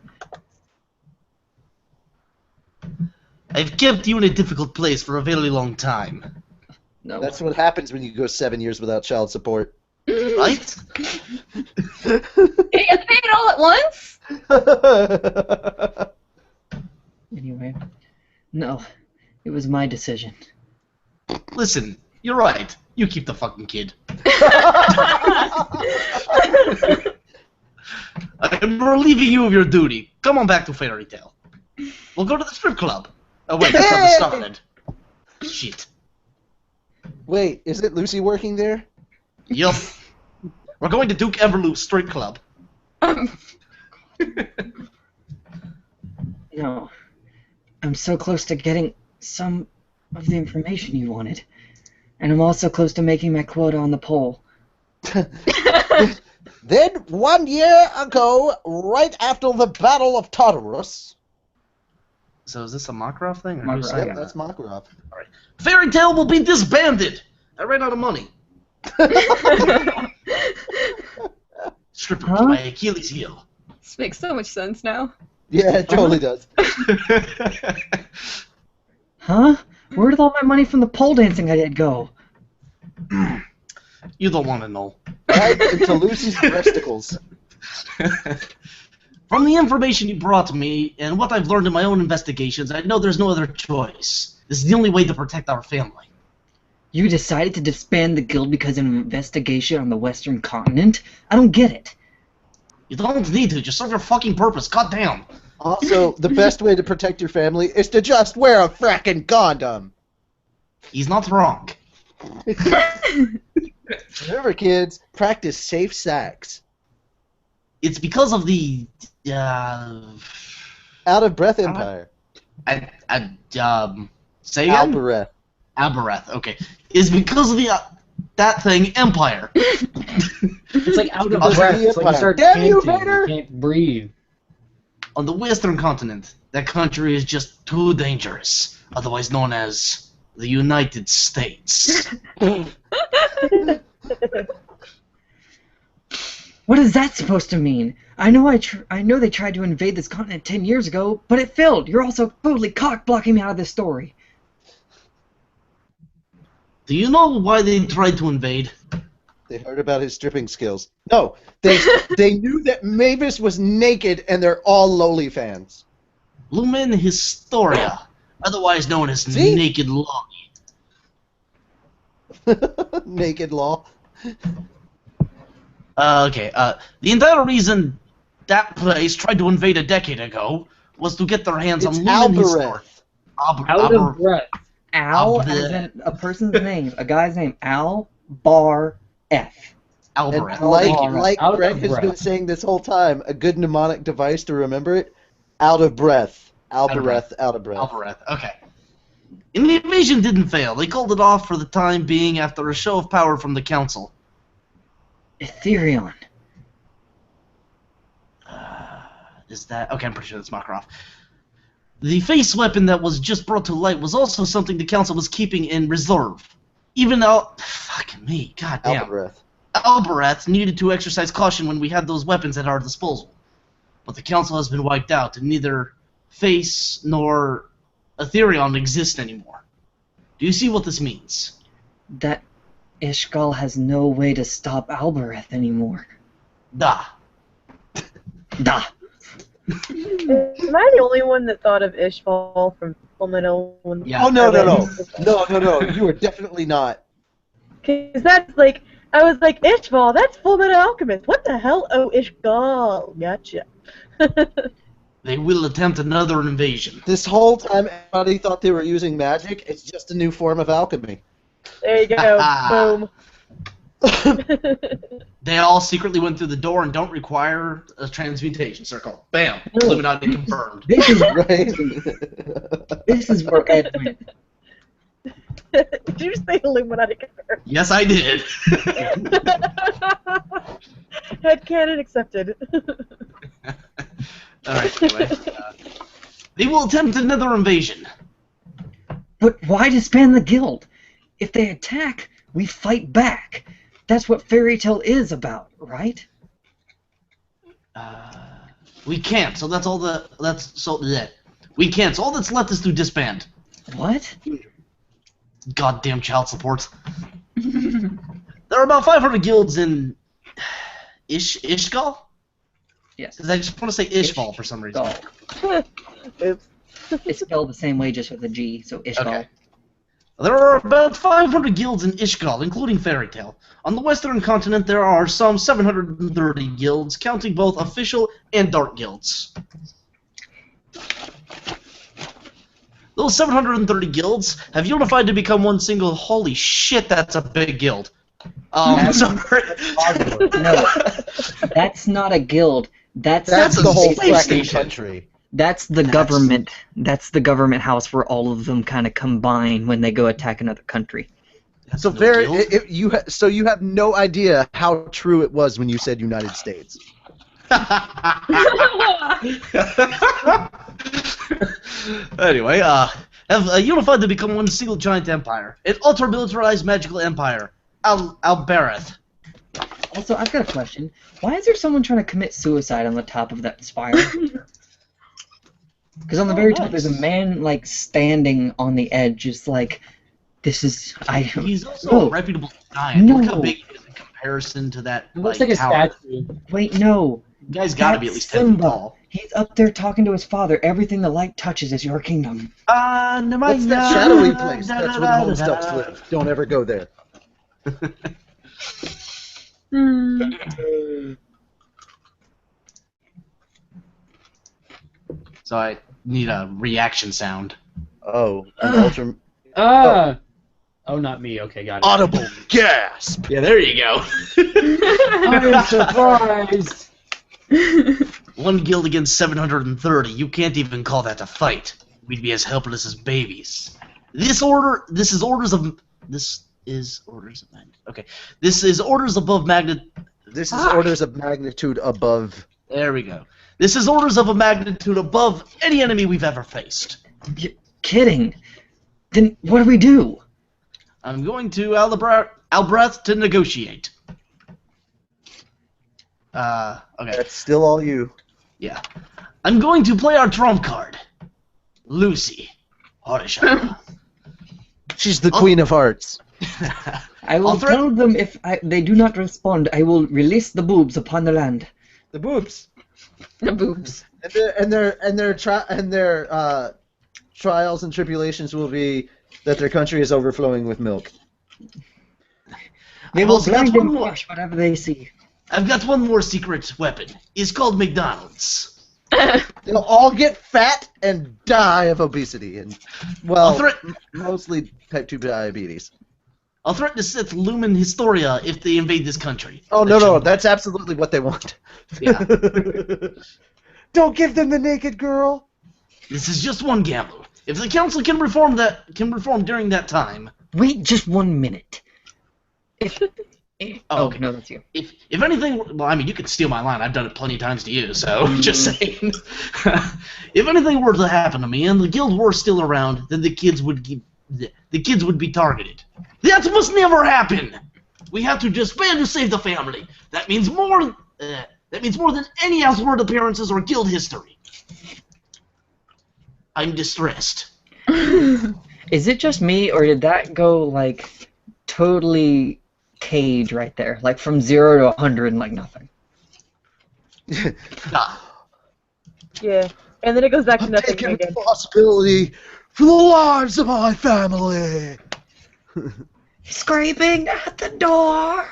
I've kept you in a difficult place for a very long time. No. That's what happens when you go 7 years without child support. Right? You get to pay it all at once? Anyway. No. It was my decision. Listen, you're right. You keep the fucking kid. I'm relieving you of your duty. Come on back to Fairy Tale. We'll go to the strip club. Oh wait, that's how it started. Shit. Wait, is it Lucy working there? Yup. We're going to Duke Everloop's strip club. No. I'm so close to getting some of the information you wanted. And I'm also close to making my quota on the poll. Then 1 year ago, right after the Battle of Tartarus. So is this a Makarov thing? Or Makarov. who's saying Yep, that? that's Makarov. Fairy Tale will be disbanded. I ran out of money. Strippers, Huh? my Achilles heel. This makes so much sense now. Yeah, it totally does. Huh? Where did all my money from the pole dancing I did go? You don't want to know. Right into Lucy's breasticles. From the information you brought me and what I've learned in my own investigations, I know there's no other choice. This is the only way to protect our family. You decided to disband the guild because of an investigation on the Western continent? I don't get it. You don't need to. Just serve your fucking purpose. Goddamn. Also, the best way to protect your family is to just wear a fracking condom. He's not wrong. Remember, kids, practice safe sex. It's because of the Out of Breath Empire. say again? Albereth. Albereth. Okay, it's because of the that thing Empire. It's like out of I'll breath. be It's like you start Damn you, panting. Vader! You can't breathe. On the Western continent, that country is just too dangerous, otherwise known as the United States. What is that supposed to mean? I know they tried to invade this continent 10 years ago, but it failed. You're also totally cock-blocking me out of this story. Do you know why they tried to invade? They heard about his stripping skills. No, they knew that Mavis was naked, and they're all Loli fans. Lumen Historia, otherwise known as See? Naked Law. Naked law. The entire reason that place tried to invade a decade ago was to get their hands It's on Lumen Historia. Albereth. Out of breath. Al, as in a person's name, a guy's name, Al Bar F. Albereth. And like, Thank you. like Out of Greg has breath. been saying this whole time, a good mnemonic device to remember it, out of breath. Albereth, out of breath. Albereth. Okay. And the invasion didn't fail. They called it off for the time being after a show of power from the council. Ethereon. Is that... Okay, I'm pretty sure that's Makarov. The face weapon that was just brought to light was also something the council was keeping in reserve. Even though... Fucking me. Goddamn. Albereth. Albereth needed to exercise caution when we had those weapons at our disposal. But the council has been wiped out, and neither Face nor Ethereon exist anymore. Do you see what this means? That Ishgal has no way to stop Albereth anymore. Da. Da. Am I the only one that thought of Ishval from Fullmetal? Yeah. Oh, no. No, you are definitely not. Because that's like, I was like, Ishval, that's Fullmetal Alchemist. What the hell? Oh, Ishgal. Gotcha. They will attempt another invasion. This whole time, everybody thought they were using magic. It's just a new form of alchemy. There you go. Boom. They all secretly went through the door and don't require a transmutation circle. Bam! No. Illuminati confirmed. This is Right? this is where Ed went. Did you say Illuminati confirmed? Yes, I did. Headcanon accepted. Alright, anyway. They will attempt another invasion. But why disband the guild? If they attack, we fight back. That's what Fairy Tale is about, right? We can't, so that's all the... We can't, so all that's left is to disband. What? Goddamn child support. There are about 500 guilds in... Ishgal? Yes. Because I just want to say Ishval for some reason. Oops. It's spelled the same way, just with a G, so Ishgal. Okay. There are about 500 guilds in Ishgal, including Fairy Tale. On the western continent, there are some 730 guilds, counting both official and dark guilds. Those 730 guilds have unified to become one single... Holy shit, that's a big guild. Sorry. No, that's not a guild. That's the whole space fracking station. country. That's the government. That's the government house where all of them kind of combine when they go attack another country. That's So no very, guild. so you have no idea how true it was when you said United States. Anyway, have unified to become one single giant empire. An ultra-militarized magical empire. Albereth. Also, I've got a question. Why is there someone trying to commit suicide on the top of that spire? Because on the very top, there's a man like standing on the edge, just like, this is He's also No. a reputable giant. No. Look how big he is in comparison to that. It looks like a tower. statue. Wait, no. You guys gotta be at least 10 feet Simba. tall. He's up there talking to his father. Everything the light touches is your kingdom. What's that shadowy place? That's where the Homestucks live. Don't ever go there. So I need a reaction sound. Oh, an ultra. Oh, not me. Okay, got it. Audible gasp. Yeah, there you go. I'm surprised. One guild against 730. You can't even call that a fight. We'd be as helpless as babies. This is orders of okay. This is orders above This is orders of magnitude above. There we go. This is orders of a magnitude above any enemy we've ever faced. You're kidding. Then what do we do? I'm going to Albrath to negotiate. Okay. That's still all you. Yeah. I'm going to play our trump card. Lucy. Harisha. She's the Queen of Hearts. I will tell them if they do not respond, I will release the boobs upon the land. The boobs. The boobs. And their trials and tribulations will be that their country is overflowing with milk. They will blind and crush whatever they see. I've got one more secret weapon. It's called McDonald's. They'll all get fat and die of obesity, and mostly type 2 diabetes. I'll threaten to set Lumen Historia if they invade this country. Oh no, that's absolutely what they want. Yeah. Don't give them the naked girl. This is just one gamble. If the council can reform during that time. Wait just 1 minute. Oh, okay. No, that's you. If anything, well, I mean, you can steal my line. I've done it plenty of times to you, so just saying. If anything were to happen to me and the guild were still around, then the kids would be targeted. That must never happen. We have to disband to save the family. That means more. That means more than any Asword appearances or guild history. I'm distressed. Is it just me, or did that go like totally cage right there, like from 0 to 100 and like nothing? Yeah, and then it goes back to nothing taking again. Responsibility for the lives of my family. Scraping at the door.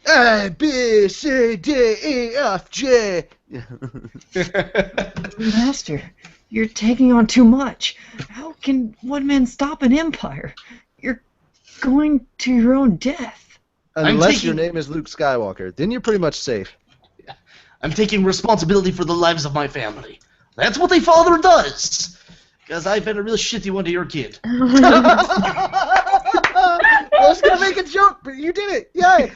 A, B, C, D, E, F, G. Master, you're taking on too much. How can one man stop an empire? You're going to your own death. Unless your name is Luke Skywalker, then you're pretty much safe. Yeah. I'm taking responsibility for the lives of my family. That's what a father does. Because I've been a real shitty one to your kid. I was gonna make a joke, but you did it. Yay!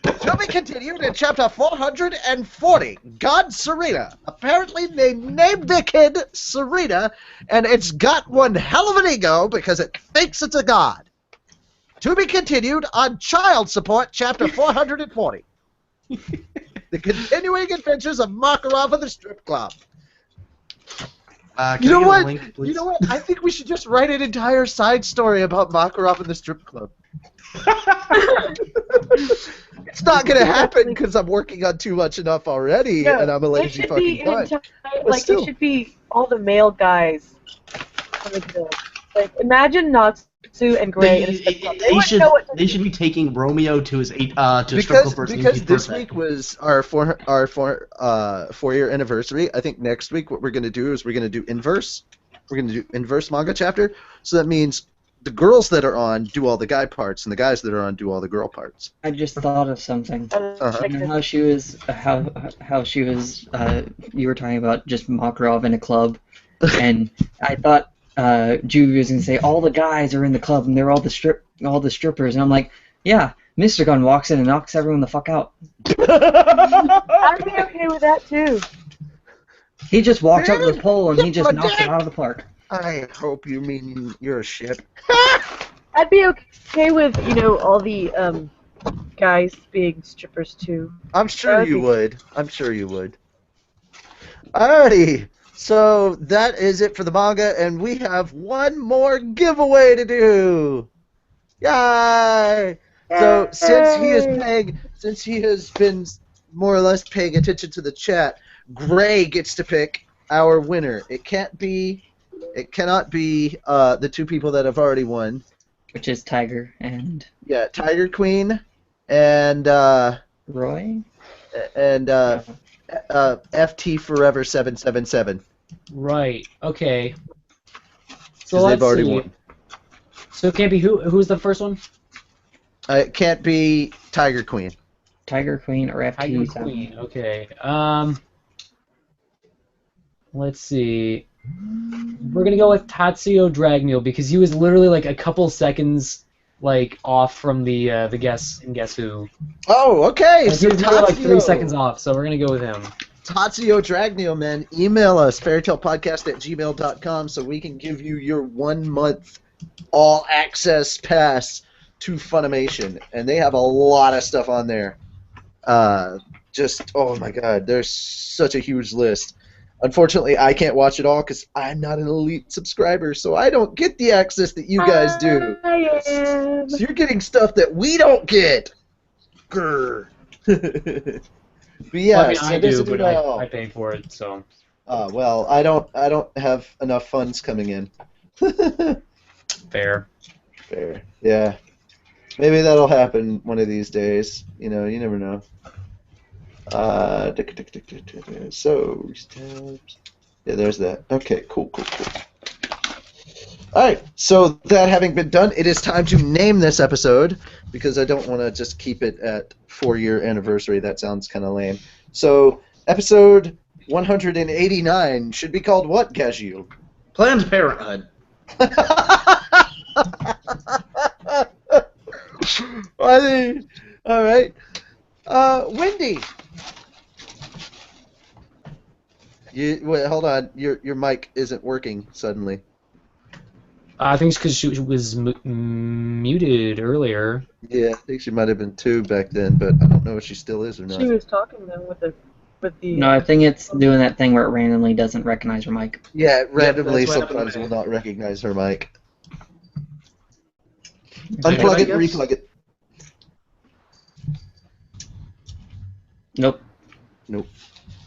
To be continued in chapter 440. God Serena. Apparently they named their kid Serena, and it's got one hell of an ego because it thinks it's a god. To be continued on Child Support, chapter 440. The continuing adventures of Makarov and the Strip Club. You know what? You know what? I think we should just write an entire side story about Makarov and the Strip Club. It's not gonna happen because I'm working on too much enough already, and I'm a lazy fucking guy. Like it should be all the male guys on the guild. Like imagine Natsu and Gray in a strip club. They should be taking Romeo to his strip club person. Because this week was our 4-year anniversary. I think next week what we're gonna do is we're gonna do inverse. We're gonna do inverse manga chapter. So that means the girls that are on do all the guy parts, and the guys that are on do all the girl parts. I just thought of something. You know how she was, how she was. You were talking about just Makarov in a club, and I thought Juvie was gonna say all the guys are in the club and they're all the strippers, and I'm like, yeah, Mr. Gunn walks in and knocks everyone the fuck out. I'd be okay with that too. He just walks up to the pole and he just knocks it out of the park. I hope you mean your ship. I'd be okay with, all the guys being strippers too. I'm sure you would. I'm sure you would. Alrighty. So that is it for the manga, and we have one more giveaway to do. Yay! So since he has been more or less paying attention to the chat, Gray gets to pick our winner. It cannot be the two people that have already won, which is Tiger and Tiger Queen and Roy and FT Forever 777. Right. Okay. So they've already won. So it can't be who? Who's the first one? It can't be Tiger Queen. Tiger Queen or FT7. Tiger Queen. Okay. Let's see. We're gonna go with Tatsuo Dragneel because he was literally like a couple seconds like off from the Guess Who. Oh, okay. Like, he So was literally like 3 Tatsuo. seconds off, so we're gonna go with him. Tatsuo Dragneel, man, email us, fairytalepodcast@gmail.com, so we can give you your 1 month all access pass to Funimation. And they have a lot of stuff on there. Oh my god, there's such a huge list. Unfortunately, I can't watch it all because I'm not an elite subscriber, so I don't get the access that you guys do. I am. So you're getting stuff that we don't get. Grr. But yeah, Well, I mean, so I this do, is but all. I pay for it, so. Well, I don't have enough funds coming in. Fair. Fair. Yeah. Maybe that'll happen one of these days. You know, you never know. So, yeah, there's that. Okay, cool. Alright, so that having been done, it is time to name this episode, because I don't want to just keep it at 4-year anniversary. That sounds kind of lame. So, episode 189 should be called what, Gajil? Planned Parenthood. Alright. Wendy. Wait, hold on. Your mic isn't working suddenly. I think it's because she was muted earlier. Yeah, I think she might have been 2 back then, but I don't know if she still is or not. She was talking though with the. No, I think it's doing that thing where it randomly doesn't recognize your mic. Yeah, it randomly that's what sometimes happened. will not recognize her mic. that Unplug it, good, I guess? replug it. Nope.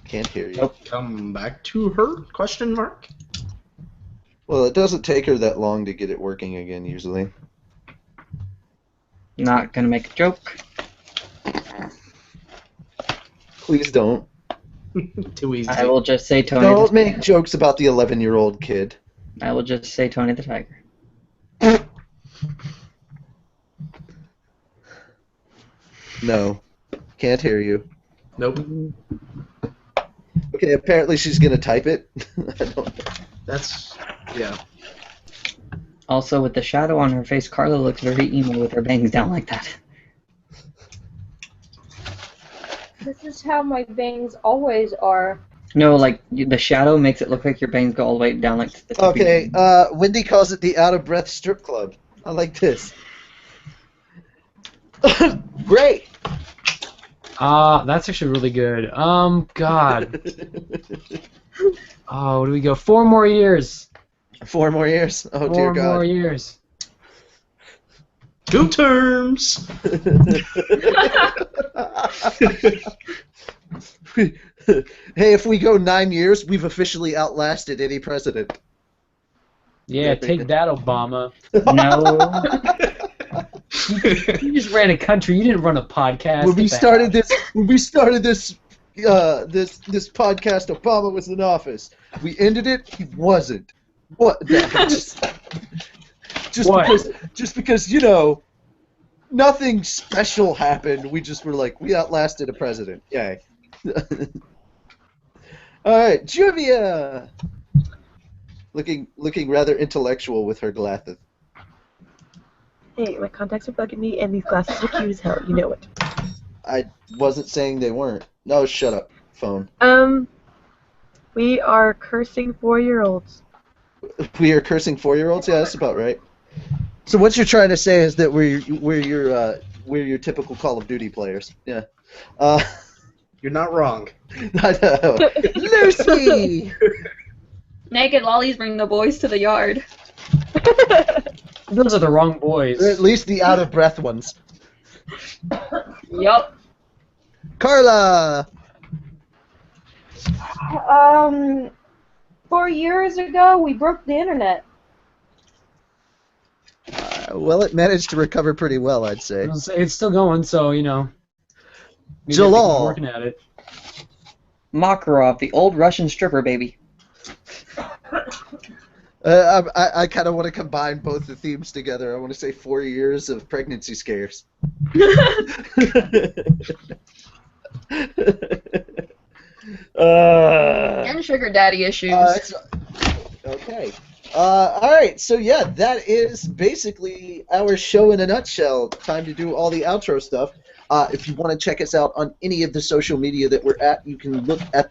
Can't hear you. Nope. Come back to her? Question mark. Well, it doesn't take her that long to get it working again, usually. Not gonna make a joke. Please don't. Too easy. I will just say Tony. Don't make jokes about the 11-year-old kid. I will just say Tony the Tiger. No. Can't hear you. Nope. Okay, apparently she's gonna type it. I don't know. That's yeah. Also, with the shadow on her face, Carla looks very emo with her bangs down like that. This is how my bangs always are. No, like, the shadow makes it look like your bangs go all the way down like the Okay, Wendy calls it the out-of-breath strip club. I like this. Great! That's actually really good. God. Oh, where do we go? 4 more years. 4 more years? Oh, dear 4 God. more years. Go terms. Hey, if we go 9 years, we've officially outlasted any president. Yeah, take that, Obama. No. You just ran a country. You didn't run a podcast. When we Get the started heck this podcast, Obama was in office. We ended it. He wasn't. What? No, just because you know, nothing special happened. We just were like, we outlasted a president. Yay. All right, Juvia. Looking rather intellectual with her glasses. Hey, my contacts are bugging me, and these glasses are cute as hell. You know it. I wasn't saying they weren't. No, shut up, phone. We are cursing 4-year-olds. We are cursing 4-year-olds. Yeah, that's about right. So what you're trying to say is that we're your typical Call of Duty players. Yeah. You're not wrong. I know. Lucy. Naked lollies bring the boys to the yard. Those are the wrong boys. Or at least the out of breath ones. Yup. Carla. 4 years ago, we broke the internet. Well, it managed to recover pretty well, I'd say. It's still going, so you know. maybe Jalal. I'm working at it. Makarov, the old Russian stripper baby. I kind of want to combine both the themes together. I want to say 4 years of pregnancy scares. And sugar daddy issues. Okay. All right. So yeah, that is basically our show in a nutshell. Time to do all the outro stuff. If you want to check us out on any of the social media that we're at, you can look at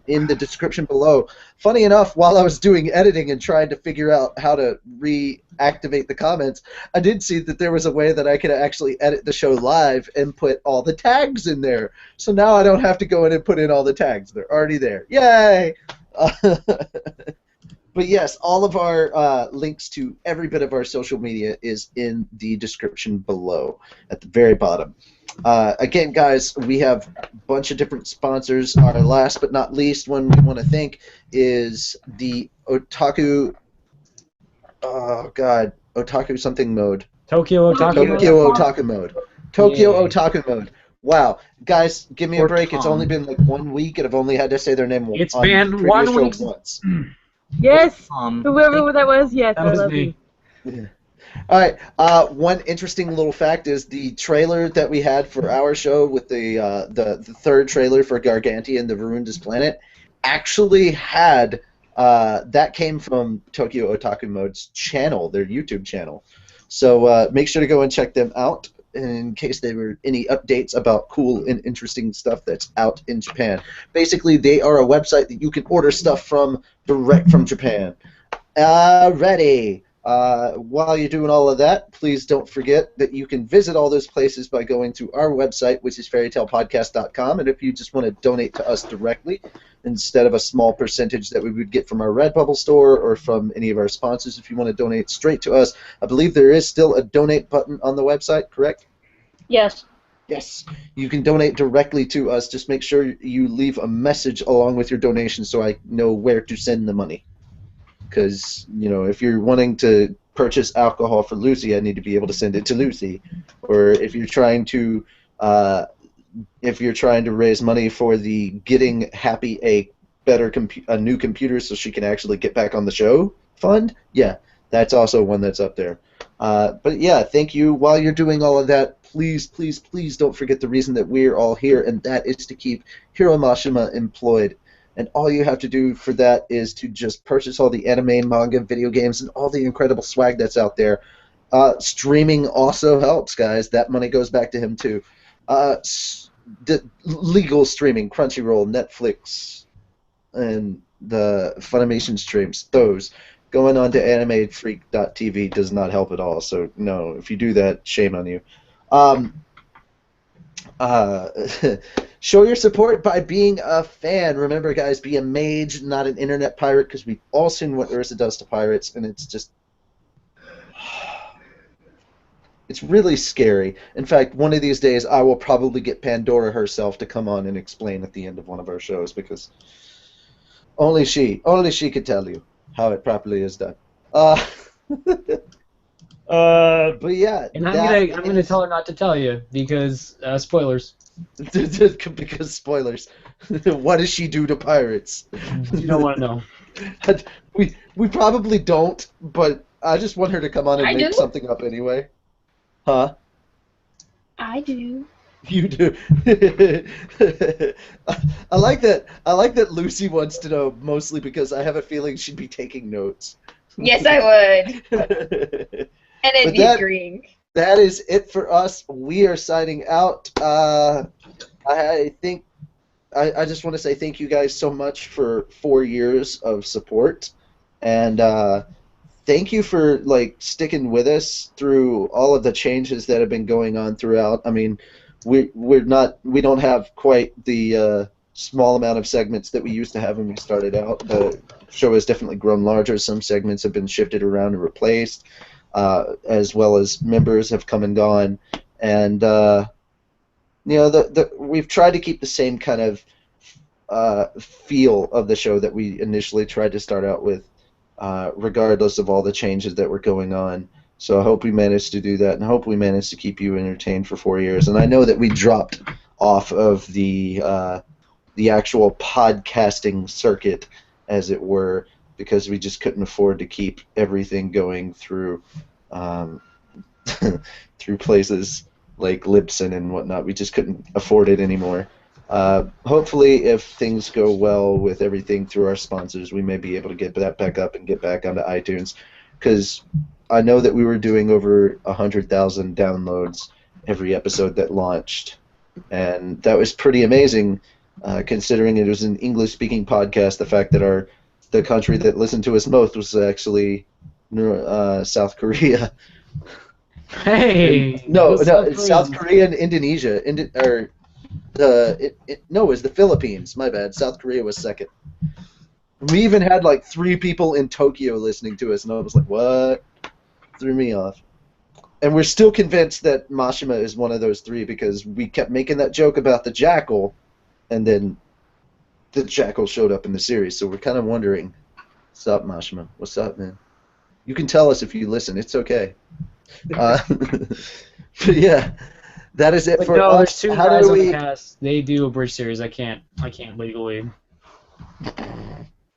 in the description below. Funny enough, while I was doing editing and trying to figure out how to reactivate the comments, I did see that there was a way that I could actually edit the show live and put all the tags in there. So now I don't have to go in and put in all the tags. They're already there. Yay! But yes, all of our links to every bit of our social media is in the description below at the very bottom. Again, guys, we have a bunch of different sponsors. Our last but not least one we want to thank is the Otaku. Oh God, Otaku something mode. Tokyo Otaku. Tokyo Otaku mode. Tokyo Yeah. Otaku mode. Wow, guys, give me a Or break. It's Tom. only been like 1 week, and I've only had to say their name It's on been the 1 radio week. show once. Yes, whoever that was, yes, That I was love me. you. All right. One interesting little fact is the trailer that we had for our show with the third trailer for Gargantia and the Ruinous Planet actually had that came from Tokyo Otaku Mode's channel, their YouTube channel. So make sure to go and check them out in case there were any updates about cool and interesting stuff that's out in Japan. Basically, they are a website that you can order stuff from direct from Japan. Ready. While you're doing all of that, please don't forget that you can visit all those places by going to our website, which is fairytalepodcast.com. And if you just want to donate to us directly, instead of a small percentage that we would get from our Redbubble store or from any of our sponsors, if you want to donate straight to us, I believe there is still a donate button on the website, correct? Yes. Yes, you can donate directly to us. Just make sure you leave a message along with your donation so I know where to send the money. Because, you know, if you're wanting to purchase alcohol for Lucy, I need to be able to send it to Lucy. Or if you're trying to raise money for the Getting Happy a new computer so she can actually get back on the show fund, yeah, that's also one that's up there. But yeah, thank you. While you're doing all of that, please, please, please don't forget the reason that we're all here, and that is to keep Hiro Mashima employed. And all you have to do for that is to just purchase all the anime, manga, video games, and all the incredible swag that's out there. Streaming also helps, guys. That money goes back to him, too. The legal streaming, Crunchyroll, Netflix, and the Funimation streams, those. Going on to animefreak.tv does not help at all. So, no, if you do that, shame on you. Show your support by being a fan. Remember, guys, be a mage, not an internet pirate, because we've all seen what Ursa does to pirates, and it's just... It's really scary. In fact, one of these days, I will probably get Pandora herself to come on and explain at the end of one of our shows, because only she could tell you how it properly is done. But yeah, And I'm gonna tell her not to tell you because spoilers. because spoilers. What does she do to pirates? You don't want to know. We probably don't, but I just want her to come on and make something up anyway. Huh? I do. You do. I like that. I like that Lucy wants to know mostly because I have a feeling she'd be taking notes. Yes, I would. And it'd be agreeing. That is it for us. We are signing out. I think I just want to say thank you guys so much for 4 years of support, and thank you for sticking with us through all of the changes that have been going on throughout. I mean, we don't have quite the small amount of segments that we used to have when we started out. The show has definitely grown larger. Some segments have been shifted around and replaced. As well as members have come and gone, and we've tried to keep the same kind of feel of the show that we initially tried to start out with, regardless of all the changes that were going on. So I hope we managed to do that, and I hope we managed to keep you entertained for 4 years. And I know that we dropped off of the actual podcasting circuit, as it were, because we just couldn't afford to keep everything going through through places like Libsyn and whatnot. We just couldn't afford it anymore. Hopefully, if things go well with everything through our sponsors, we may be able to get that back up and get back onto iTunes, because I know that we were doing over 100,000 downloads every episode that launched, and that was pretty amazing, considering it was an English-speaking podcast. The fact that the country that listened to us most was actually South Korea. Hey. No, South South Korea and Indonesia. No, it was the Philippines. My bad. South Korea was second. We even had like 3 people in Tokyo listening to us, and I was like, what? Threw me off. And we're still convinced that Mashima is one of those 3 because we kept making that joke about the jackal, and then the jackal showed up in the series, so we're kind of wondering, what's up, Mashima? What's up, man? You can tell us if you listen. It's okay. But yeah, that is it But for no, us. there's 2 How guys do on we... the cast. They do a bridge series. I can't legally.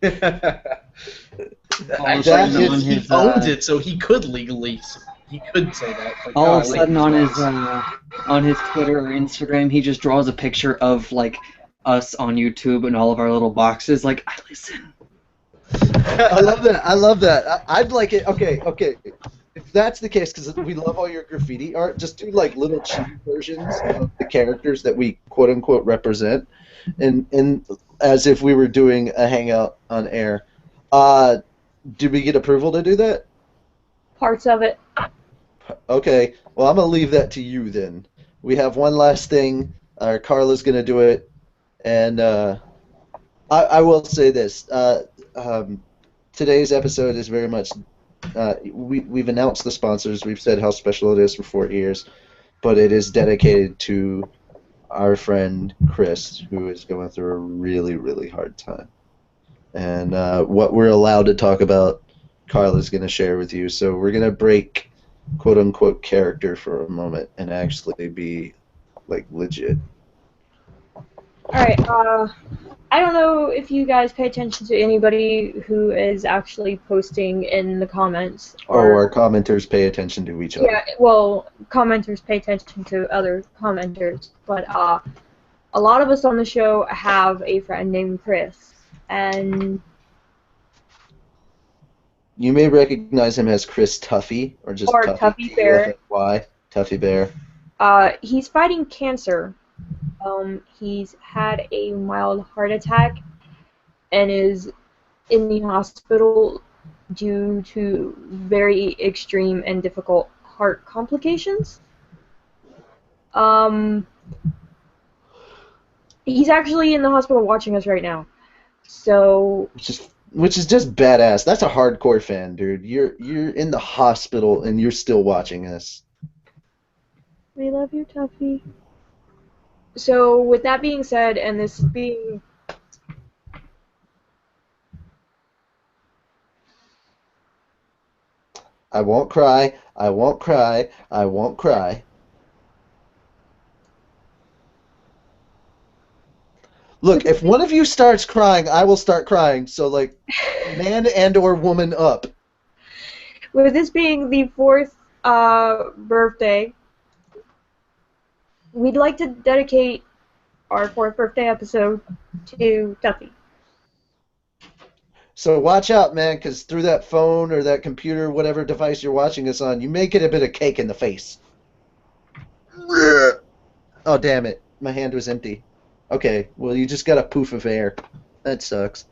He owns it, so he could legally. He could say that. Like, All oh, of a sudden on his Twitter or Instagram, he just draws a picture of like us on YouTube and all of our little boxes. Like, I listen. I love that. I love that. I'd like it. Okay. If that's the case, because we love all your graffiti art, just do like little cheap versions of the characters that we quote unquote represent, and as if we were doing a hangout on air. Did we get approval to do that? Parts of it. Okay. Well, I'm gonna leave that to you then. We have one last thing. Carla's gonna do it, and I will say this. Today's episode is very much. We've announced the sponsors. We've said how special it is for 4 years, but it is dedicated to our friend Chris, who is going through a really, really hard time. And what we're allowed to talk about, Carla's going to share with you. So we're going to break quote-unquote character for a moment and actually be like legit. Alright, I don't know if you guys pay attention to anybody who is actually posting in the comments. Or our commenters pay attention to each other. yeah, well, commenters pay attention to other commenters, but a lot of us on the show have a friend named Chris, and You may recognize him as Chris Tuffy, or just Tuffy Bear. Why? Tuffy Bear. He's fighting cancer. He's had a mild heart attack and is in the hospital due to very extreme and difficult heart complications. He's actually in the hospital watching us right now. So Which is just badass. That's a hardcore fan, dude. You're in the hospital and you're still watching us. we love you, Tuffy. So with that being said, and this being I won't cry. I won't cry. I won't cry. Look, if one of you starts crying, I will start crying. So, like, man and or woman up. with this being the 4th birthday, we'd like to dedicate our 4th birthday episode to Tuffy. So watch out, man, because through that phone or that computer, whatever device you're watching us on, you may get a bit of cake in the face. Oh, damn it. My hand was empty. Okay, well, you just got a poof of air. That sucks.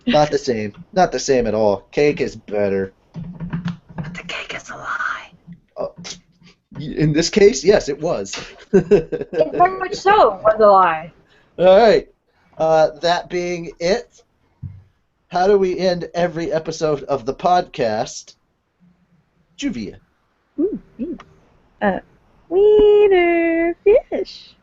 Not the same. Not the same at all. Cake is better. But the cake is a lie. Oh, in this case, yes, it was. It very much so was a lie. All right. That being it, how do we end every episode of the podcast? Juvia. Wiener fish.